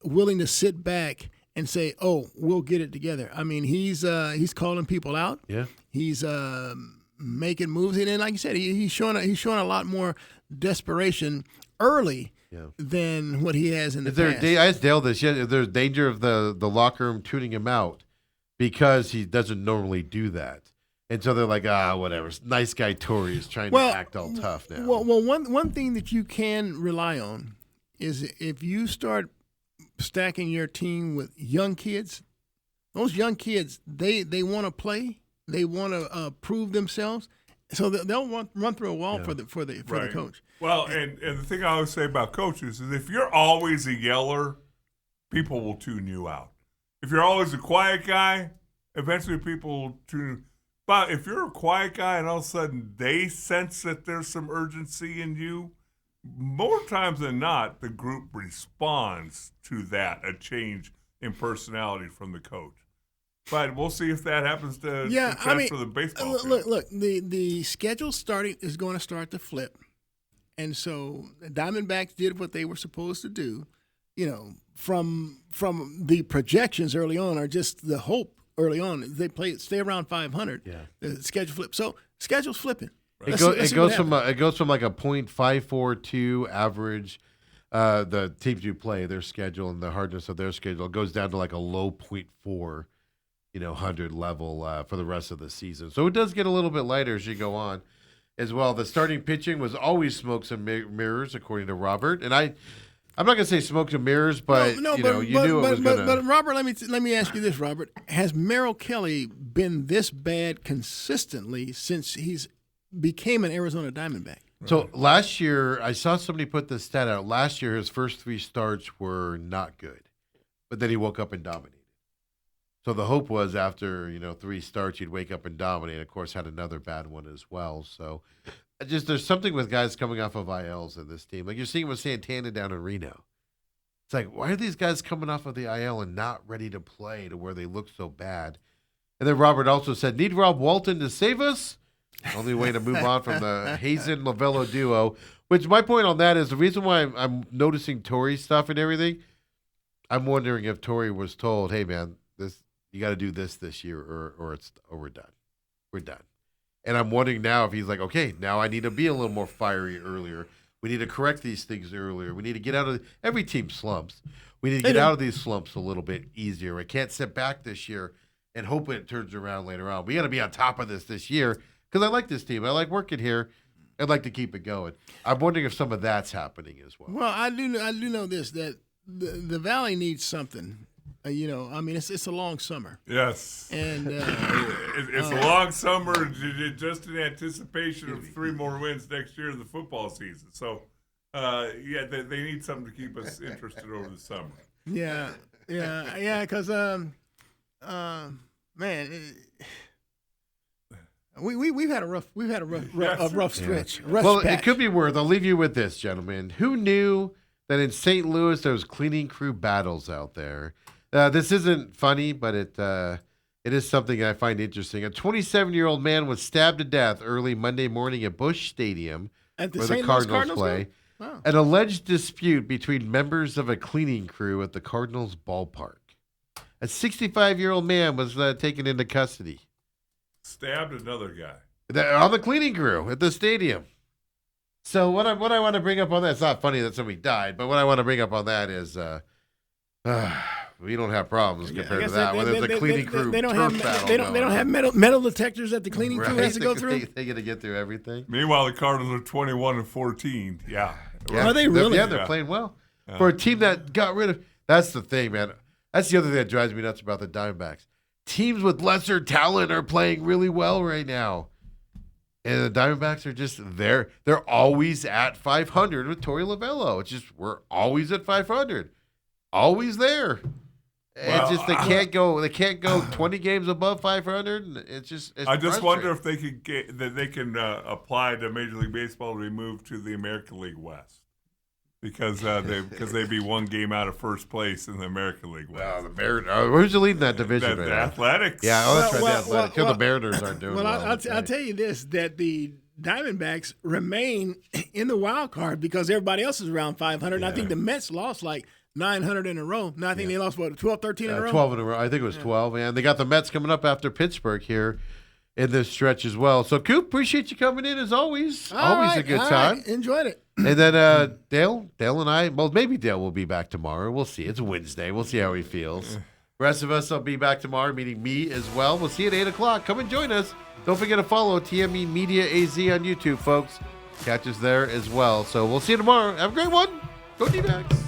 willing to sit back and say, "Oh, we'll get it together." I mean, he's calling people out. Yeah. He's making moves, and then, like you said, he's showing a lot more desperation early than what he has in the past. I asked Dale this. Yeah, there's danger of the locker room tuning him out because he doesn't normally do that, and so they're like, whatever. Nice guy Torrey is trying to act all tough now. Well, one thing that you can rely on is if you start stacking your team with young kids. Those young kids, they want to play. They want to prove themselves. So they'll run through a wall for the coach. Well, and the thing I always say about coaches is if you're always a yeller, people will tune you out. If you're always a quiet guy, eventually people will tune. But if you're a quiet guy and all of a sudden they sense that there's some urgency in you, more times than not, the group responds to that, a change in personality from the coach. But we'll see if that happens to for the baseball team. Look, the schedule is going to start to flip. And so the Diamondbacks did what they were supposed to do, from the projections early on, or just the hope early on. They stay around 500. Yeah. The schedule flips. So schedule's flipping. Right. It goes from like a .542 average. The teams you play, their schedule and the hardness of their schedule goes down to like a low .4. 100 level for the rest of the season. So it does get a little bit lighter as you go on as well. The starting pitching was always smokes and mirrors, according to Robert. And I'm not going to say smokes and mirrors, but you knew it was going to. But Robert, let me ask you this, Robert. Has Merrill Kelly been this bad consistently since he's became an Arizona Diamondback? Right. So last year, I saw somebody put this stat out. Last year, his first 3 starts were not good, but then he woke up and dominated. So the hope was after 3 starts, you'd wake up and dominate. Of course, had another bad one as well. So there's something with guys coming off of ILs in this team. Like you're seeing with Santana down in Reno. It's like, why are these guys coming off of the IL and not ready to play to where they look so bad? And then Robert also said, need Rob Walton to save us? Only way to move on from the Hazen-Lovello duo. Which my point on that is the reason why I'm noticing Torrey stuff and everything. I'm wondering if Torrey was told, hey, man, you got to do this year, or we're done. We're done. And I'm wondering now if he's like, okay, now I need to be a little more fiery earlier. We need to correct these things earlier. We need to get out of every team slumps. We need to get out of these slumps a little bit easier. I can't sit back this year and hope it turns around later on. We got to be on top of this year because I like this team. I like working here. I'd like to keep it going. I'm wondering if some of that's happening as well. Well, I do know this, that the Valley needs something. It's a long summer. Yes. And it's a long summer just in anticipation of 3 more wins next year in the football season. So, they need something to keep us interested over the summer. Yeah, because, we've had a rough stretch. Well, it could be worth. I'll leave you with this, gentlemen. Who knew that in St. Louis there was cleaning crew battles out there? This isn't funny, but it is something I find interesting. A 27-year-old man was stabbed to death early Monday morning at Busch Stadium, where the Cardinals play. Wow. An alleged dispute between members of a cleaning crew at the Cardinals ballpark. A 65-year-old man was taken into custody. Stabbed another guy. On the cleaning crew at the stadium. So what I want to bring up on that, it's not funny that somebody died, but what I want to bring up on that is we don't have problems compared to that. Whether it's a cleaning crew turf battle. They don't have metal detectors that the cleaning crew has to go through? They got to get through everything. Meanwhile, the Cardinals are 21-14. Yeah. Are they really? They're playing well. For a team that got rid of – that's the thing, man. That's the other thing that drives me nuts about the Diamondbacks. Teams with lesser talent are playing really well right now. And the Diamondbacks are just there. They're always at 500 with Torey Lovello. It's just we're always at 500. Always there. It's just they can't go 20 games above 500. It's I just wonder if they could they can apply to Major League Baseball to be moved to the American League West. Because they'd be 1 game out of first place in the American League West. The Mariners. Who's leading that division? The Athletics. Yeah, that's right. The Athletics. The Mariners aren't doing well. I'll tell you this: that the Diamondbacks remain in the wild card because everybody else is around 500. And I think the Mets lost like 900 in a row. No, I think they lost, 12, 13 in a row? 12 in a row. I think it was 12, man. They got the Mets coming up after Pittsburgh here in this stretch as well. So, Coop, appreciate you coming in as always. Always a good time. Right. Enjoyed it. And then Dale and I, well, maybe Dale will be back tomorrow. We'll see. It's Wednesday. We'll see how he feels. Rest of us will be back tomorrow, meeting me as well. We'll see you at 8 o'clock. Come and join us. Don't forget to follow TME Media AZ on YouTube, folks. Catch us there as well. So we'll see you tomorrow. Have a great one. Go D-backs.